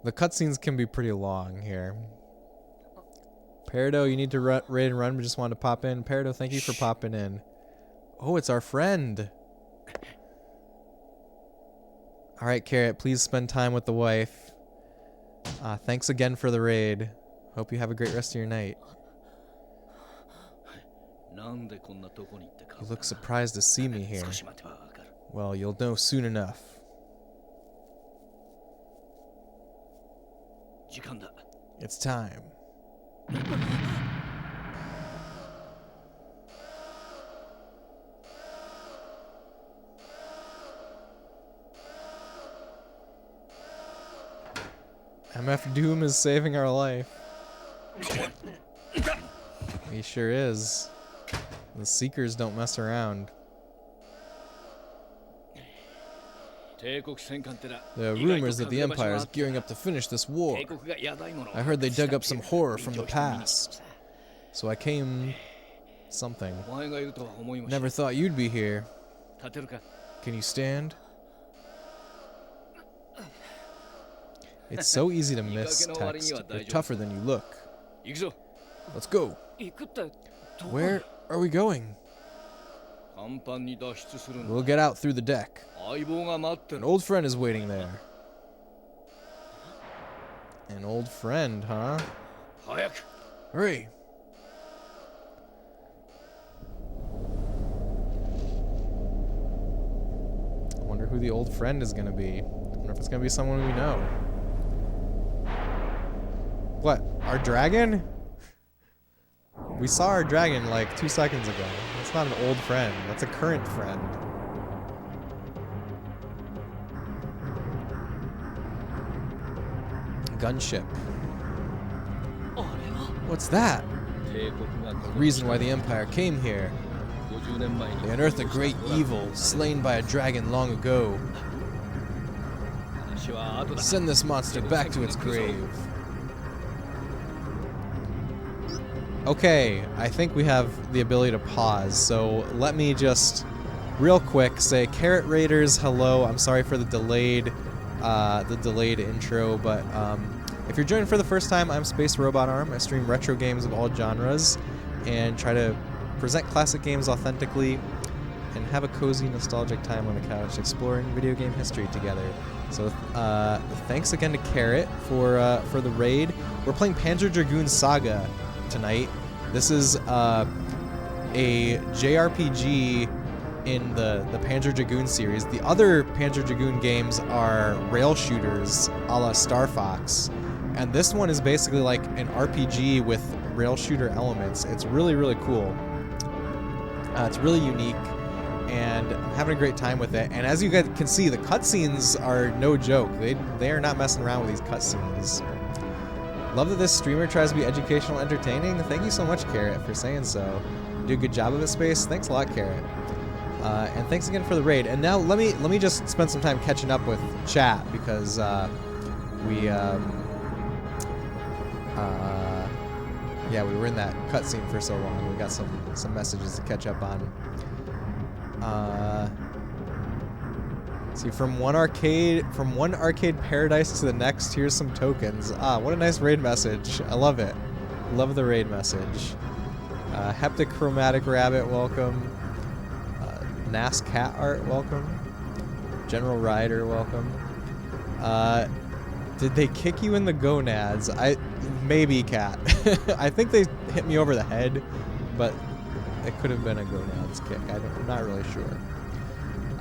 The cutscenes can be pretty long here. Peridot, you need to raid and run, but just wanted to pop in. Peridot, thank you for popping in. Oh, it's our friend. Alright, Carrot, please spend time with the wife. Thanks again for the raid. Hope you have a great rest of your night. You look surprised to see me here. Well, you'll know soon enough. 時間だ。 It's time. MF Doom is saving our life. He sure is. The Seekers don't mess around. 帝国戦艦ってな。 There are rumors that the Empire is gearing up to finish this war. 帝国がやばいもの。 I heard they dug up some horror from the past. So I came... something. お前がいるとは思いました。 Never thought you'd be here. 立てるか。 Can you stand? It's so easy to miss text. You're tougher than you look. 行くぞ。 Let's go. 行くってどこ？ Where are we going? 甲板に脱出するんだ。 We'll get out through the deck. 相棒が待ってる。 An old friend is waiting there. An old friend, huh? 早く。 Hurry. I wonder who the old friend is gonna be. I wonder if it's gonna be someone we know. What? Our dragon? We saw our dragon like 2 seconds ago. That's not an old friend. That's a current friend. Gunship. What's that? 帝国が The reason why the Empire came here. 50年前に They unearthed a great evil slain by a dragon long ago. 話は後だ。 Send this monster back to its grave. Okay, I think we have the ability to pause, so let me just real quick say Carrot Raiders, hello. I'm sorry for the delayed intro, but if you're joining for the first time, I'm Space Robot Arm. I stream retro games of all genres and try to present classic games authentically and have a cozy, nostalgic time on the couch exploring video game history together. So thanks again to Carrot for the raid. We're playing Panzer Dragoon Saga tonight. This is a JRPG in the Panzer Dragoon series. The other Panzer Dragoon games are rail shooters a la Star Fox, and this one is basically like an RPG with rail shooter elements. It's really, really cool. It's really unique, and I'm having a great time with it. And as you guys can see, the cutscenes are no joke. They are not messing around with these cutscenes. Love that this streamer tries to be educational, entertaining. Thank you so much, Carrot, for saying so. You do a good job of it, Space. Thanks a lot, Carrot. And thanks again for the raid. And now let me just spend some time catching up with chat because we were in that cutscene for so long. We got some messages to catch up on. See, from one arcade paradise to the next, here's some tokens. What a nice raid message. I love it. Love the raid message. Heptic Chromatic Rabbit, welcome. Nas Cat Art, welcome. General Ryder, welcome. Did they kick you in the gonads? Maybe, Cat. I think they hit me over the head, but it could have been a gonads kick. I'm not really sure.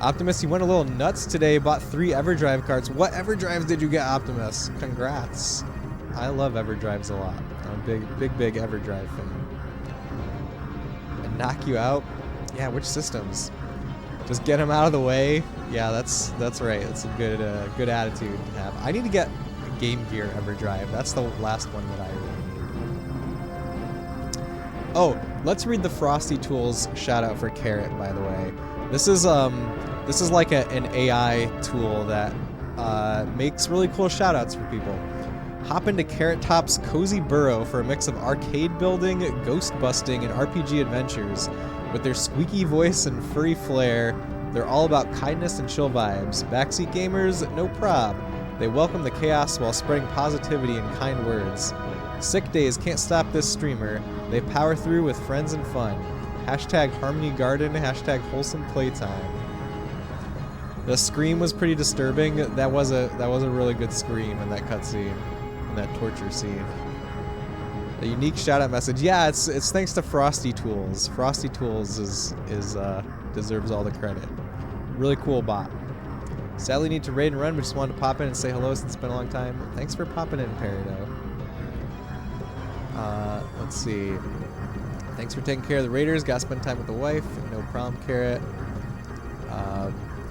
Optimus, you went a little nuts today, bought 3 Everdrive cards. What Everdrives did you get, Optimus? Congrats. I love Everdrives a lot. I'm a big Everdrive fan. And knock you out? Yeah, which systems? Just get him out of the way? Yeah, that's right. That's a good attitude to have. I need to get a Game Gear Everdrive. That's the last one that I really need. Oh, let's read the Frosty Tools shout out for Carrot, by the way. This is like an AI tool that makes really cool shoutouts for people. Hop into Carrot Top's cozy burrow for a mix of arcade building, ghost busting, and RPG adventures. With their squeaky voice and furry flair, they're all about kindness and chill vibes. Backseat gamers, no prob. They welcome the chaos while spreading positivity and kind words. Sick days can't stop this streamer. They power through with friends and fun. Hashtag Harmony Garden, hashtag Wholesome Playtime. The scream was pretty disturbing. That was a really good scream in that cutscene, in that torture scene. A unique shout-out message. Yeah, it's thanks to Frosty Tools. Frosty Tools is deserves all the credit. Really cool bot. Sadly need to raid and run, but just wanted to pop in and say hello since it's been a long time. Thanks for popping in, Peridot. Let's see. Thanks for taking care of the raiders. Gotta spend time with the wife. No problem, Carrot.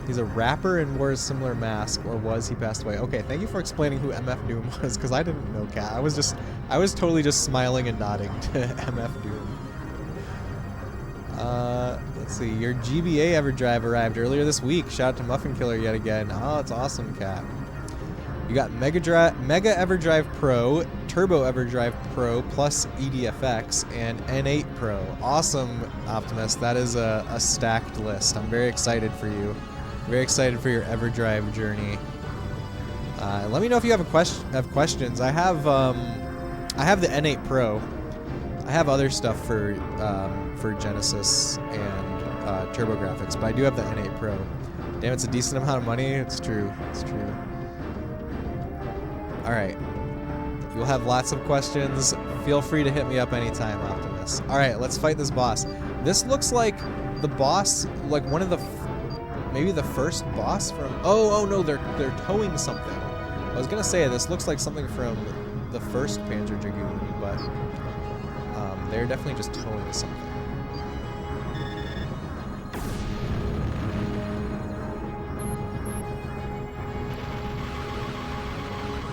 He's a rapper and wears a similar mask, or was. He passed away. Okay, thank you for explaining who MF Doom was, because I didn't know, Cat. I was totally just smiling and nodding to MF Doom. Let's see. Your GBA Everdrive arrived earlier this week. Shout out to Muffin Killer yet again. Oh, it's awesome, Cat. You got Mega Everdrive Pro, Turbo Everdrive Pro, plus EDFX, and N8 Pro. Awesome, Optimus. That is a stacked list. I'm very excited for you. Very excited for your Everdrive journey. Let me know if you have questions. I have the N8 Pro. I have other stuff for Genesis and TurboGrafx, but I do have the N8 Pro. Damn, it's a decent amount of money. It's true. It's true. All right. You'll have lots of questions. Feel free to hit me up anytime, Optimus. All right, let's fight this boss. This looks like the boss, like one of the, maybe the first boss from. Oh no, they're towing something. I was gonna say this looks like something from the first Panzer Dragoon, but they're definitely just towing something.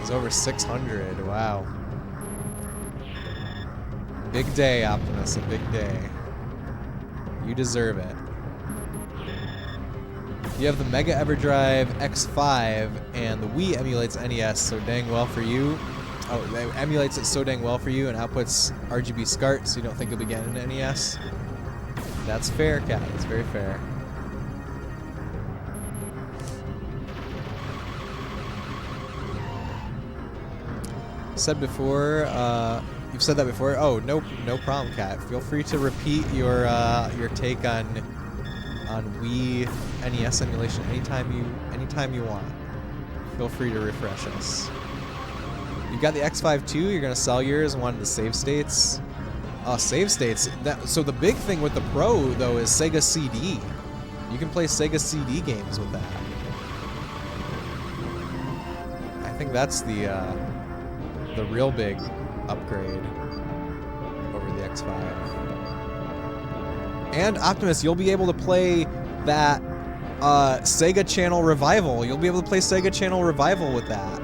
It's over 600. Wow. Big day, Optimus. A big day. You deserve it. You have the Mega Everdrive X5, and the Wii emulates NES so dang well for you. Oh, it emulates it so dang well for you and outputs RGB SCART, so you don't think you'll be getting an NES. That's fair, Cat. That's very fair. Said before, you've said that before. Oh, no problem, Cat. Feel free to repeat your take on Wii NES emulation anytime you want. Feel free to refresh us. You got the X5 too. You're gonna sell yours and wanted the save states. Save states. So the big thing with the Pro though is Sega CD. You can play Sega CD games with that. I think that's the real big upgrade over the X5. And Optimus, you'll be able to play that Sega Channel Revival. You'll be able to play Sega Channel Revival with that.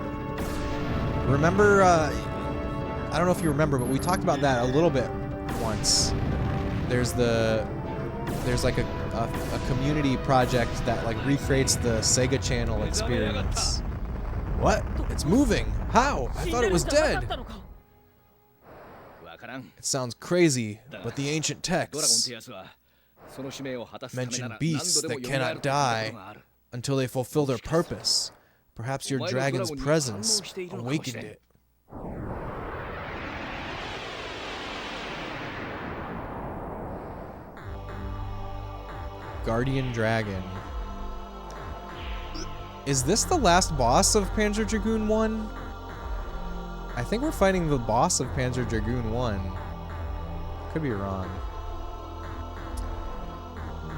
Remember, I don't know if you remember, but we talked about that a little bit once. There's like a community project that like recreates the Sega Channel experience. What? It's moving. How? I thought it was dead. It sounds crazy, but the ancient texts mention beasts that cannot die until they fulfill their purpose. Perhaps your dragon's presence awakened it. Guardian Dragon. Is this the last boss of Panzer Dragoon 1? I think we're fighting the boss of Panzer Dragoon 1. Could be wrong.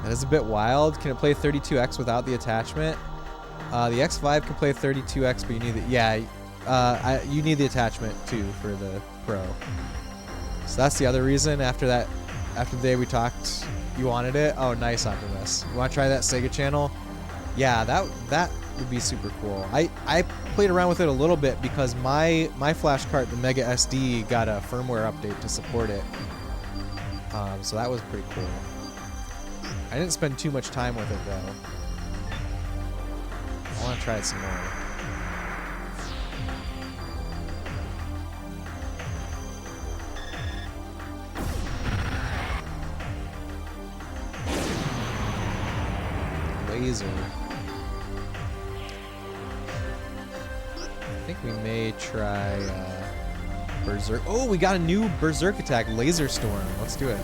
That is a bit wild. Can it play 32X without the attachment? The X5 can play 32X, but you need you need the attachment too for the Pro. So that's the other reason. After the day we talked, you wanted it. Oh, nice, Optimus. You want to try that Sega Channel? Yeah, that would be super cool. I played around with it a little bit because my flash cart, the Mega SD, got a firmware update to support it. So that was pretty cool. I didn't spend too much time with it though. I want to try it some more. Laser. I think we may try Berserk. Oh, we got a new Berserk attack, Laser Storm. Let's do it.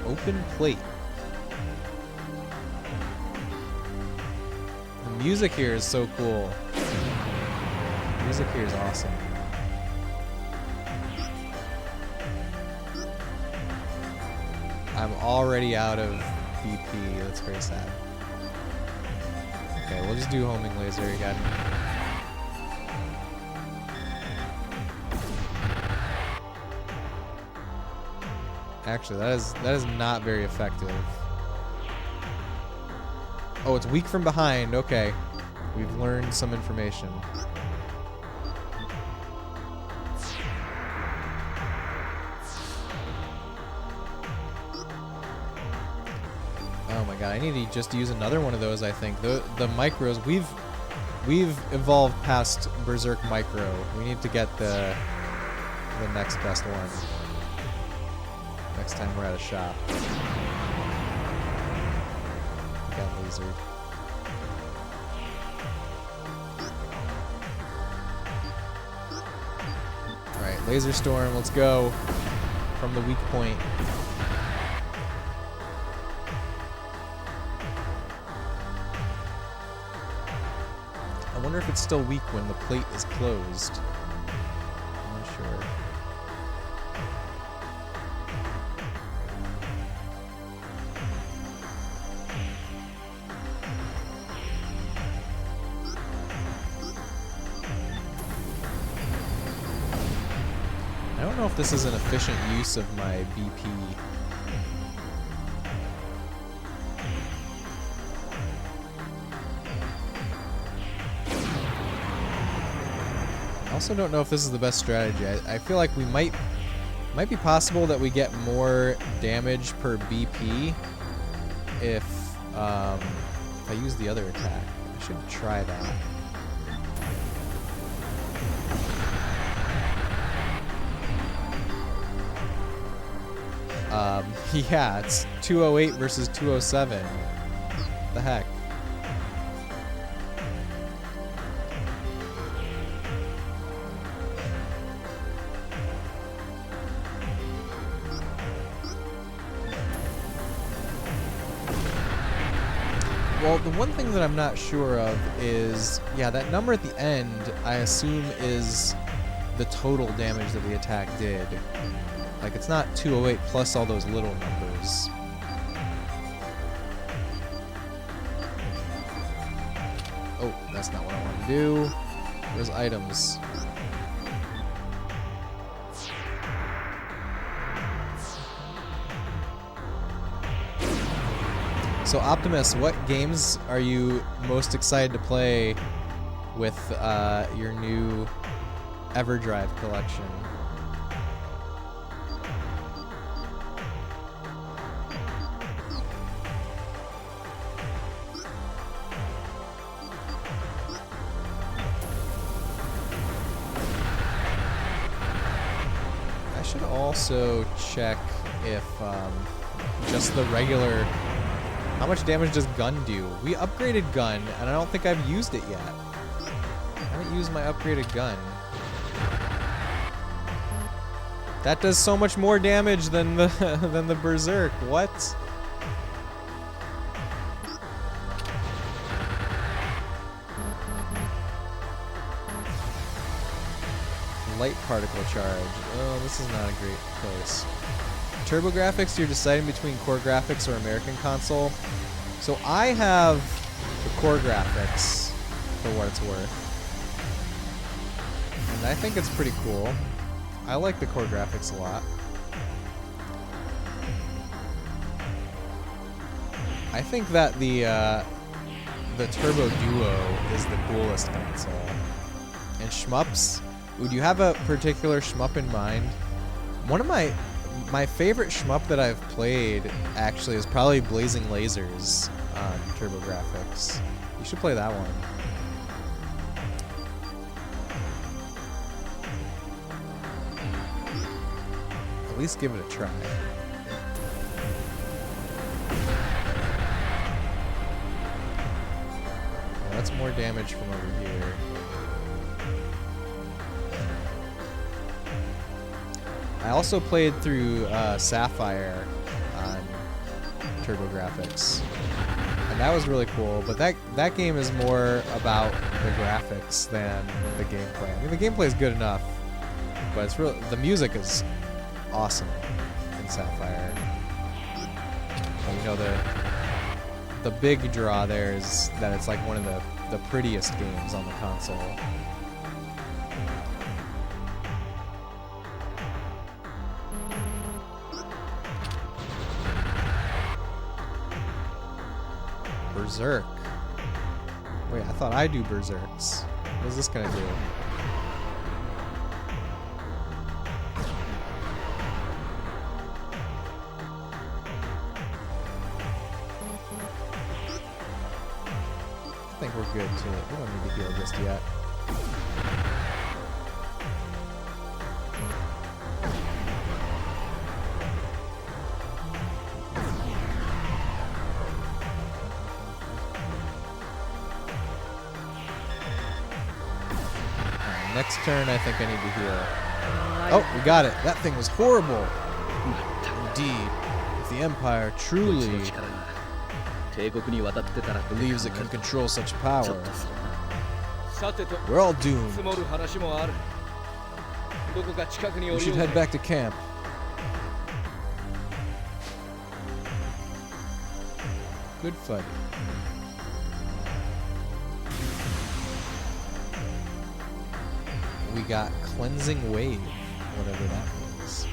Open plate. The music here is so cool. The music here is awesome. I'm already out of BP. That's very sad. Okay, we'll just do homing laser again. Actually, that is not very effective. Oh, it's weak from behind. Okay. We've learned some information. Oh my god, I need to just use another one of those, I think. The micros, we've evolved past Berserk Micro. We need to get the next best one. Next time we're at a shop. Got lasered. Alright, Laser Storm, let's go. From the weak point. I wonder if it's still weak when the plate is closed. I'm not sure. I don't know if this is an efficient use of my BP. I also don't know if this is the best strategy. I feel like we might be possible that we get more damage per BP if I use the other attack. I should try that. Yeah, it's 208 versus 207. The heck? Well, the one thing that I'm not sure of is, yeah, that number at the end, I assume is the total damage that the attack did. Like, it's not 208 plus all those little numbers. Oh, that's not what I want to do. Those items. So, Optimus, what games are you most excited to play with your new EverDrive collection? I should also check if just the regular... How much damage does gun do? We upgraded gun, and I don't think I've used it yet. I haven't used my upgraded gun. That does so much more damage than the than the Berserk. What? Light particle charge. Oh, this is not a great place. TurboGrafx, you're deciding between core graphics or American console. So I have the core graphics, for what it's worth. And I think it's pretty cool. I like the core graphics a lot. I think that the Turbo Duo is the coolest console. And shmups? Ooh, do you have a particular shmup in mind? One of my favorite shmup that I've played, actually, is probably Blazing Lasers on TurboGrafx. You should play that one. At least give it a try. Well, that's more damage from over here. I also played through Sapphire on TurboGrafx, and that was really cool. But that game is more about the graphics than the gameplay. I mean, the gameplay is good enough, but it's real. The music is awesome in Sapphire. you know, the big draw there is that it's like one of the prettiest games on the console. Berserk. Wait, I thought I do berserks. What is this gonna do? I think we're good to it. We don't need to heal just yet. Alright, next turn I think I need to heal. Oh, we got it. That thing was horrible. Indeed. If the Empire truly believes it can control such power, we're all doomed. We should head back to camp. Good fight. We got Cleansing Wave, whatever that means.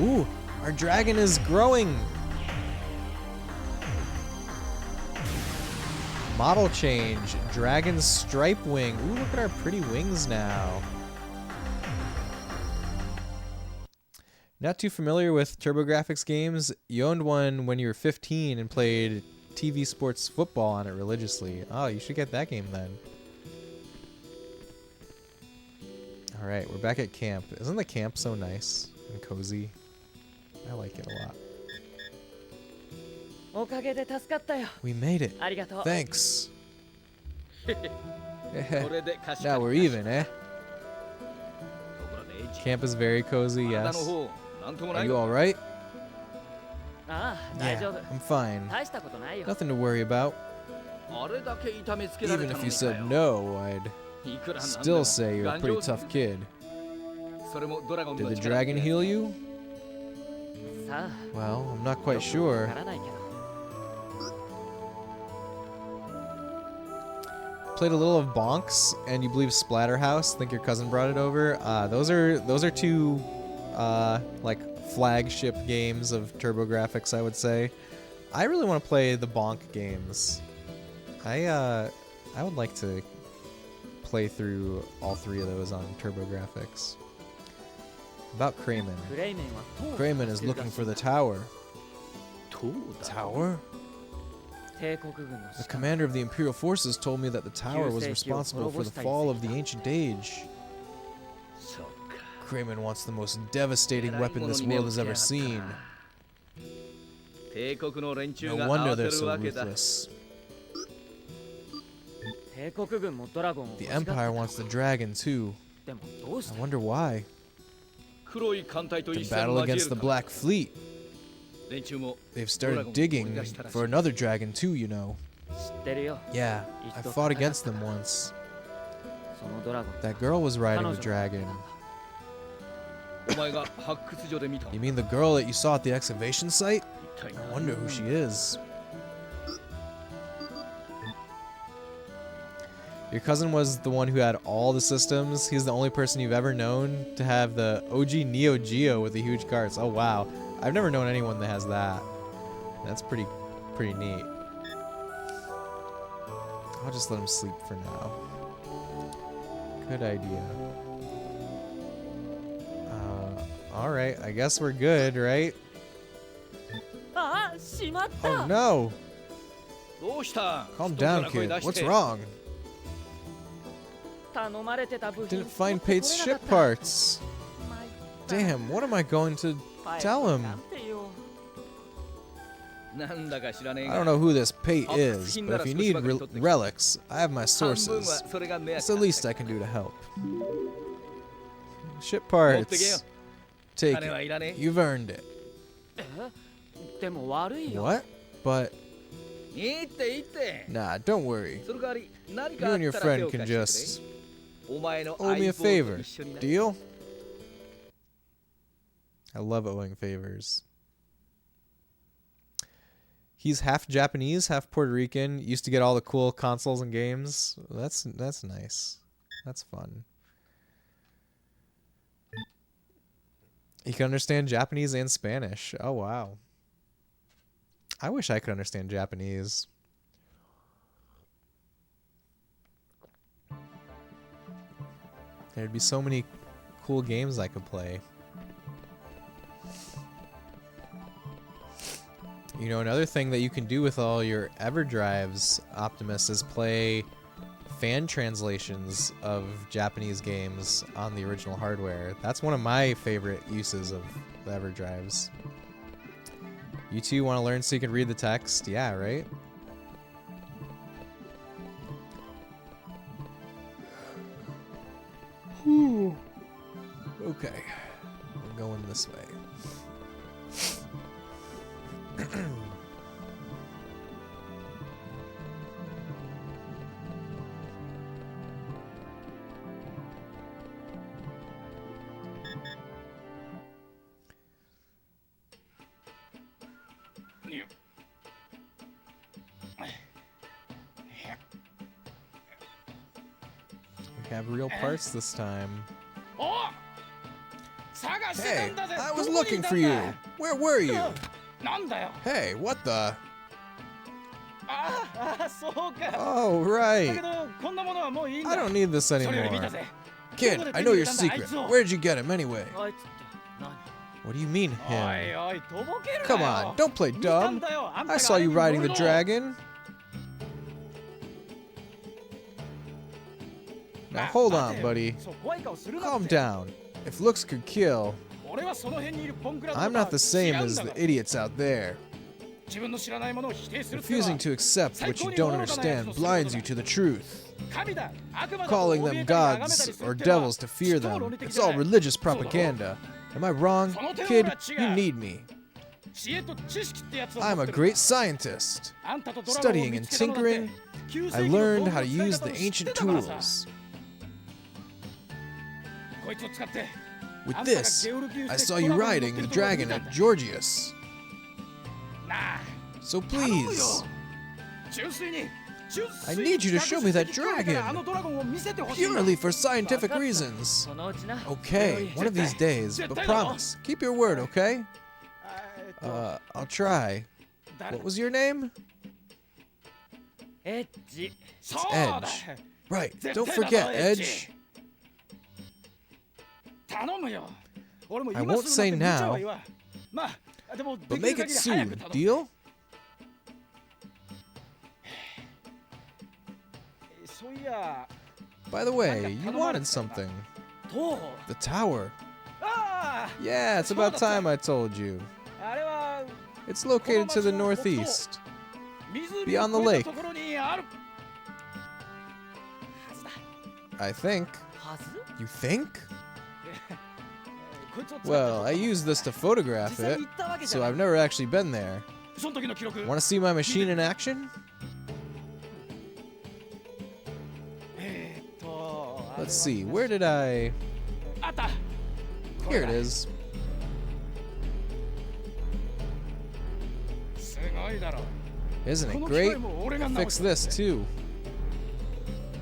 Ooh, our dragon is growing. Model change, Dragon Stripe Wing. Ooh, look at our pretty wings now. Not too familiar with TurboGrafx games. You owned one when you were 15 and played TV sports football on it religiously. Oh, you should get that game then. Alright, we're back at camp. Isn't the camp so nice and cozy? I like it a lot. We made it. Thanks. Now we're even, eh? Camp is very cozy, yes. Are you alright? Yeah, I'm fine. Nothing to worry about. Even if you said no, I'd still say you're a pretty tough kid. Did the dragon heal you? Well, I'm not quite sure. Played a little of Bonks, and you believe Splatterhouse. Think your cousin brought it over. Those are two like flagship games of TurboGrafx, I would say. I really want to play the Bonk games. I would like to play through all three of those on TurboGrafx. About Kramen. Kramen is looking for the tower. Tower? The commander of the Imperial forces told me that the tower was responsible for the fall of the ancient age. Kramen wants the most devastating weapon this world has ever seen. No wonder they're so ruthless. The Empire wants the dragon too. I wonder why. To battle against the Black Fleet. They've started digging for another dragon too, you know. Yeah, I fought against them once. That girl was riding the dragon. You mean the girl that you saw at the excavation site? I wonder who she is. Your cousin was the one who had all the systems. He's the only person you've ever known to have the OG Neo Geo with the huge carts. Oh wow. I've never known anyone that has that. That's pretty neat. I'll just let him sleep for now. Good idea. Alright, I guess we're good, right? Oh no! Calm down, kid. What's wrong? Didn't find Pate's ship parts. Damn, what am I going to tell him? I don't know who this Pate is, but if you need relics, I have my sources. It's the least I can do to help. Ship parts. Take it. You've earned it. What? But... Nah, don't worry. You and your friend can just... owe me a favor. Deal? I love owing favors. He's half Japanese, half Puerto Rican. Used to get all the cool consoles and games. That's nice. That's fun. He can understand Japanese and Spanish. Oh, wow. I wish I could understand Japanese. There'd be so many cool games I could play. You know, another thing that you can do with all your EverDrives, Optimus, is play fan translations of Japanese games on the original hardware. That's one of my favorite uses of the EverDrives. You two want to learn so you can read the text? Yeah, right? Whew. Okay. We're going this way. We have real parts this time. Hey, I was looking for you. Where were you? Hey, what the? Oh, right. I don't need this anymore. Kid, I know your secret. Where'd you get him anyway? What do you mean, him? Come on, don't play dumb. I saw you riding the dragon. Now hold on, buddy. Calm down. If looks could kill, I'm not the same as the idiots out there. Refusing to accept what you don't understand blinds you to the truth. Calling them gods or devils to fear them, it's all religious propaganda. Am I wrong? Kid, you need me. I'm a great scientist. Studying and tinkering, I learned how to use the ancient tools. With this, I saw you riding the dragon at Georgius. So please, I need you to show me that dragon, purely for scientific reasons. Okay, one of these days, but promise, keep your word, okay? I'll try. What was your name? It's Edge. Right, don't forget, Edge. I won't say now, but make it soon, deal? By the way, you wanted something. The tower. Yeah, it's about time I told you. It's located to the northeast, beyond the lake. I think. You think? Well, I used this to photograph it, so I've never actually been there. Want to see my machine in action? Let's see, where did I... Here it is. Isn't it great? Fix this too.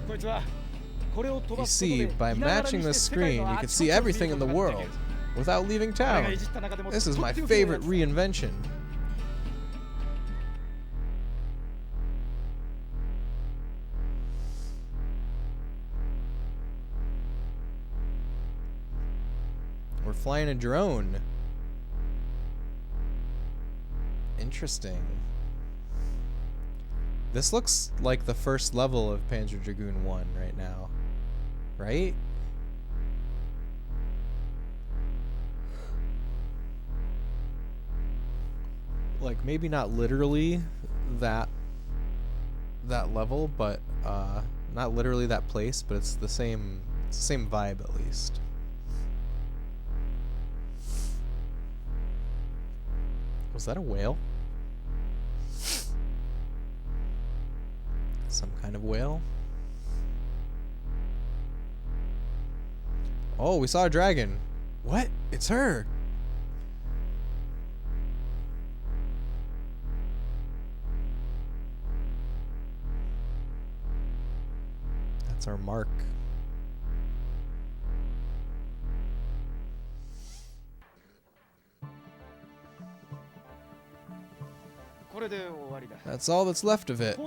You see, by matching this screen, you can see everything in the world without leaving town. This is my favorite reinvention. We're flying a drone. Interesting. This looks like the first level of Panzer Dragoon 1 right now. Right? Like, maybe not literally that level, but not literally that place, but it's the same vibe at least. Was that a whale? Some kind of whale? Oh, we saw a dragon. What? It's her. That's our mark. That's all that's left of it.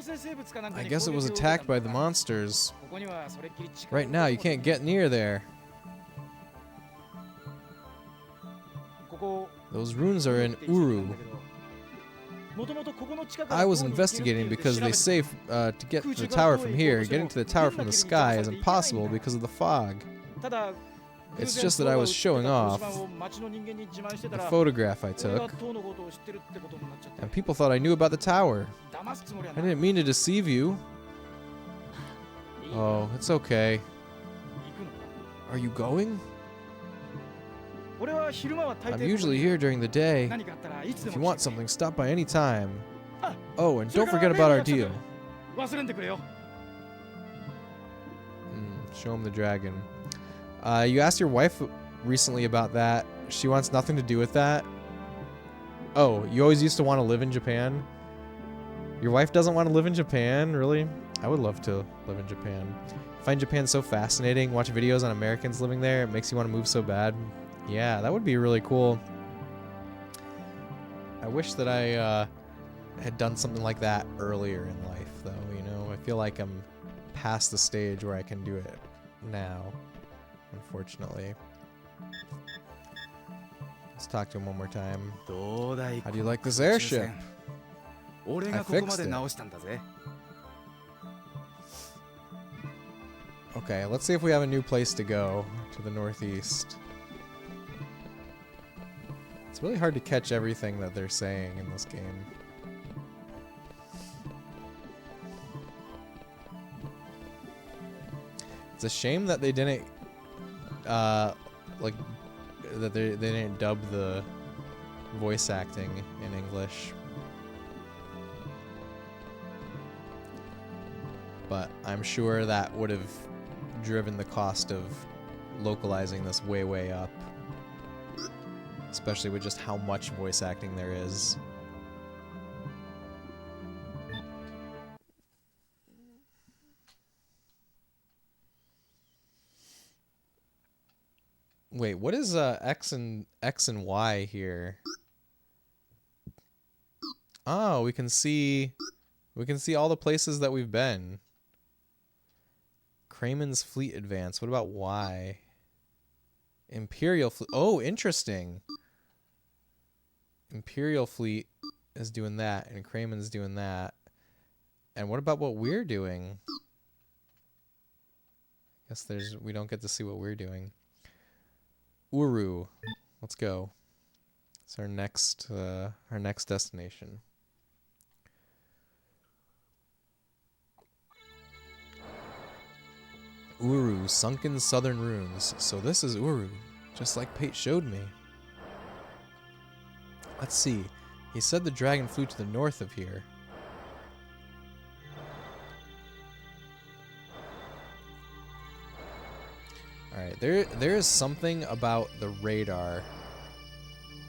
I guess it was attacked by the monsters. Right now, you can't get near there. Those runes are in Uru. I was investigating because they say to get to the tower from here, getting to the tower from the sky is impossible because of the fog. It's just that I was showing off the photograph I took, and people thought I knew about the tower. I didn't mean to deceive you. Oh, it's okay. Are you going? I'm usually here during the day. If you want something, stop by any time. Oh, and don't forget about our deal. Show him the dragon. You asked your wife recently about that. She wants nothing to do with that. Oh, you always used to want to live in Japan? Your wife doesn't want to live in Japan? Really? I would love to live in Japan. I find Japan so fascinating. Watch videos on Americans living there. It makes you want to move so bad. Yeah, that would be really cool. I wish that I had done something like that earlier in life, though, you know? I feel like I'm past the stage where I can do it now, unfortunately. Let's talk to him one more time. How do you like this airship? I fixed it. Okay, let's see if we have a new place to go to the northeast. It's really hard to catch everything that they're saying in this game. It's a shame that they didn't, like, that they didn't dub the voice acting in English. But I'm sure that would have driven the cost of localizing this way, way up. Especially with just how much voice acting there is. Wait, what is X and Y here? Oh, we can see all the places that we've been. Kramen's fleet advance. What about Y? Imperial fleet. Oh, interesting. Imperial fleet is doing that, and Kramen's doing that. And what about what we're doing? I guess we don't get to see what we're doing. Uru. Let's go. It's our next destination. Uru, sunken southern ruins. So this is Uru, just like Pate showed me. Let's see. He said the dragon flew to the north of here. Alright, there is something about the radar.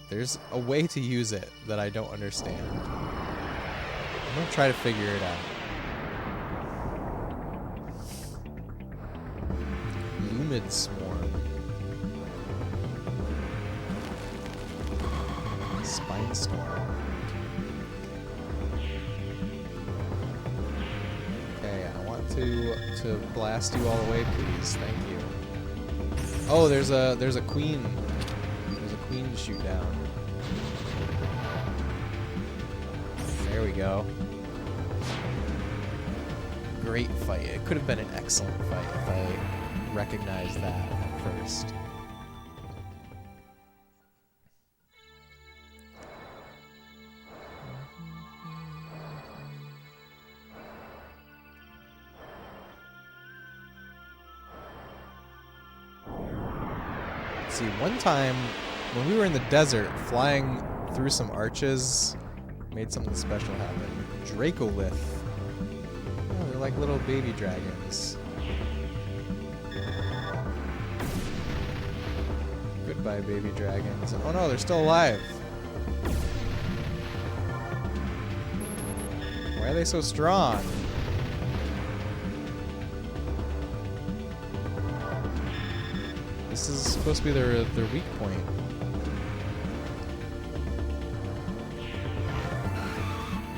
There's a way to use it that I don't understand. I'm gonna try to figure it out. Lumid Swarm. Spine Storm. Okay, I want to blast you all the way, please. Thank you. Oh, there's a queen. There's a queen to shoot down. There we go. Great fight. It could have been an excellent fight if I recognized that at first. See, one time when we were in the desert flying through some arches, made something special happen. Dracolith. Oh, they're like little baby dragons. Goodbye, baby dragons. Oh no, they're still alive. Why are they so strong? This is supposed to be their weak point.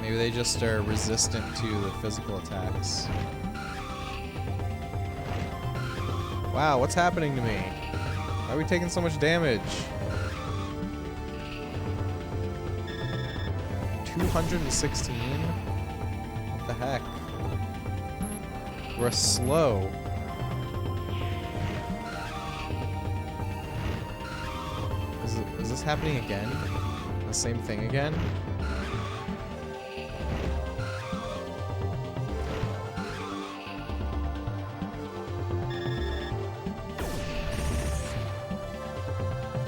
Maybe they just are resistant to the physical attacks. Wow, what's happening to me? Why are we taking so much damage? 216? What the heck? We're slow. Is this happening again? The same thing again?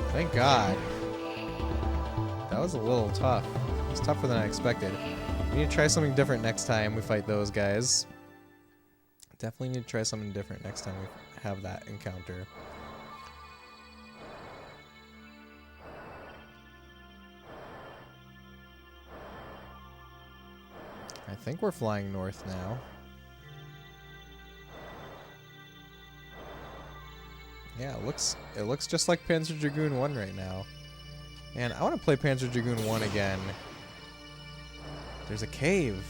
Thank God. That was a little tough. It was tougher than I expected. We need to try something different next time we fight those guys. Definitely need to try something different next time we have that encounter. I think we're flying north now. Yeah, it looks just like Panzer Dragoon 1 right now. And I want to play Panzer Dragoon 1 again. There's a cave.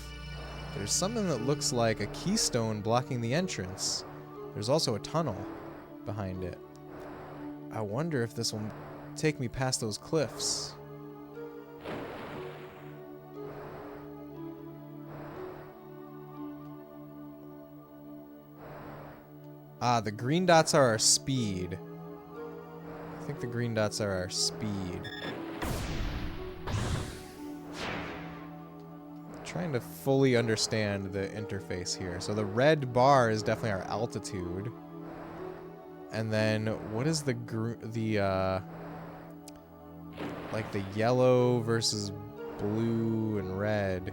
There's something that looks like a keystone blocking the entrance. There's also a tunnel behind it. I wonder if this will take me past those cliffs. Ah, the green dots are our speed. I think the green dots are our speed. Trying to fully understand the interface here. So the red bar is definitely our altitude. And then what is the like the yellow versus blue and red?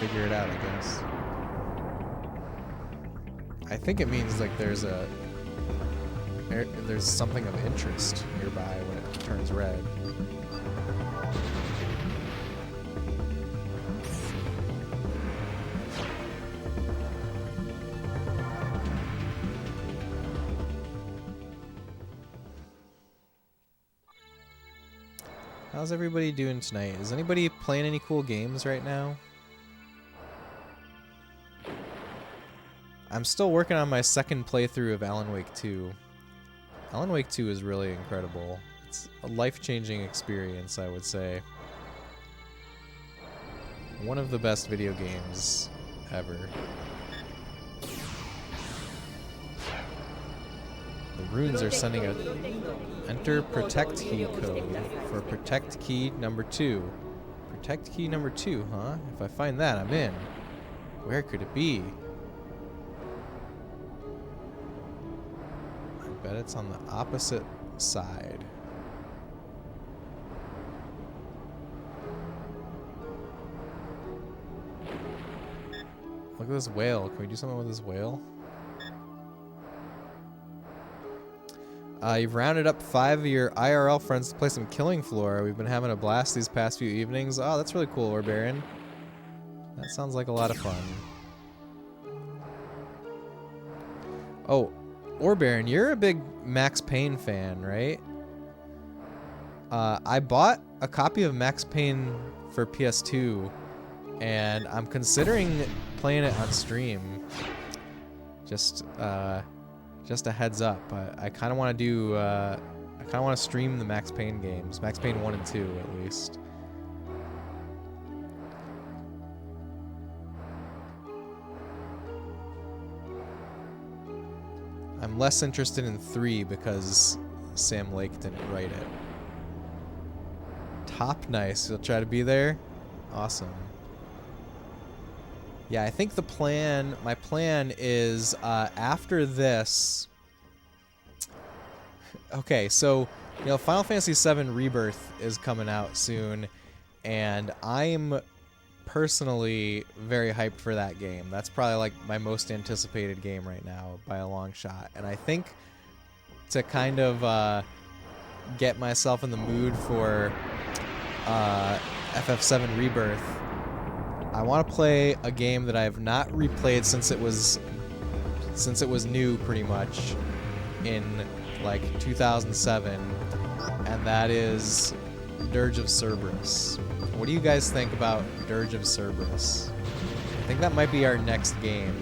Figure it out, I guess. I think it means like there's something of interest nearby when it turns red. How's everybody doing tonight? Is anybody playing any cool games right now? I'm still working on my second playthrough of Alan Wake 2. Alan Wake 2 is really incredible. It's a life-changing experience, I would say. One of the best video games ever. The runes are sending a enter protect key code for protect key number 2. Protect key number 2, huh? If I find that, I'm in. Where could it be? I bet it's on the opposite side. Look at this whale. Can we do something with this whale? You've rounded up 5 of your IRL friends to play some Killing Floor. We've been having a blast these past few evenings. Oh, that's really cool, Orbarian. That sounds like a lot of fun. Oh, Orbarian, you're a big Max Payne fan, right? I bought a copy of Max Payne for PS2, and I'm considering playing it on stream. Just a heads up. I kind of want to do. I kind of want to stream the Max Payne games, Max Payne 1 and 2 at least. I'm less interested in 3 because Sam Lake didn't write it. Top nice. You'll try to be there? Awesome. Yeah, I think my plan is after this. Okay, so, you know, Final Fantasy VII Rebirth is coming out soon, and I'm personally very hyped for that game. That's probably like my most anticipated game right now by a long shot. And I think to kind of get myself in the mood for FF7 Rebirth, I want to play a game that I have not replayed since it was since it was new pretty much in like 2007, and that is Dirge of Cerberus. What do you guys think about Dirge of Cerberus? I think that might be our next game.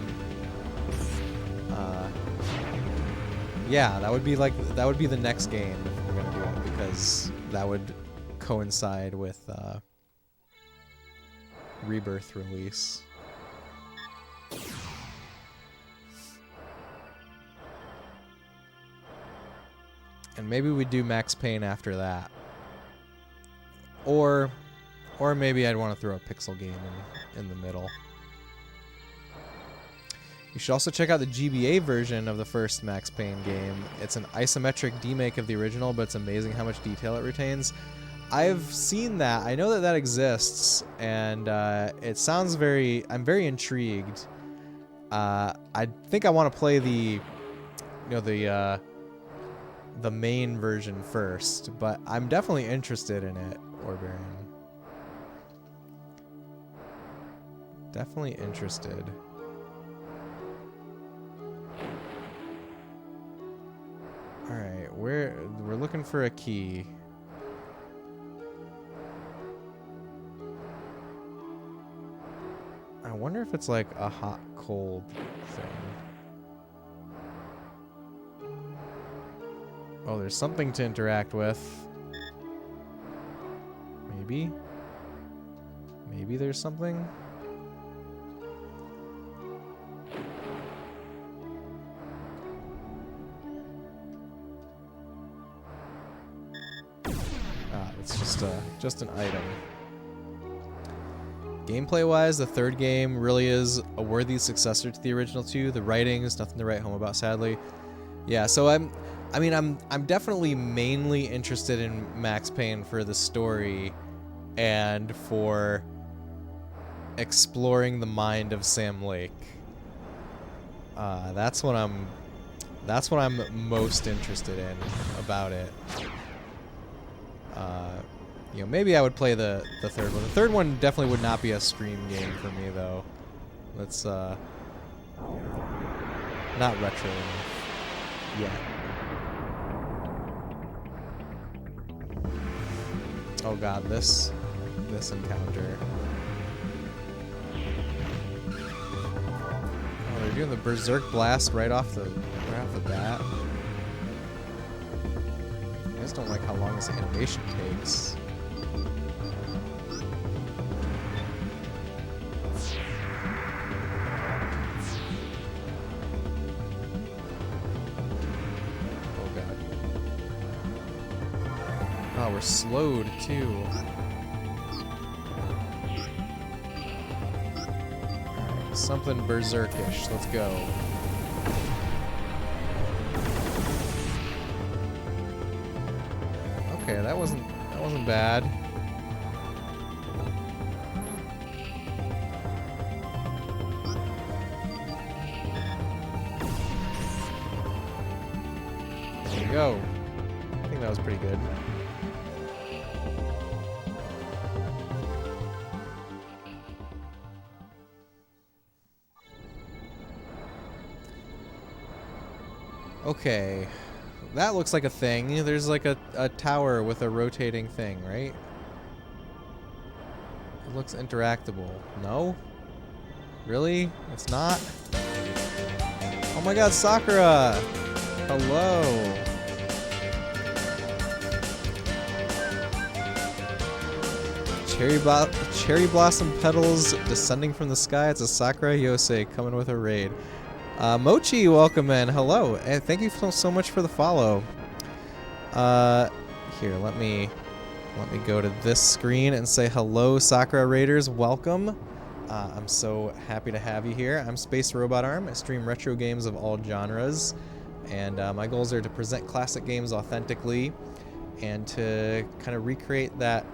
Yeah, that would be the next game if we're gonna do it, because that would coincide with Rebirth release. And maybe we do Max Payne after that. Or maybe I'd want to throw a pixel game in the middle. You should also check out the GBA version of the first Max Payne game. It's an isometric demake of the original, but it's amazing how much detail it retains. I've seen that. I know that that exists, and it sounds I'm very intrigued. I think I want to play the main version first, but I'm definitely interested in it, Orbarian. Definitely interested. Alright, we're looking for a key. I wonder if it's like a hot-cold thing. Oh, there's something to interact with. Maybe? Maybe there's something? It's just an item. Gameplay-wise, the third game really is a worthy successor to the original two. The writing is nothing to write home about, sadly. Yeah, so I'm definitely mainly interested in Max Payne for the story and for exploring the mind of Sam Lake. That's what I'm most interested in about it. Maybe I would play the third one. The third one definitely would not be a stream game for me, though. Let's not retro enough yet. Oh god, this encounter. Oh, they're doing the Berserk Blast right off the bat. I just don't like how long this animation takes. Oh, we're slowed too. Alright, something berserkish. Let's go. Okay, that wasn't bad. There you go. I think that was pretty good. Okay, that looks like a thing. There's like a tower with a rotating thing, right? It looks interactable. No? Really? It's not? Oh my god, Sakura! Hello! Cherry blossom petals descending from the sky. It's a Sakura Yosei coming with a raid. Mochi, welcome in. Hello, and thank you so much for the follow. Here, let me go to this screen and say hello, Sakura Raiders. Welcome. I'm so happy to have you here. I'm Space Robot Arm. I stream retro games of all genres, and my goals are to present classic games authentically and to kind of recreate that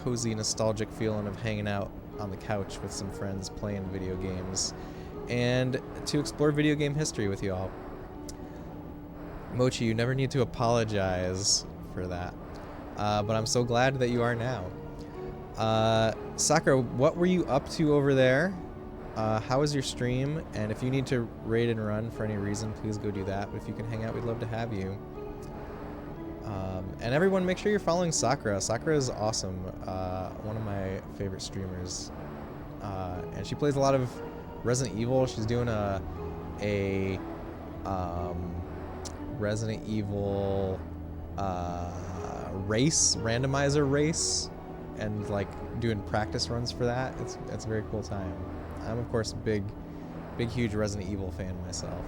cozy, nostalgic feeling of hanging out on the couch with some friends playing video games, and to explore video game history with you all. Mochi, you never need to apologize for that, but I'm so glad that you are now. Sakura, what were you up to over there? how was your stream? And if you need to raid and run for any reason, please go do that. But if you can hang out, we'd love to have you. And everyone, make sure you're following Sakura. Sakura is awesome. One of my favorite streamers. And she plays a lot of Resident Evil. She's doing a Resident Evil randomizer race, and like doing practice runs for that. It's a very cool time. I'm of course a big huge Resident Evil fan myself.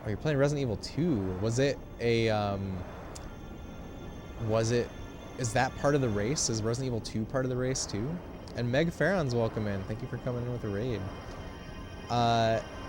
Oh, you're playing Resident Evil 2. Was it a is that part of the race? Is Resident Evil 2 part of the race too? And Meg Farron's welcome in. Thank you for coming in with a raid.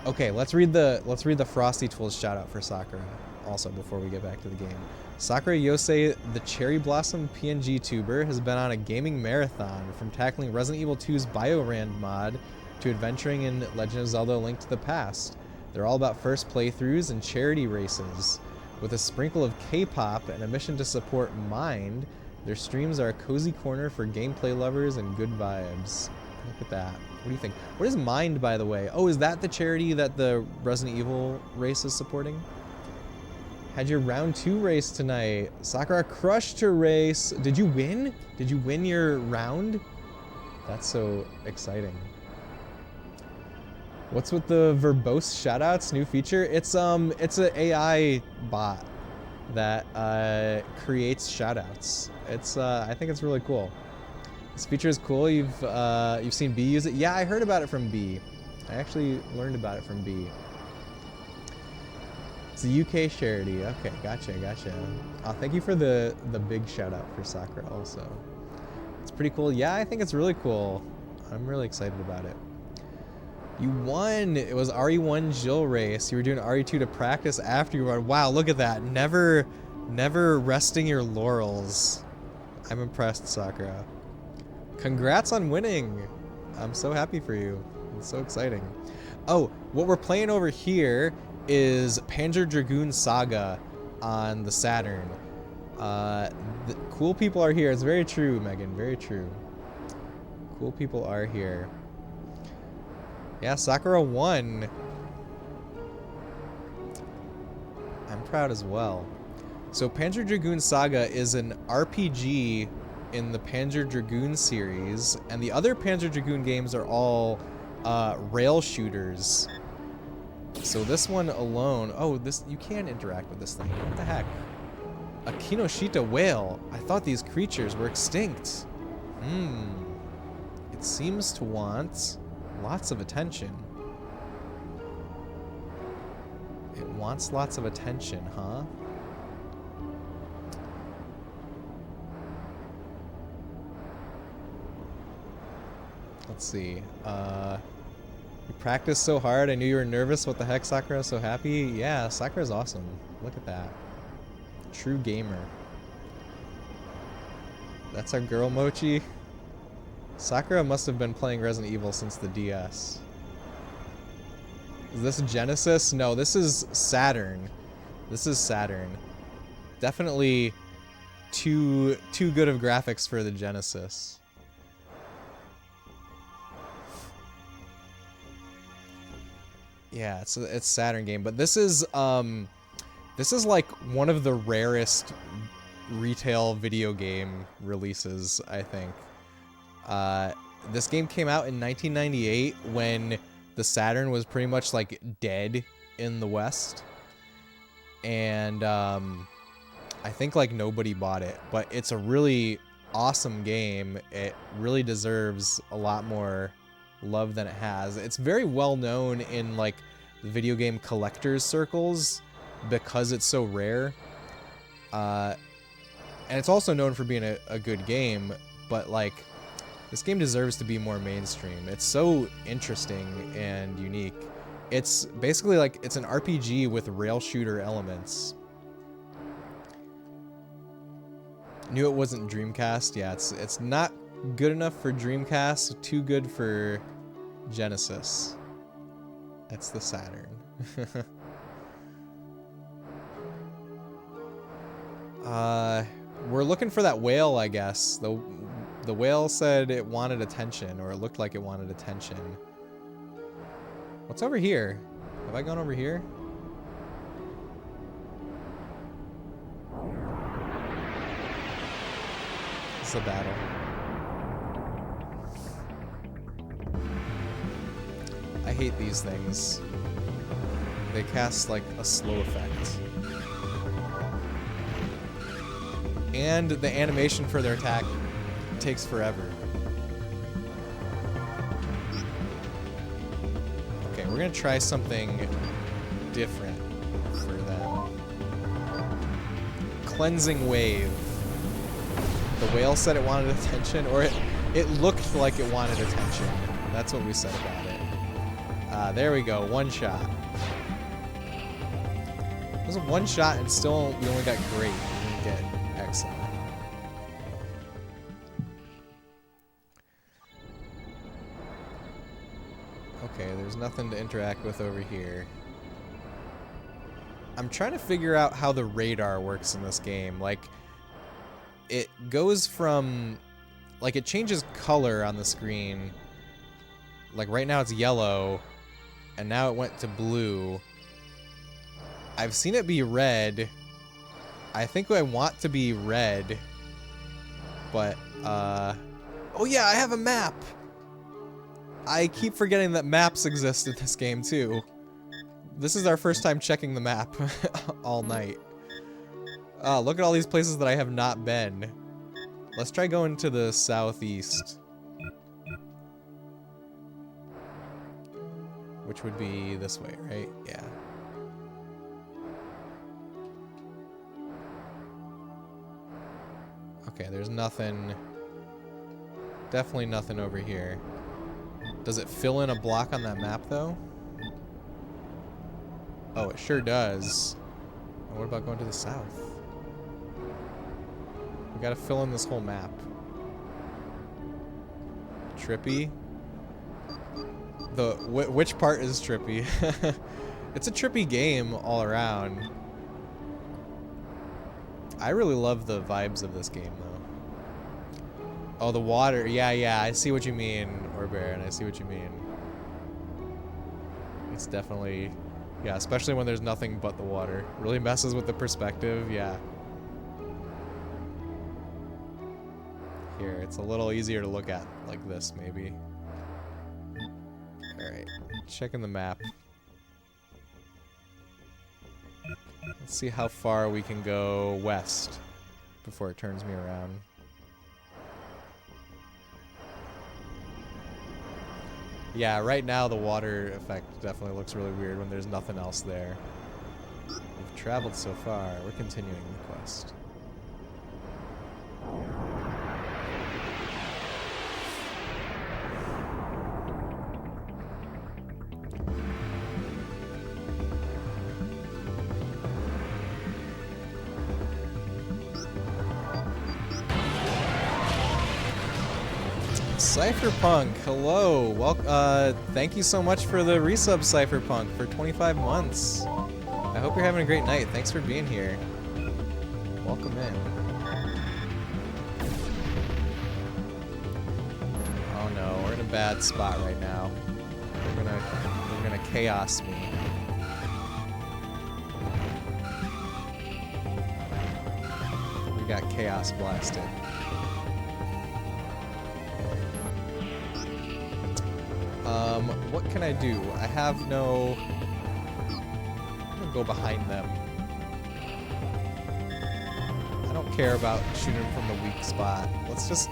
Okay, let's read the Frosty Tools shout out for Sakura also before we get back to the game. Sakura Yosei, the Cherry Blossom PNG tuber, has been on a gaming marathon from tackling Resident Evil 2's Biorand mod to adventuring in Legend of Zelda: Link to the Past. They're all about first playthroughs and charity races. With a sprinkle of K-pop and a mission to support Mind, their streams are a cozy corner for gameplay lovers and good vibes. Look at that. What do you think? What is Mind, by the way? Oh, is that the charity that the Resident Evil race is supporting? Had your round 2 race tonight. Sakura crushed her race. Did you win? Did you win your round? That's so exciting. What's with the verbose shoutouts? New feature? It's an AI bot that creates shoutouts. I think it's really cool. This feature is cool. You've seen B use it? Yeah, I heard about it from B. I actually learned about it from B. It's a UK charity. Okay, gotcha. Thank you for the big shout out for Sakura also. It's pretty cool. Yeah, I think it's really cool. I'm really excited about it. You won! It was RE1 Jill race. You were doing RE2 to practice after you won. Wow, look at that. Never resting your laurels. I'm impressed, Sakura. Congrats on winning. I'm so happy for you. It's so exciting. Oh, what we're playing over here is Panzer Dragoon Saga on the Saturn. The cool people are here. It's very true, Megan. Very true. Cool people are here. Yeah, Sakura won. I'm proud as well. So Panzer Dragoon Saga is an RPG in the Panzer Dragoon series, and the other Panzer Dragoon games are all rail shooters. So this one alone, oh, you can interact with this thing. What the heck? A Kinoshita whale. I thought these creatures were extinct. It seems to want lots of attention. It wants lots of attention, huh? Let's see. You practiced so hard. I knew you were nervous. What the heck, Sakura? So happy. Yeah, Sakura's awesome. Look at that. True gamer. That's our girl, Mochi. Sakura must have been playing Resident Evil since the DS. Is this Genesis? No, this is Saturn. This is Saturn. Definitely too good of graphics for the Genesis. Yeah, it's Saturn game, but this is like one of the rarest retail video game releases, I think. This game came out in 1998 when the Saturn was pretty much like dead in the West, and I think like nobody bought it, but it's a really awesome game. It really deserves a lot more love than it has. It's very well known in like the video game collectors circles because it's so rare, and it's also known for being a good game, but like this game deserves to be more mainstream. It's so interesting and unique. It's basically like it's an RPG with rail shooter elements. Knew it wasn't Dreamcast. Yeah, it's not good enough for Dreamcast, too good for Genesis. That's the Saturn. We're looking for that whale, I guess. The The whale said it wanted attention, or it looked like it wanted attention. What's over here? Have I gone over here? It's a battle. I hate these things. They cast like a slow effect. And the animation for their attack takes forever. Okay, we're gonna try something different for them. Cleansing Wave. The whale said it wanted attention, or it looked like it wanted attention. That's what we said about it. There we go, one shot. It was a one shot and still we only got great. We didn't get excellent. Okay, there's nothing to interact with over here. I'm trying to figure out how the radar works in this game. Like, it goes from, like, it changes color on the screen. Like, right now it's yellow, and now it went to blue. I've seen it be red. I think I want to be red. But, oh yeah, I have a map! I keep forgetting that maps exist in this game, too. This is our first time checking the map all night. Look at all these places that I have not been. Let's try going to the southeast. Which would be this way, right? Yeah. Okay, there's nothing. Definitely nothing over here. Does it fill in a block on that map, though? Oh, it sure does. And what about going to the south? We gotta fill in this whole map. Trippy? Which part is trippy? It's a trippy game all around. I really love the vibes of this game, though. Oh, the water. Yeah, I see what you mean, Orbaron. I see what you mean. It's definitely... Yeah, especially when there's nothing but the water. Really messes with the perspective, yeah. Here, it's a little easier to look at like this, maybe. Alright, checking the map. Let's see how far we can go west before it turns me around. Yeah, right now the water effect definitely looks really weird when there's nothing else there. We've traveled so far, we're continuing the quest. Cypherpunk, hello. Thank you so much for the resub, Cypherpunk, for 25 months. I hope you're having a great night. Thanks for being here. Welcome in. Oh no, we're in a bad spot right now. They're gonna chaos me. We got chaos blasted. What can I do? I have no... I'm gonna go behind them. I don't care about shooting them from the weak spot. Let's just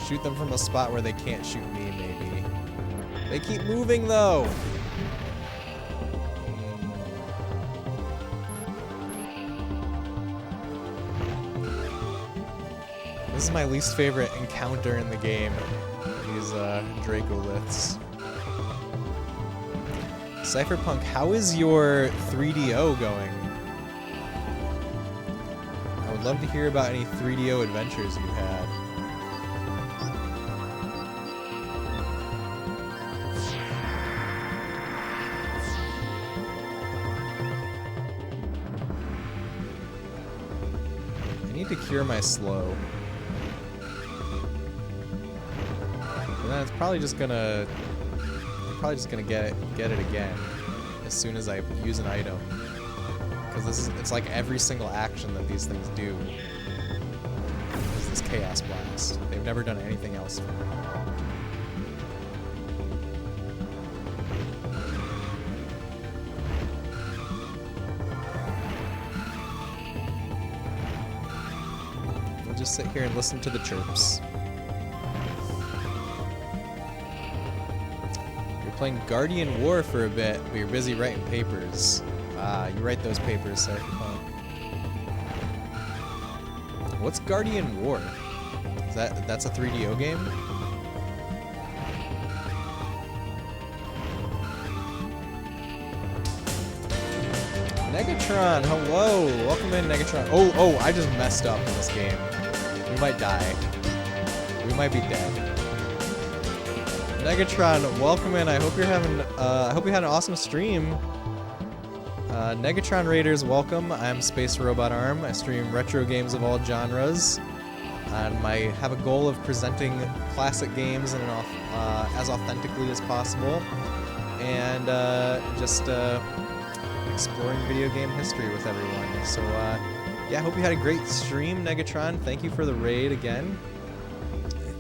shoot them from a spot where they can't shoot me, maybe. They keep moving, though! This is my least favorite encounter in the game. These Dracoliths. Cypherpunk, how is your 3DO going? I would love to hear about any 3DO adventures you've had. I need to cure my slow. it's probably just gonna get it again as soon as I use an item. Because it's like every single action that these things do is this Chaos Blast. They've never done anything else for me. We'll just sit here and listen to the chirps. You're playing Guardian War for a bit, but you're busy writing papers. You write those papers, Cypherpunk. What's Guardian War? That's a 3DO game? Negatron, hello! Welcome in, Negatron. Oh, I just messed up in this game. We might die. We might be dead. Negatron, welcome in. I hope you're having I hope you had an awesome stream. Negatron Raiders, welcome. I'm Space Robot Arm. I stream retro games of all genres. And I have a goal of presenting classic games in as authentically as possible. And just exploring video game history with everyone. So yeah, I hope you had a great stream, Negatron. Thank you for the raid again.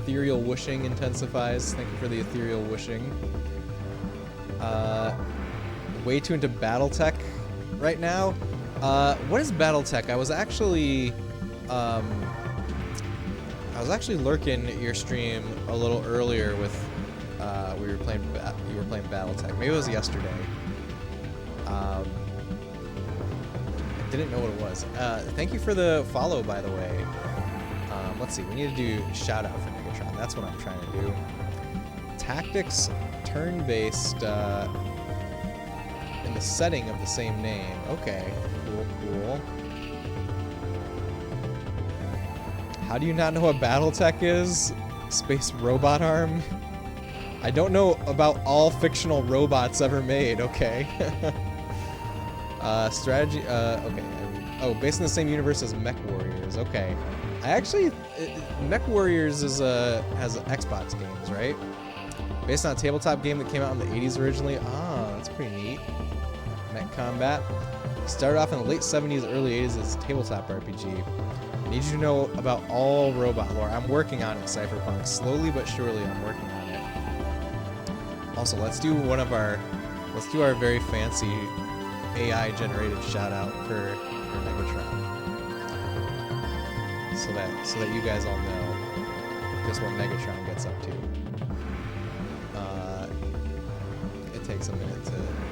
Ethereal whooshing intensifies. Thank you for the ethereal whooshing. Way too into BattleTech right now. What is BattleTech? I was actually lurking your stream a little earlier with you were playing BattleTech. Maybe it was yesterday. I didn't know what it was. Thank you for the follow, by the way. Let's see. We need to do shout out for Negatron. That's what I'm trying to do. Tactics, turn-based. In the setting of the same name. Okay, cool. How do you not know what BattleTech is? Space Robot Arm? I don't know about all fictional robots ever made, okay. Strategy, okay. Oh, based in the same universe as Mech Warriors, okay. Mech Warriors has Xbox games, right? Based on a tabletop game that came out in the 80s originally. Ah, that's pretty neat. Mech Combat. Started off in the late 70s, early 80s as a tabletop RPG. I need you to know about all robot lore. I'm working on it, Cypherpunk. Slowly but surely, I'm working on it. Also, let's do our very fancy AI-generated shout-out for Negatron. So that you guys all know just what Negatron gets up to. It takes a minute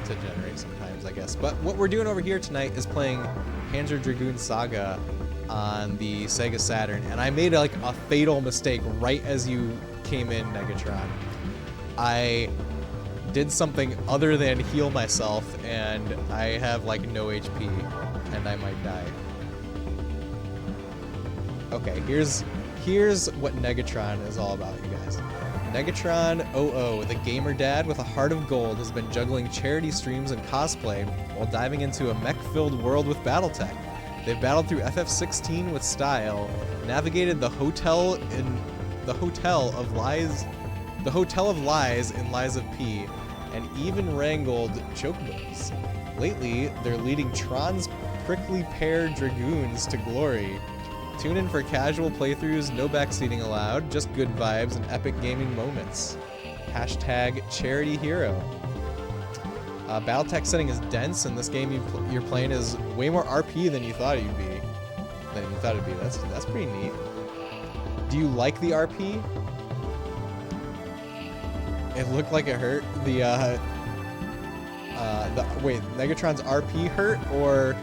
to generate sometimes, I guess. But what we're doing over here tonight is playing Panzer Dragoon Saga on the Sega Saturn, and I made a fatal mistake right as you came in, Negatron. I did something other than heal myself, and I have no HP, and I might die. Okay, here's what Negatron is all about, you guys. Negatron 00, the gamer dad with a heart of gold, has been juggling charity streams and cosplay while diving into a mech-filled world with BattleTech. They've battled through FF16 with style, navigated the Hotel of Lies in Lies of P, and even wrangled chocobos. Lately, they're leading Tron's prickly pear Dragoons to glory. Tune in for casual playthroughs, no backseating allowed, just good vibes and epic gaming moments. Hashtag charity hero. BattleTech setting is dense, and this game you're playing is way more RP than you thought it'd be. That's pretty neat. Do you like the RP? It looked like it hurt. Wait, Negatron's RP hurt or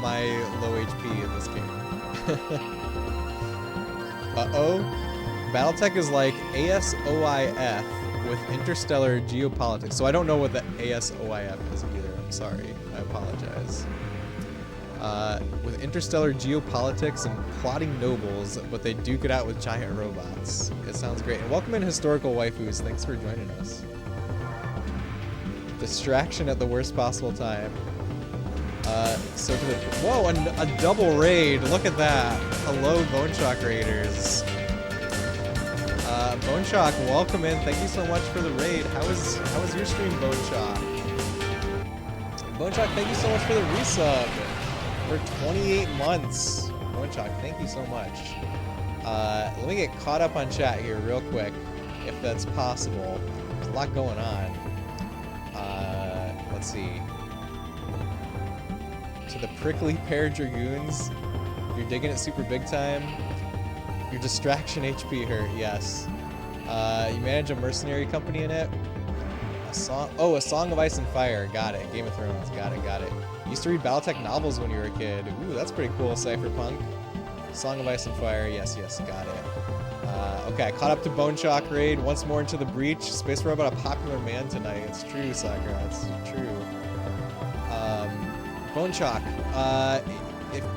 my low HP in this game? Uh-oh. BattleTech is like ASOIF with interstellar geopolitics. So I don't know what the ASOIF is either. I'm sorry. I apologize. With interstellar geopolitics and plotting nobles, but they duke it out with giant robots. It sounds great. And welcome in Historical Waifus. Thanks for joining us. Distraction at the worst possible time. Whoa, a double raid. Look at that. Hello, Bone Shock Raiders. Bone Shock, welcome in. Thank you so much for the raid. How was your stream, Bone Shock? Bone Shock, thank you so much for the resub for 28 months. Bone Shock, thank you so much. Let me get caught up on chat here real quick, if that's possible. There's a lot going on. Let's see. To the prickly pear Dragoons, you're digging it super big time. Your distraction HP hurt, yes. You manage a mercenary company in it. A Song of Ice and Fire, got it. Game of Thrones, got it. You used to read Battletech novels when you were a kid. Ooh, that's pretty cool, Cypherpunk. Song of Ice and Fire, yes, got it. Okay, I caught up to Bone Shock raid, once more into the breach. Space Robot, a popular man tonight. It's true, Saga, it's true. Bone Shock,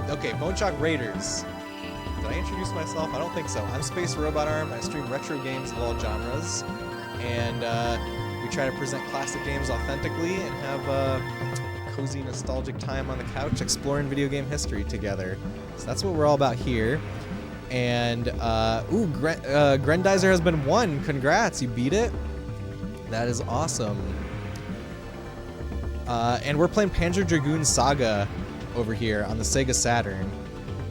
okay, Bone Shock Raiders. Did I introduce myself? I don't think so. I'm Space Robot Arm. I stream retro games of all genres, and we try to present classic games authentically and have a cozy, nostalgic time on the couch exploring video game history together. So that's what we're all about here. And Grendizer has been won. Congrats, you beat it. That is awesome. And we're playing Panzer Dragoon Saga over here on the Sega Saturn.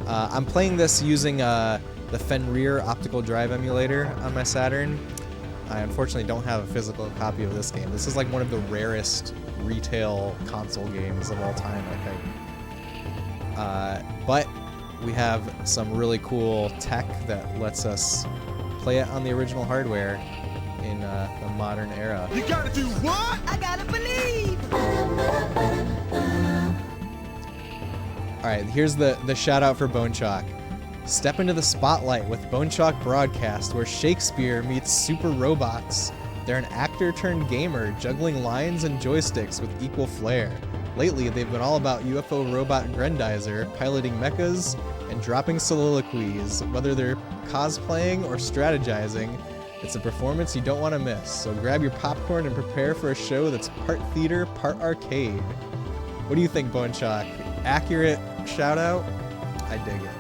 I'm playing this using the Fenrir optical drive emulator on my Saturn. I unfortunately don't have a physical copy of this game. This is like one of the rarest retail console games of all time, I think. But we have some really cool tech that lets us play it on the original hardware in the modern era. You gotta do what? I gotta believe. Alright, here's the shout out for Bone Shock. Step into the spotlight with Bone Shock Broadcast, where Shakespeare meets super robots. They're an actor turned gamer, juggling lines and joysticks with equal flair. Lately, they've been all about UFO robot Grendizer, piloting mechas, and dropping soliloquies. Whether they're cosplaying or strategizing, it's a performance you don't want to miss. So grab your popcorn and prepare for a show that's part theater, part arcade. What do you think, Bone Shock? Accurate shout out? I dig it.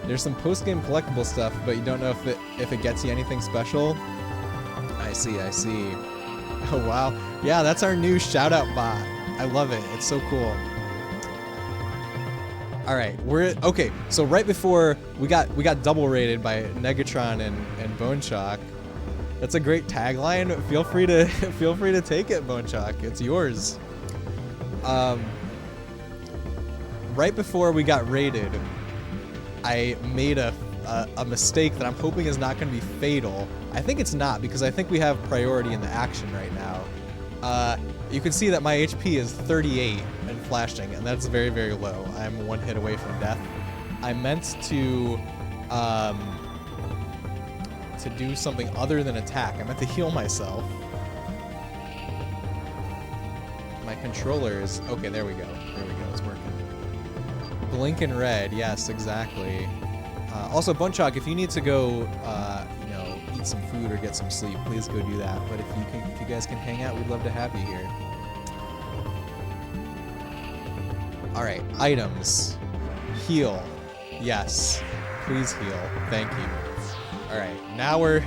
There's some post-game collectible stuff, but you don't know if it gets you anything special. I see. Oh wow. Yeah, that's our new shout out bot. I love it. It's so cool. All right, okay. So right before we got double rated by Negatron and Bone Shock. That's a great tagline. Feel free to take it, Bone Shock. It's yours. Right before we got raided, I made a mistake that I'm hoping is not going to be fatal. I think it's not, because I think we have priority in the action right now. You can see that my HP is 38 and flashing, and that's very, very low. I'm one hit away from death. I meant to do something other than attack. I meant to heal myself. My controller is... Okay, there we go. It's working. Blinking red. Yes, exactly. Also, Bone Shock, if you need to go, eat some food or get some sleep, please go do that. But if you guys can hang out, we'd love to have you here. All right, items. Heal. Yes, please heal. Thank you. All right, now we're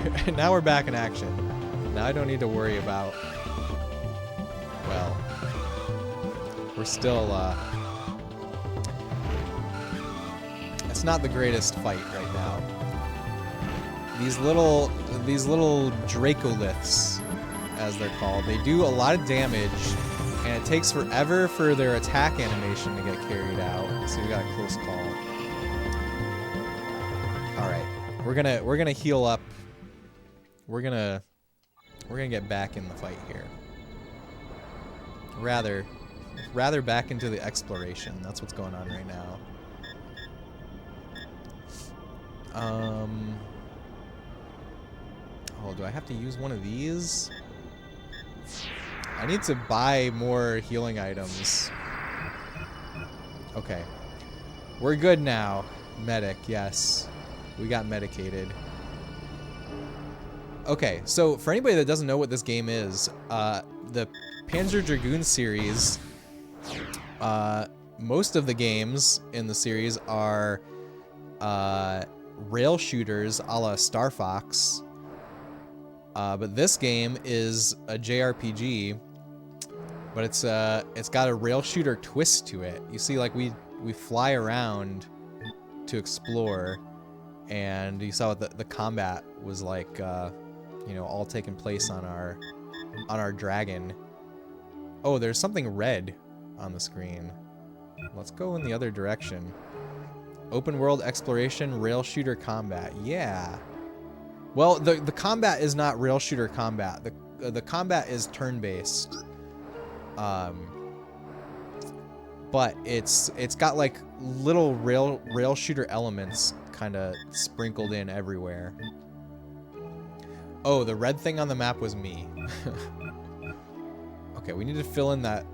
back in action. Now I don't need to worry about. Well, we're still. It's not the greatest fight right now. These little Dracoliths, as they're called, they do a lot of damage, and it takes forever for their attack animation to get carried out. So we got a close call. All right, we're gonna heal up. We're gonna get back in the fight here. Rather back into the exploration. That's what's going on right now. Oh, do I have to use one of these? I need to buy more healing items. Okay. We're good now. Medic, yes. We got medicated. Okay, so for anybody that doesn't know what this game is, the Panzer Dragoon series, most of the games in the series are rail shooters a la Star Fox. But this game is a JRPG, but it's got a rail shooter twist to it. You see, like we fly around to explore, and you saw what the combat was like, you know, all taking place on our dragon. Oh, there's something red on the screen. Let's go in the other direction. Open world exploration, rail shooter combat. Yeah. Well, the combat is not rail shooter combat. The combat is turn-based. But it's got like little rail shooter elements kind of sprinkled in everywhere. Oh, the red thing on the map was me. Okay, we need to fill in that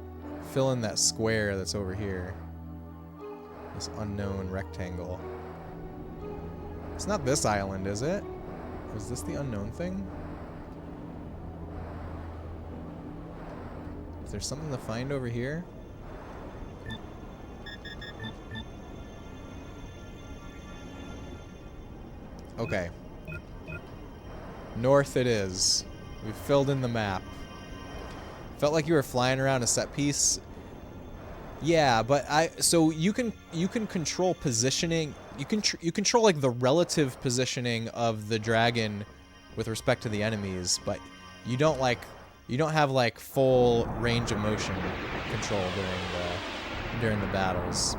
square that's over here. This unknown rectangle. It's not this island, is it? Is this the unknown thing? Is there something to find over here? Okay. North it is. We've filled in the map. Felt like you were flying around a set piece. Yeah, but so you can control positioning. You control like the relative positioning of the dragon with respect to the enemies, but you don't have like full range of motion control during the battles.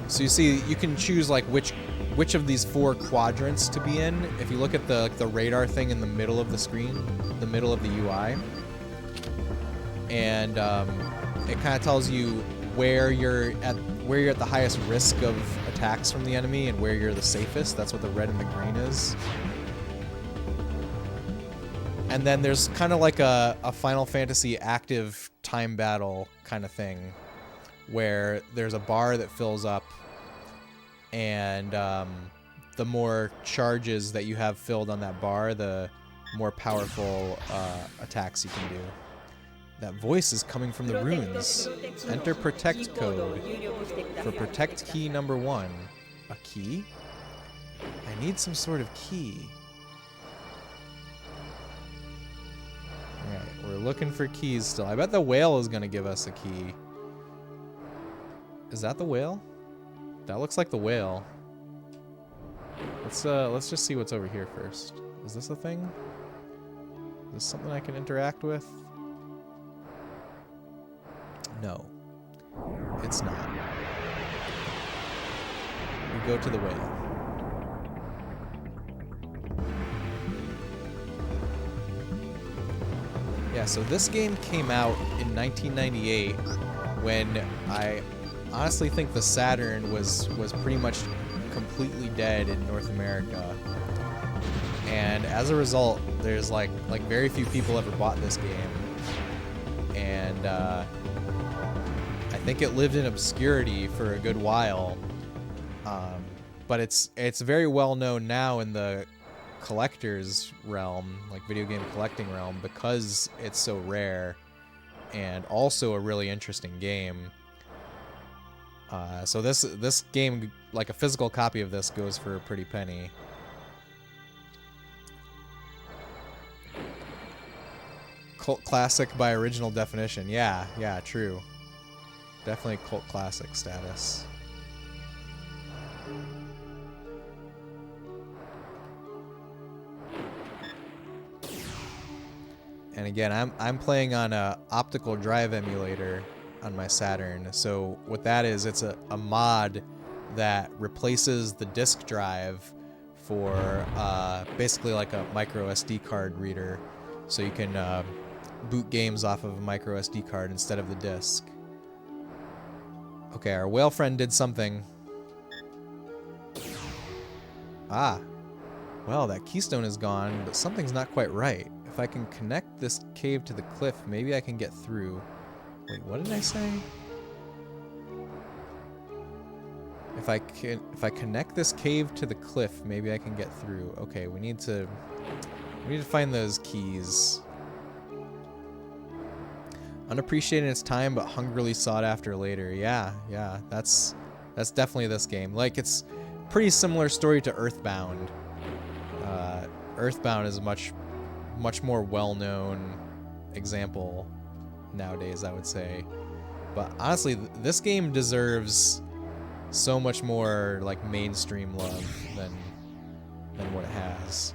So you see, you can choose like which of these 4 quadrants to be in. If you look at the radar thing in the middle of the screen, the middle of the UI, and it kind of tells you where you're at the highest risk of attacks from the enemy and where you're the safest. That's what the red and the green is. And then there's kind of like a Final Fantasy active time battle kind of thing, where there's a bar that fills up, and the more charges that you have filled on that bar, the more powerful attacks you can do. That voice is coming from the runes. Enter protect code for protect key number 1. A key? I need some sort of key. Alright, we're looking for keys still. I bet the whale is gonna give us a key. Is that the whale? That looks like the whale. Let's just see what's over here first. Is this a thing? Is this something I can interact with? No. It's not. We go to the whale. Yeah, so this game came out in 1998 when I honestly think the Saturn was pretty much completely dead in North America, and as a result, there's like very few people ever bought this game, and I think it lived in obscurity for a good while, but it's very well known now in the collector's realm, like video game collecting realm, because it's so rare and also a really interesting game. So this game, like a physical copy of this, goes for a pretty penny. Cult classic by original definition. Yeah, true. Definitely cult classic status. And again, I'm playing on a optical drive emulator on my Saturn. So what that is, it's a mod that replaces the disk drive for basically like a micro SD card reader, so you can boot games off of a micro SD card instead of the disk. Okay, our whale friend did something. Ah, well, that keystone is gone, but something's not quite right. If I can connect this cave to the cliff, maybe I can get through. Wait, what did I say? If I connect this cave to the cliff, maybe I can get through. Okay, we need to find those keys. Unappreciated in its time, but hungrily sought after later. Yeah, that's definitely this game. Like, it's pretty similar story to Earthbound. Earthbound is a much more well-known example nowadays, I would say. But honestly, this game deserves so much more like mainstream love than what it has.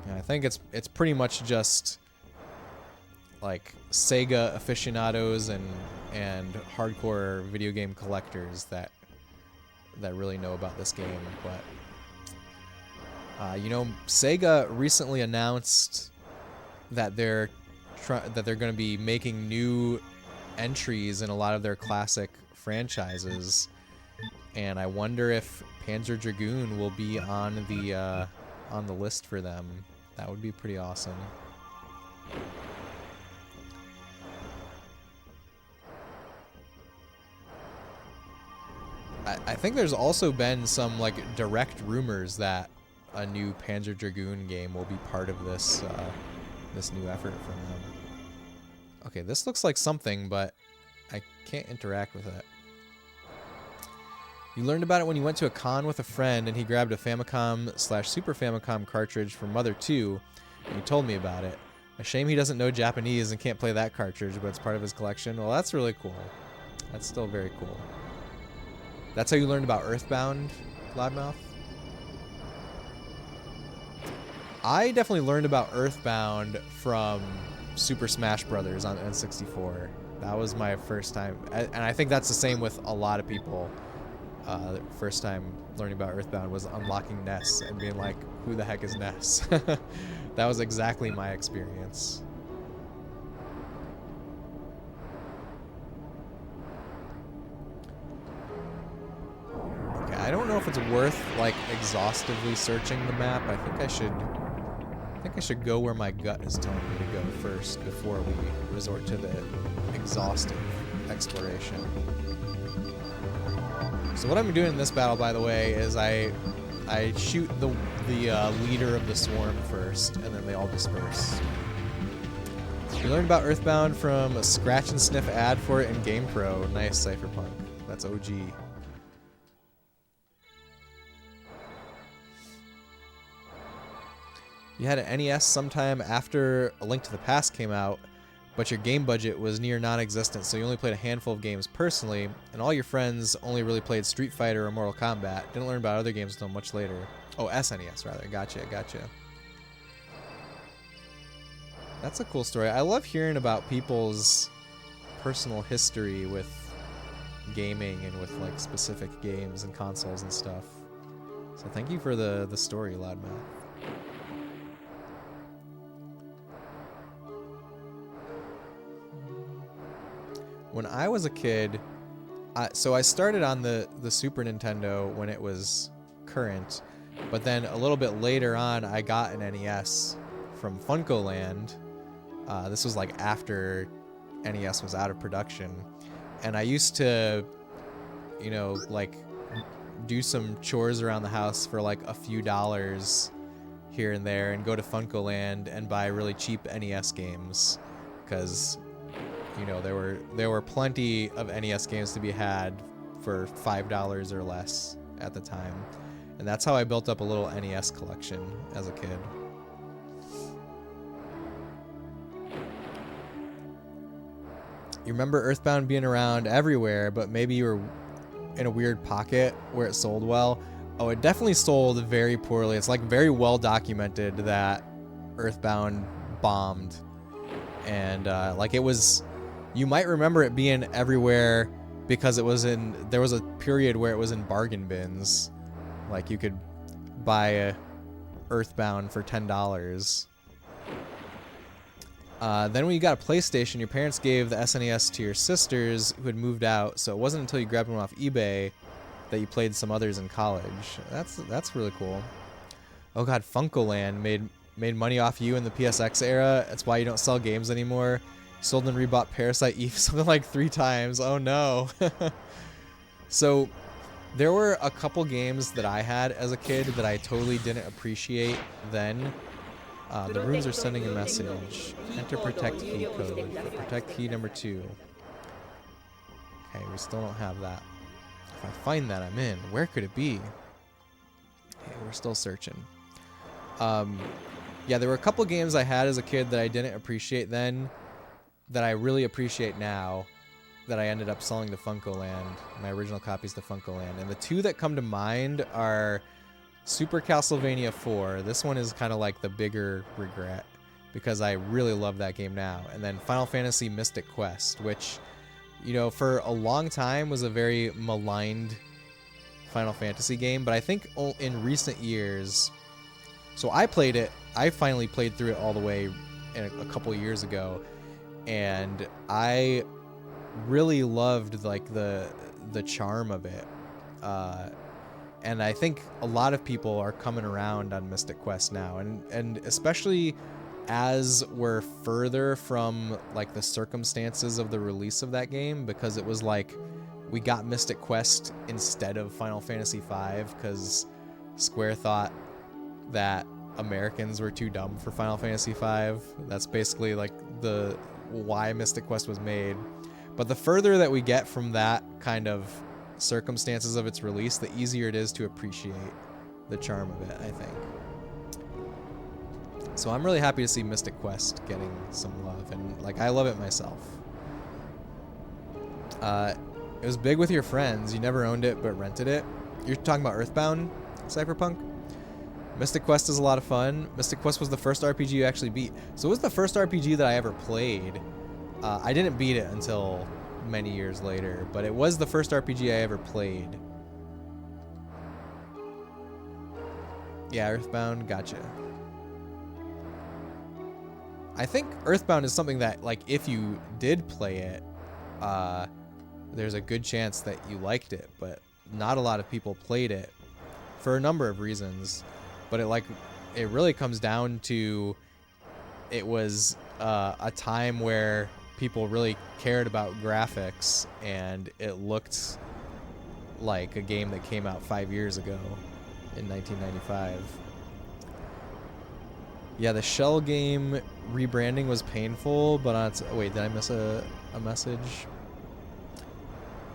And I think it's pretty much just like Sega aficionados and hardcore video game collectors that really know about this game. But you know, Sega recently announced that they're going to be making new entries in a lot of their classic franchises, and I wonder if Panzer Dragoon will be on the list for them. That would be pretty awesome. I think there's also been some like direct rumors that a new Panzer Dragoon game will be part of this this new effort from them. Okay, this looks like something, but I can't interact with it. You learned about it when you went to a con with a friend and he grabbed a Famicom/Super Famicom cartridge from Mother 2 and you told me about it. A shame he doesn't know Japanese and can't play that cartridge, but it's part of his collection. Well, that's really cool. That's still very cool. That's how you learned about Earthbound, Loudmouth? I definitely learned about Earthbound from Super Smash Brothers on N64. That was my first time, and I think that's the same with a lot of people. First time learning about Earthbound was unlocking Ness and being like, who the heck is Ness? That was exactly my experience. Okay, I don't know if it's worth like exhaustively searching the map. I think I should go where my gut is telling me to go first before we resort to the exhaustive exploration. So what I'm doing in this battle, by the way, is I shoot the leader of the swarm first, and then they all disperse. You learned about Earthbound from a scratch and sniff ad for it in GamePro. Nice, Cypherpunk. That's OG. You had an NES sometime after A Link to the Past came out, but your game budget was near non-existent, so you only played a handful of games personally, and all your friends only really played Street Fighter or Mortal Kombat. Didn't learn about other games until much later. Oh, SNES, rather. Gotcha. That's a cool story. I love hearing about people's personal history with gaming and with, like, specific games and consoles and stuff. So thank you for the story, Loudmouth. When I was a kid, so I started on the Super Nintendo when it was current, but then a little bit later on, I got an NES from FuncoLand. This was like after NES was out of production, and I used to, you know, like do some chores around the house for like a few dollars here and there, and go to FuncoLand and buy really cheap NES games, because you know, there were plenty of NES games to be had for $5 or less at the time. And that's how I built up a little NES collection as a kid. You remember Earthbound being around everywhere, but maybe you were in a weird pocket where it sold well. Oh, it definitely sold very poorly. It's like very well documented that Earthbound bombed. And like it was... You might remember it being everywhere because there was a period where it was in bargain bins. Like you could buy a Earthbound for $10. Then when you got a PlayStation, your parents gave the SNES to your sisters who had moved out, so it wasn't until you grabbed one off eBay that you played some others in college. That's really cool. Oh god, FuncoLand made money off you in the PSX era. That's why you don't sell games anymore. Sold and rebought Parasite Eve something like 3 times. Oh no. So there were a couple games that I had as a kid that I totally didn't appreciate then. The runes are sending a message. Enter protect key code for protect key number 2. Okay, we still don't have that. If I find that, I'm in. Where could it be? Okay, we're still searching. Yeah, there were a couple games I had as a kid that I didn't appreciate then, that I really appreciate now, that I ended up selling to Funkoland. My original copies to Funkoland. And the two that come to mind are Super Castlevania 4. This one is kind of like the bigger regret, because I really love that game now. And then Final Fantasy Mystic Quest, which, you know, for a long time was a very maligned Final Fantasy game, but I think in recent years, so I played it, I finally played through it all the way a couple years ago, and I really loved like the charm of it. And I think a lot of people are coming around on Mystic Quest now, and especially as we're further from like the circumstances of the release of that game, because it was like we got Mystic Quest instead of Final Fantasy V because Square thought that Americans were too dumb for Final Fantasy V. That's basically like the why Mystic Quest was made. But the further that we get from that kind of circumstances of its release, the easier it is to appreciate the charm of it, I think. So I'm really happy to see Mystic Quest getting some love, and like I love it myself. It was big with your friends. You never owned it but rented it. You're talking about Earthbound, Cyberpunk? Mystic Quest is a lot of fun. Mystic Quest was the first RPG you actually beat. So it was the first RPG that I ever played. I didn't beat it until many years later, but it was the first RPG I ever played. Yeah, Earthbound, gotcha. I think Earthbound is something that, like, if you did play it, there's a good chance that you liked it, but not a lot of people played it for a number of reasons. But it really comes down to, it was a time where people really cared about graphics, and it looked like a game that came out 5 years ago in 1995. Yeah, the Shell game rebranding was painful, but on its... Wait, did I miss a message?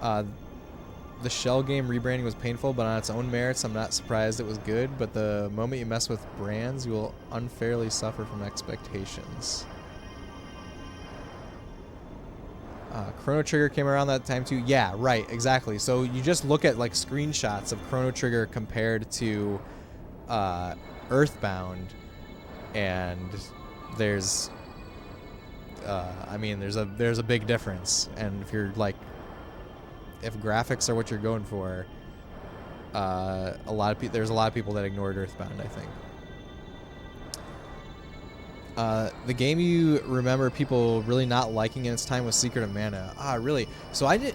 The Shell game rebranding was painful, but on its own merits, I'm not surprised it was good. But the moment you mess with brands, you will unfairly suffer from expectations. Chrono Trigger came around that time too. Yeah, right, exactly. So you just look at like screenshots of Chrono Trigger compared to Earthbound, and there's I mean, there's a big difference. And if you're like, if graphics are what you're going for, there's a lot of people that ignored Earthbound, I think. The game you remember people really not liking in its time was Secret of Mana. Ah, really? So I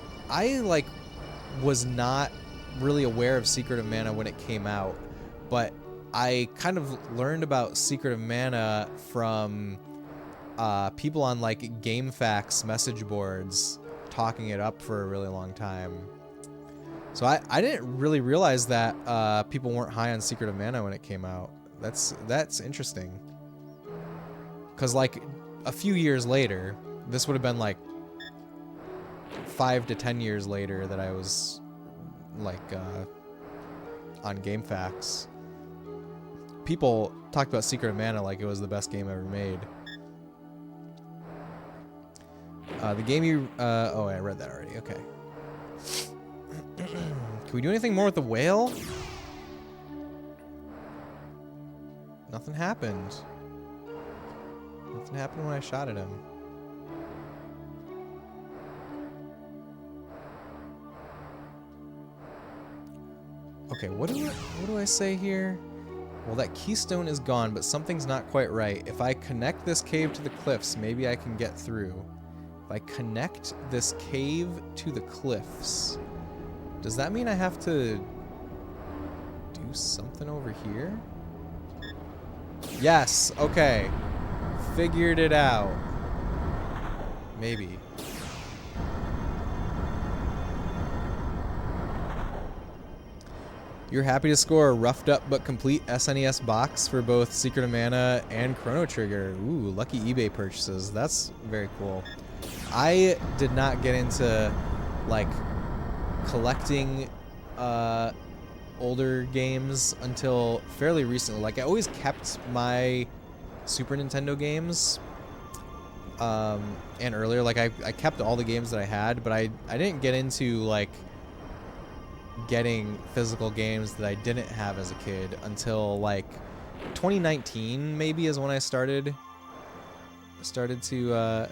was not really aware of Secret of Mana when it came out, but I kind of learned about Secret of Mana from people on like GameFAQs message boards talking it up for a really long time. So I didn't really realize that people weren't high on Secret of Mana when it came out. That's interesting. Because like a few years later, this would have been like 5 to 10 years later that I was like on GameFAQs. People talked about Secret of Mana like it was the best game ever made. The game you... oh, I read that already. Okay. Can we do anything more with the whale? Nothing happened. Nothing happened when I shot at him. Okay, what do I say here? Well, that keystone is gone, but something's not quite right. If I connect this cave to the cliffs, maybe I can get through. If I connect this cave to the cliffs, does that mean I have to do something over here? Yes, okay. Figured it out. Maybe. You're happy to score a roughed up but complete SNES box for both Secret of Mana and Chrono Trigger. Ooh, lucky eBay purchases. That's very cool. I did not get into like collecting older games until fairly recently. Like I always kept my Super Nintendo games and earlier. Like I kept all the games that I had, but I didn't get into like getting physical games that I didn't have as a kid until like 2019 maybe is when I started to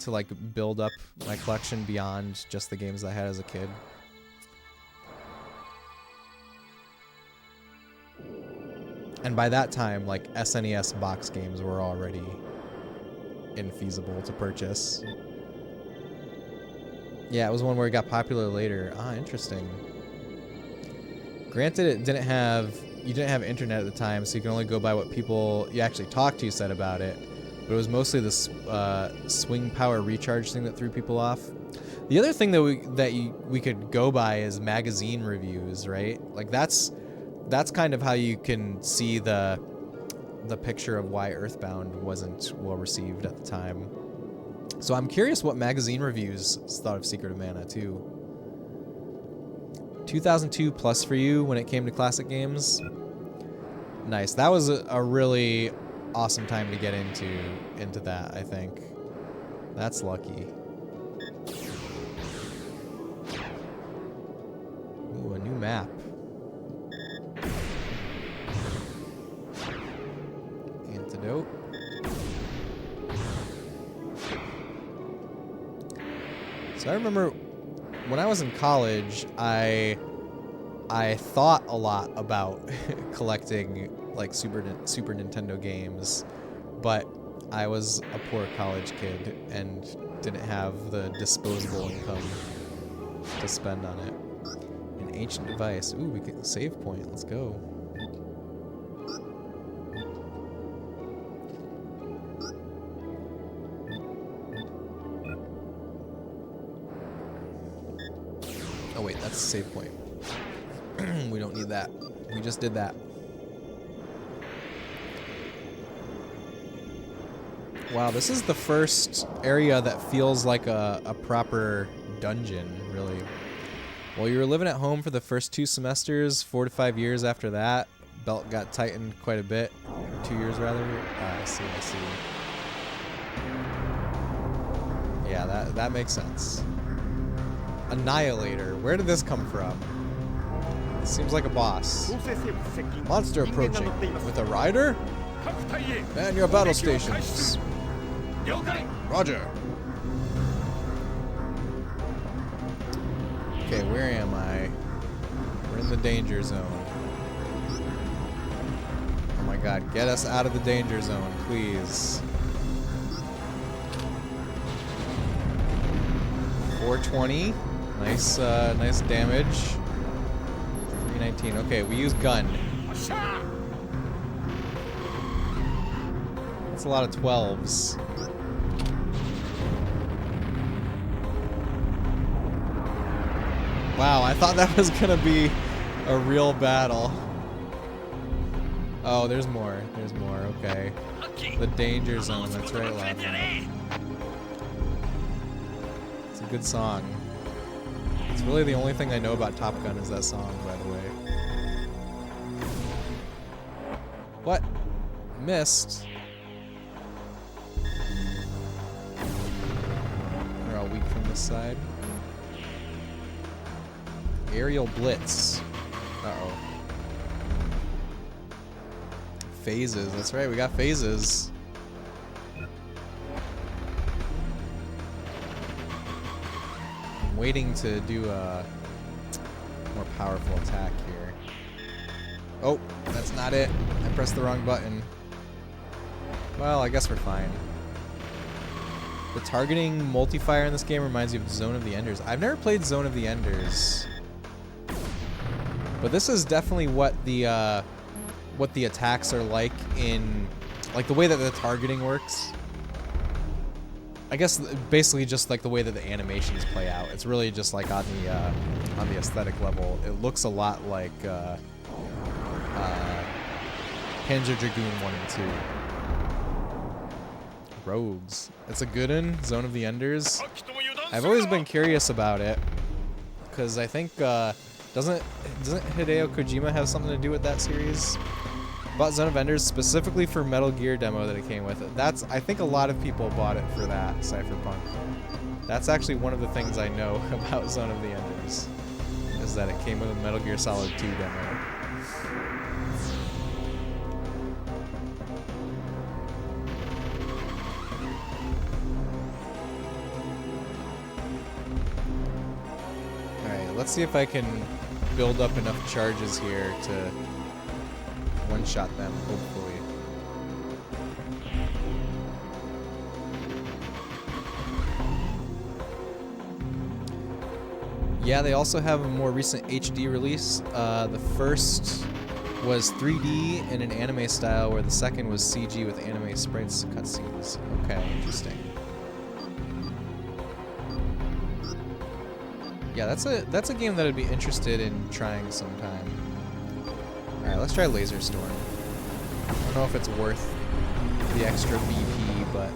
like build up my collection beyond just the games that I had as a kid. And by that time, like SNES box games were already infeasible to purchase. Yeah, it was one where it got popular later. Ah, interesting. Granted, you didn't have internet at the time, so you can only go by what people you actually talked to said about it. But it was mostly this swing power recharge thing that threw people off. The other thing that we could go by is magazine reviews, right? Like that's kind of how you can see the picture of why Earthbound wasn't well received at the time. So I'm curious what magazine reviews thought of Secret of Mana too. 2002 plus for you when it came to classic games. Nice. That was a really awesome time to get into that, I think. That's lucky. Ooh, a new map. Antidote. So I remember when I was in college, I thought a lot about collecting like Super Nintendo games, but I was a poor college kid and didn't have the disposable income to spend on it. An ancient device. Ooh, we get save point. Let's go. Oh wait, that's a save point. We don't need that. We just did that. Wow, this is the first area that feels like a proper dungeon, really. Well, you were living at home for the first 2 semesters, 4 to 5 years after that. Belt got tightened quite a bit. 2 years, rather. I see. Yeah, that makes sense. Annihilator. Where did this come from? It seems like a boss. Monster approaching. With a rider? Man your battle stations. Roger. Okay, where am I? We're in the danger zone. Oh my god, get us out of the danger zone, please. 420. Nice, nice damage. 319. Okay, we use gun. That's a lot of 12s. Wow, I thought that was gonna be a real battle. Oh, there's more. There's more. Okay. The danger zone. That's right, Lava. It's a good song. It's really the only thing I know about Top Gun is that song, by the way. What? Missed. They're all weak from this side. Aerial Blitz. Uh-oh. Phases. That's right, we got phases. I'm waiting to do a more powerful attack here. Oh, that's not it. I pressed the wrong button. Well, I guess we're fine. The targeting multi-fire in this game reminds me of Zone of the Enders. I've never played Zone of the Enders. But this is definitely what the attacks are like in, like the way that the targeting works. I guess basically just like the way that the animations play out. It's really just like on the aesthetic level. It looks a lot like Panzer Dragoon 1 and 2. Rogues. It's a good one. Zone of the Enders. I've always been curious about it because I think doesn't Hideo Kojima have something to do with that series? Bought Zone of Enders specifically for Metal Gear demo that it came with. I think a lot of people bought it for that, Cypherpunk. That's actually one of the things I know about Zone of the Enders, is that it came with a Metal Gear Solid 2 demo. Alright, let's see if I can build up enough charges here to one-shot them, hopefully. Yeah, they also have a more recent HD release. The first was 3D in an anime style, where the second was CG with anime sprites cutscenes. Okay, interesting. Yeah, that's a game that I'd be interested in trying sometime. Alright, let's try Laser Storm. I don't know if it's worth the extra BP, but...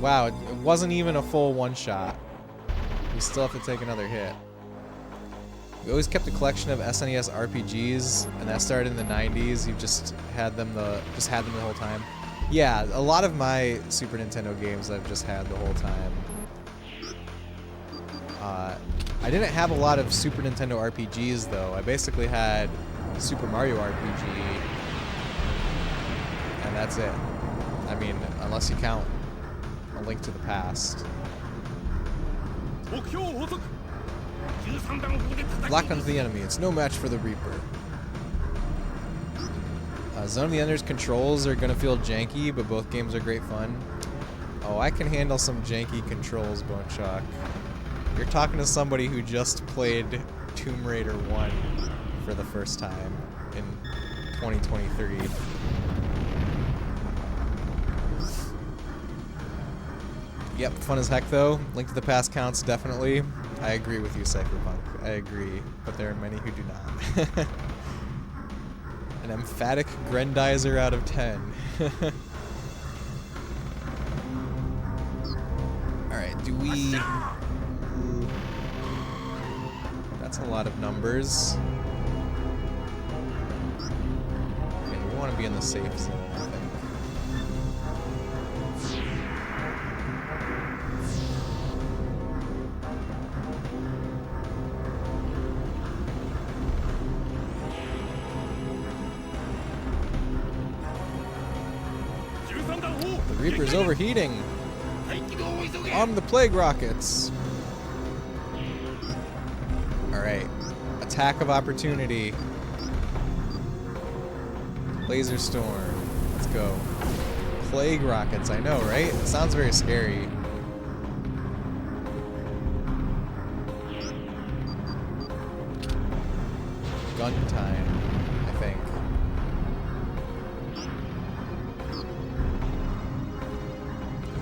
Wow, it wasn't even a full one-shot. We still have to take another hit. We always kept a collection of SNES RPGs, and that started in the 90s. You've just had them the whole time. Yeah, a lot of my Super Nintendo games I've just had the whole time. I didn't have a lot of Super Nintendo RPGs though. I basically had Super Mario RPG, and that's it. I mean, unless you count A Link to the Past. Lock onto the enemy. It's no match for the Reaper. Zone of the Enders controls are gonna feel janky, but both games are great fun. Oh, I can handle some janky controls, Bone Shock. You're talking to somebody who just played Tomb Raider 1 for the first time in 2023. Yep, fun as heck though. Link to the Past counts, definitely. I agree with you, Cypherpunk. I agree, but there are many who do not. An emphatic Grendizer out of 10. Alright, do we... That's a lot of numbers. Okay, we want to be in the safe zone, I think. The Reaper's overheating. On the plague rockets. Alright. Attack of opportunity. Laser Storm. Let's go. Plague rockets, I know, right? It sounds very scary. Gun time, I think.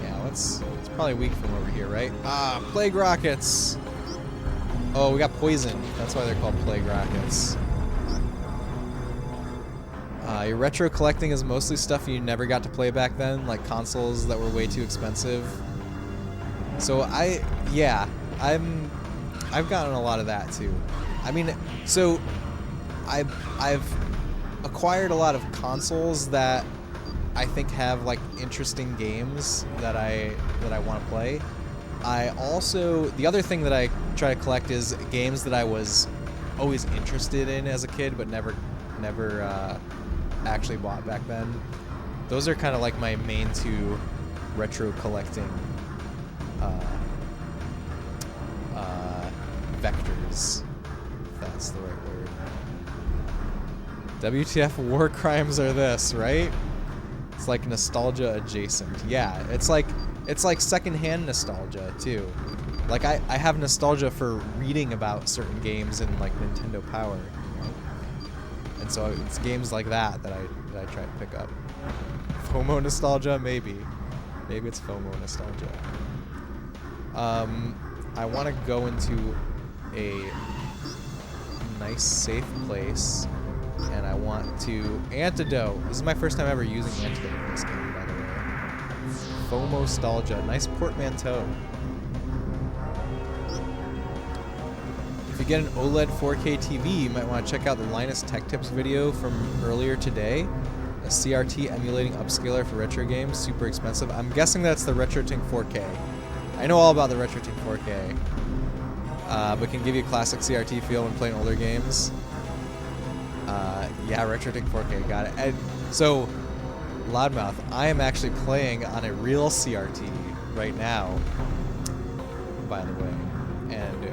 Yeah, it's probably weak from over here, right? Ah, plague rockets! Oh, we got poison. That's why they're called plague rockets. Your retro collecting is mostly stuff you never got to play back then, like consoles that were way too expensive. So I've gotten a lot of that too. I mean, so I've acquired a lot of consoles that I think have like interesting games that I want to play. I also, the other thing that I try to collect is games that I was always interested in as a kid, but never actually bought back then. Those are kind of like my main two retro collecting vectors, if that's the right word. WTF war crimes are this, right? It's like nostalgia adjacent. Yeah, it's like secondhand nostalgia too. Like I have nostalgia for reading about certain games in like Nintendo Power, you know? And so it's games like that I try to pick up. FOMO nostalgia, maybe. Maybe it's FOMO nostalgia. I want to go into a nice safe place, and I want to antidote. This is my first time ever using antidote in this game, by the way. FOMO nostalgia, nice portmanteau. If you get an OLED 4K TV, you might want to check out the Linus Tech Tips video from earlier today. A CRT emulating upscaler for retro games, super expensive. I'm guessing that's the RetroTink 4K. I know all about the RetroTink 4K, but can give you a classic CRT feel when playing older games. Yeah, RetroTink 4K, got it. And so, Loudmouth, I am actually playing on a real CRT right now, by the way. And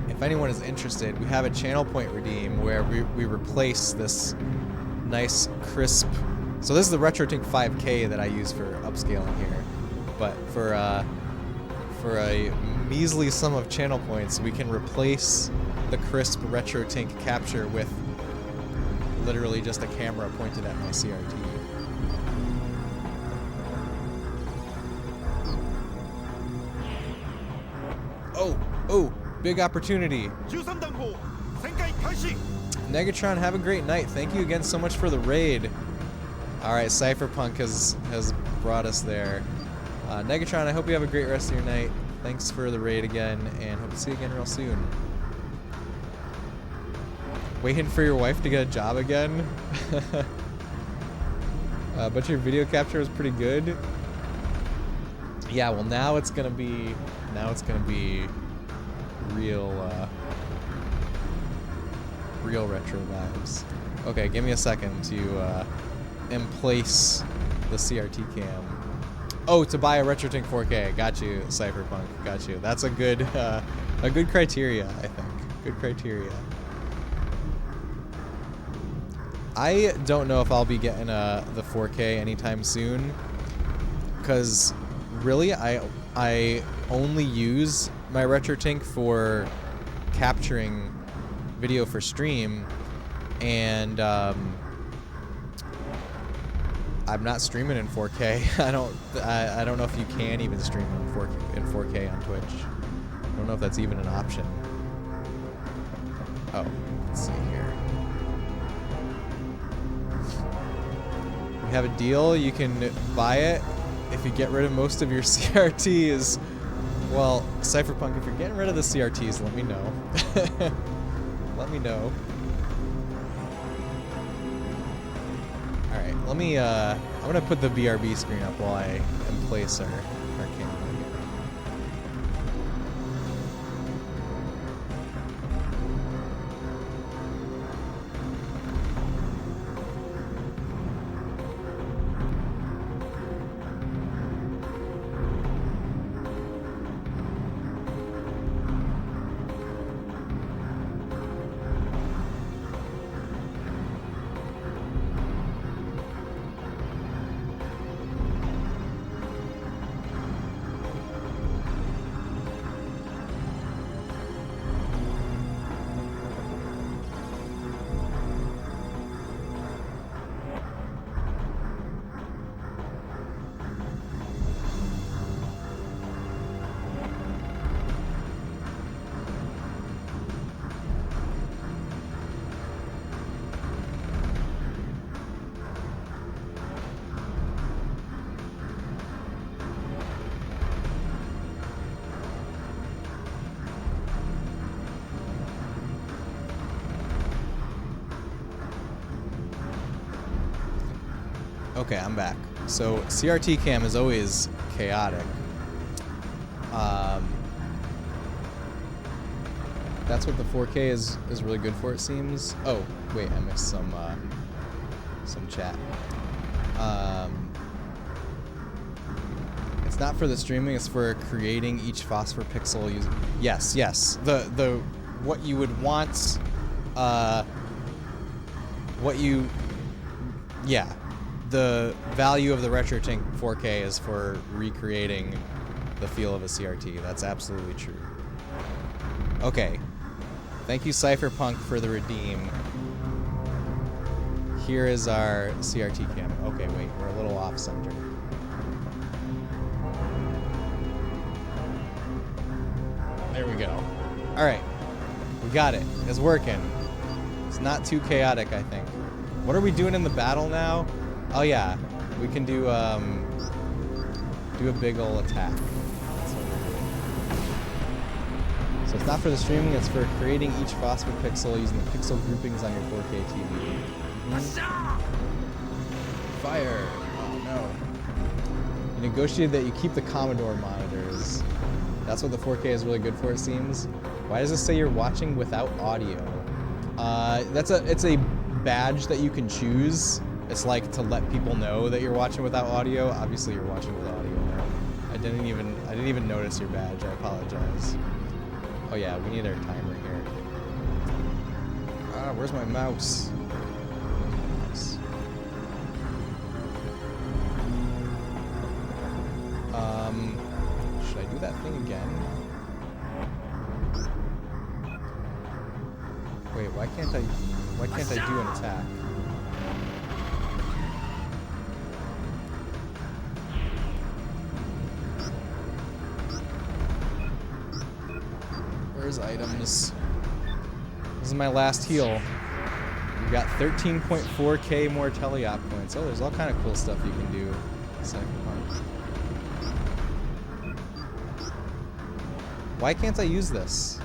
if anyone is interested, we have a channel point redeem where we replace this nice crisp. So this is the RetroTink 5K that I use for upscaling here, but for a measly sum of channel points, we can replace the crisp RetroTink capture with literally just a camera pointed at my CRT. Oh, big opportunity. Negatron, have a great night. Thank you again so much for the raid. Alright, Cypherpunk has brought us there. Negatron, I hope you have a great rest of your night. Thanks for the raid again, and hope to see you again real soon. Waiting for your wife to get a job again? But your video capture was pretty good. Yeah, well now it's gonna be real real retro vibes. Okay, give me a second to emplace the CRT cam. Oh, to buy a RetroTink 4K. Got you, Cypherpunk. Got you. That's a good criteria, I think. Good criteria. I don't know if I'll be getting the 4K anytime soon, because really I only use my RetroTink for capturing video for stream, and I'm not streaming in 4K. I don't know if you can even stream in 4K on Twitch. I don't know if that's even an option. Oh, let's see here. We have a deal. You can buy it if you get rid of most of your CRTs. Well, Cypherpunk, if you're getting rid of the CRTs, let me know. Let me know. Alright, let me, I'm gonna put the BRB screen up while I emplace our camera again. Okay, I'm back. So CRT cam is always chaotic. That's what the 4K is really good for, it seems. Oh, wait, I missed some chat. It's not for the streaming, it's for creating each phosphor pixel using. Yes. The what you would want, the value of the RetroTink 4K is for recreating the feel of a CRT. That's absolutely true. Okay. Thank you, Cypherpunk, for the redeem. Here is our CRT cam. Okay, wait, we're a little off center. There we go. All right. We got it. It's working. It's not too chaotic, I think. What are we doing in the battle now? Oh, yeah. We can do a big ol' attack. That's what we're doing. So it's not for the streaming, it's for creating each phosphor pixel using the pixel groupings on your 4K TV. Fire! Oh, no. You negotiated that you keep the Commodore monitors. That's what the 4K is really good for, it seems. Why does it say you're watching without audio? It's a badge that you can choose. It's like to let people know that you're watching without audio. Obviously, you're watching with audio now. I didn't even notice your badge. I apologize. Oh yeah, we need our timer here. Ah, where's my mouse? Should I do that thing again? Wait, why can't I do an attack? Where's items? This is my last heal. We've got 13.4k more teleop points. Oh, there's all kind of cool stuff you can do. Why can't I use this?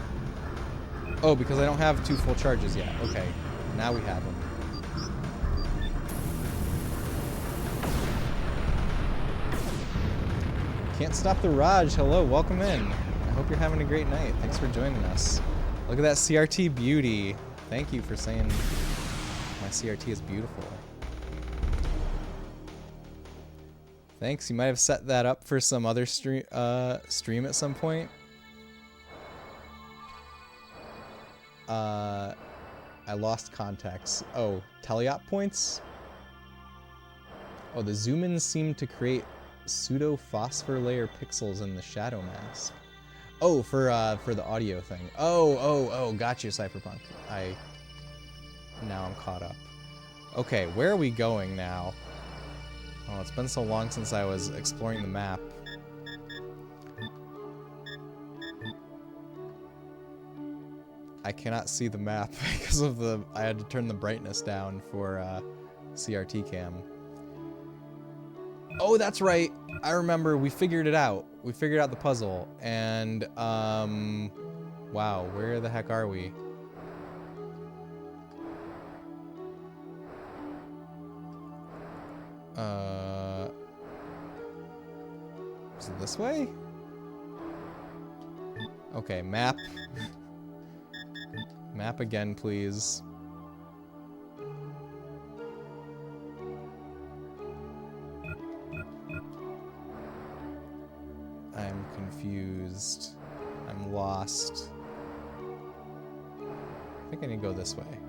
Oh, because I don't have 2 full charges yet. Okay, now we have them. Can't stop the Raj. Hello, welcome in. I hope you're having a great night. Thanks for joining us. Look at that CRT beauty. Thank you for saying my CRT is beautiful. Thanks. You might have set that up for some other stream at some point. I lost context. Oh, teleop points? Oh, the zoom-ins seem to create pseudo-phosphor layer pixels in the shadow mask. Oh, for the audio thing. Oh, got you, Cypherpunk. Now I'm caught up. Okay, where are we going now? Oh, it's been so long since I was exploring the map. I cannot see the map because of I had to turn the brightness down for CRT cam. Oh, that's right. I remember we figured it out. We figured out the puzzle. And, wow, where the heck are we? Is it this way? Okay, map. Map again, please. I'm confused. I'm lost. I think I need to go this way.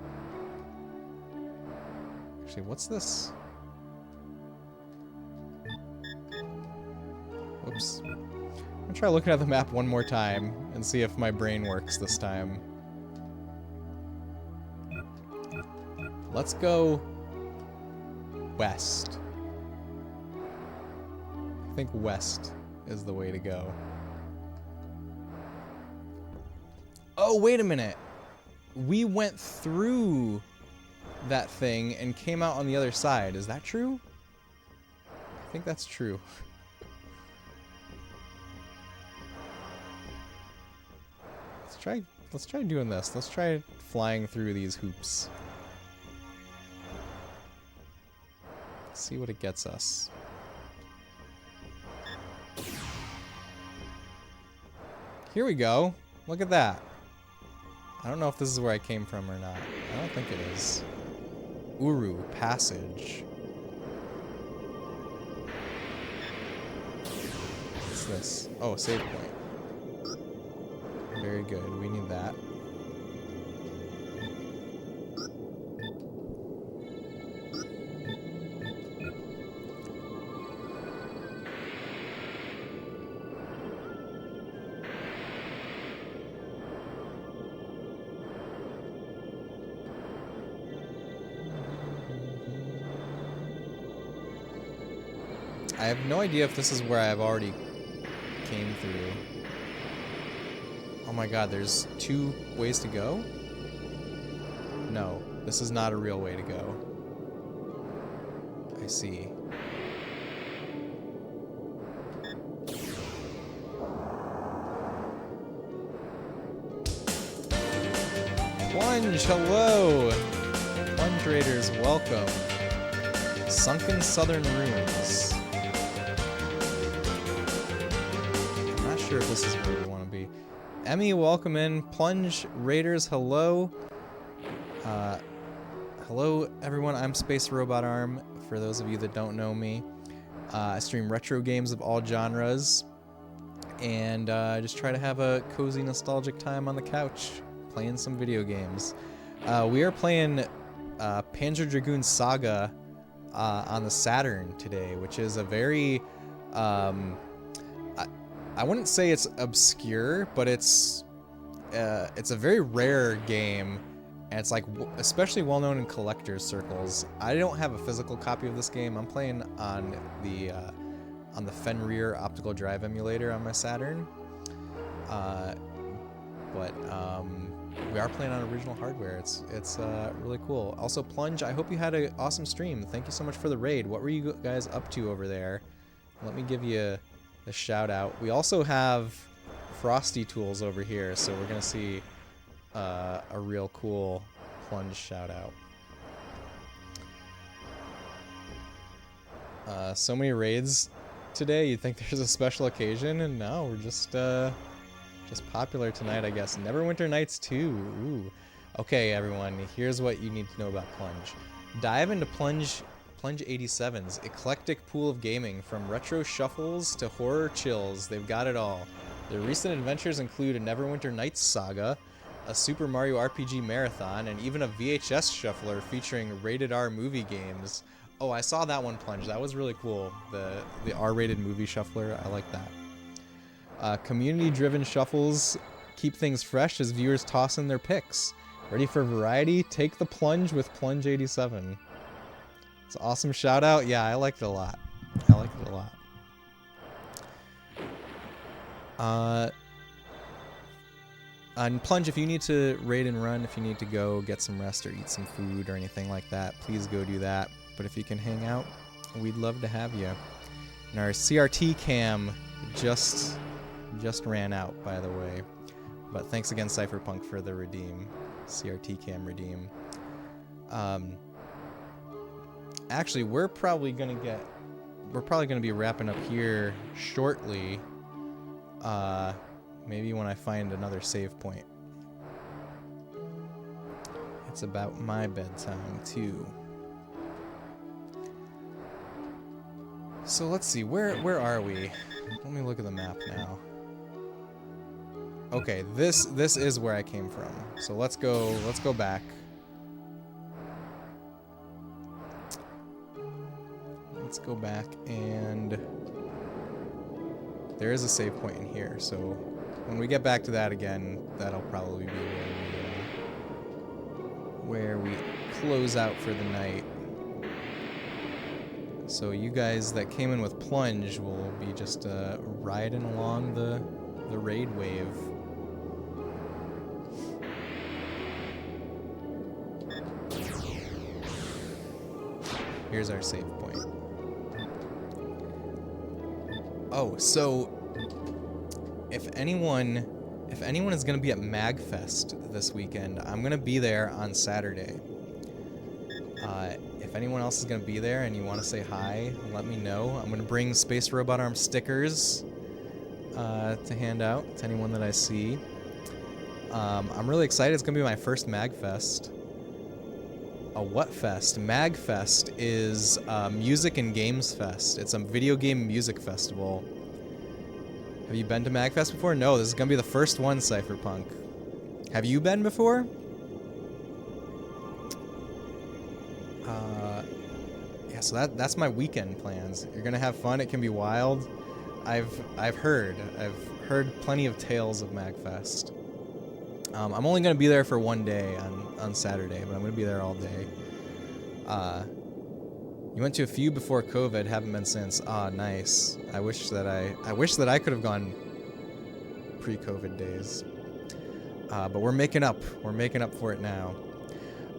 Actually, what's this? Whoops. I'm gonna try looking at the map one more time and see if my brain works this time. Let's go west. I think west is the way to go. Oh, wait a minute. We went through that thing and came out on the other side. Is that true? I think that's true. Let's try doing this. Let's try flying through these hoops. See what it gets us. Here we go. Look at that. I don't know if this is where I came from or not. I don't think it is. Uru Passage. What's this? Oh, save point. Very good. We need that. I have no idea if this is where I've already came through. Oh my god, there's 2 ways to go? No, this is not a real way to go. I see. Plunge, hello! Plunge Raiders, welcome. Sunken Southern Ruins. I'm not sure if this is where we want to be. Emmy, welcome in. Plunge Raiders, hello. Hello, everyone. I'm Space Robot Arm, for those of you that don't know me. I stream retro games of all genres, and just try to have a cozy, nostalgic time on the couch, playing some video games. We are playing Panzer Dragoon Saga on the Saturn today, which is a very... I wouldn't say it's obscure, but it's a very rare game, and it's like especially well known in collectors circles. I don't have a physical copy of this game. I'm playing on the Fenrir optical drive emulator on my Saturn, but we are playing on original hardware. It's really cool. Also, Plunge, I hope you had an awesome stream. Thank you so much for the raid. What were you guys up to over there? Let me give you a shout out. We also have Frosty Tools over here, so we're gonna see a real cool Plunge shout out. So many raids today. You'd think there's a special occasion, and no, we're just popular tonight, I guess. Neverwinter Nights 2. Ooh. Okay, everyone, here's what you need to know about Plunge. Dive into Plunge 87's eclectic pool of gaming, from retro shuffles to horror chills. They've got it all. Their recent adventures include a Neverwinter Nights saga, a Super Mario RPG marathon, and even a VHS shuffler featuring rated R movie games. Oh, I saw that one, Plunge. That was really cool. The R-rated movie shuffler. I like that. Community-driven shuffles keep things fresh as viewers toss in their picks. Ready for variety? Take the plunge with Plunge 87. It's an awesome shout out. Yeah, I liked it a lot. And Plunge, if you need to raid and run, if you need to go get some rest or eat some food or anything like that, please go do that. But if you can hang out, we'd love to have you. And our CRT cam just ran out, by the way. But thanks again, Cypherpunk, for the redeem. CRT cam redeem. Actually, we're probably gonna be wrapping up here shortly. Maybe when I find another save point. It's about my bedtime too. So let's see, where are we? Let me look at the map now. Okay, this is where I came from. So let's go back. Let's go back, and there is a save point in here, so when we get back to that again, that'll probably be where we close out for the night. So you guys that came in with Plunge will be just riding along the raid wave. Here's our save point. Oh, so if anyone is gonna be at MagFest this weekend, I'm gonna be there on Saturday. If anyone else is gonna be there and you want to say hi, let me know. I'm gonna bring Space Robot Arm stickers to hand out to anyone that I see. I'm really excited. It's gonna be my first MagFest. A what fest? MagFest is Music and Games Fest. It's a video game music festival. Have you been to MagFest before? No, this is gonna be the first one, Cypherpunk. Have you been before? Yeah, so that's my weekend plans. You're gonna have fun. It can be wild. I've heard plenty of tales of MagFest. I'm only gonna be there for one day on Saturday, but I'm gonna be there all day. You went to a few before COVID, haven't been since. Ah, nice. I wish that I could have gone pre-COVID days. But we're making up. We're making up for it now.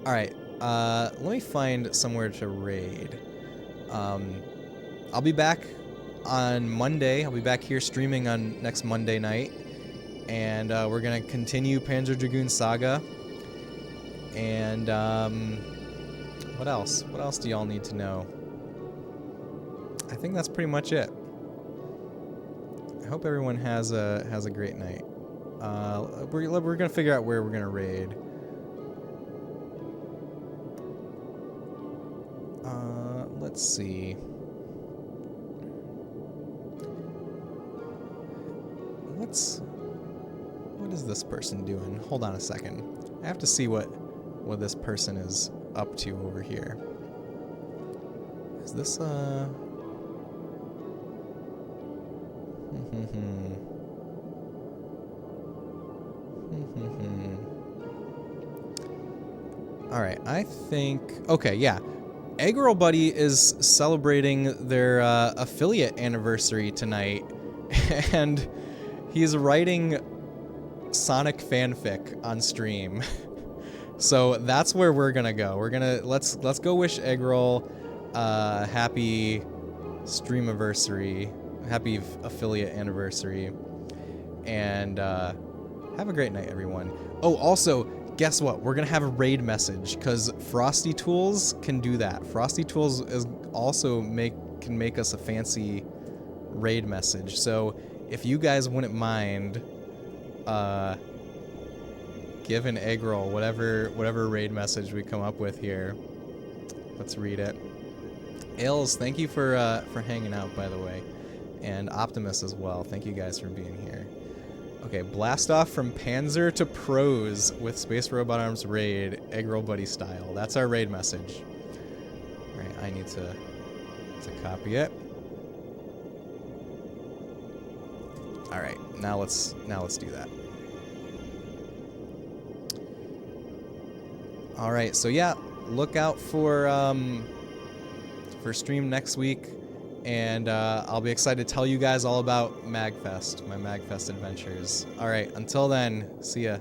All right. Let me find somewhere to raid. I'll be back on Monday. I'll be back here streaming on next Monday night. And we're going to continue Panzer Dragoon Saga. And what else? What else do y'all need to know? I think that's pretty much it. I hope everyone has a great night. We're gonna figure out where we're gonna raid. Let's see. What is this person doing? Hold on a second. I have to see what this person is up to over here. Is this all right, I think okay, yeah. Egg Roll Buddy is celebrating their affiliate anniversary tonight, and he's writing Sonic fanfic on stream. So that's where we're gonna go. We're gonna let's go wish Egg Roll happy stream anniversary, happy affiliate anniversary, and have a great night, everyone. Oh, also, guess what? We're gonna have a raid message because Frosty Tools can do that. Frosty Tools is also can make us a fancy raid message. So if you guys wouldn't mind, give an Egg Roll whatever raid message we come up with here. Let's read it. Ailes, thank you for hanging out, by the way, and Optimus as well. Thank you guys for being here. Okay, blast off from Panzer to Pros with Space Robot Arms raid, Egg Roll Buddy style. That's our raid message. All right, I need to copy it. All right, now let's do that. All right, so yeah, look out for stream next week, and I'll be excited to tell you guys all about MagFest, my MagFest adventures. All right, until then, see ya.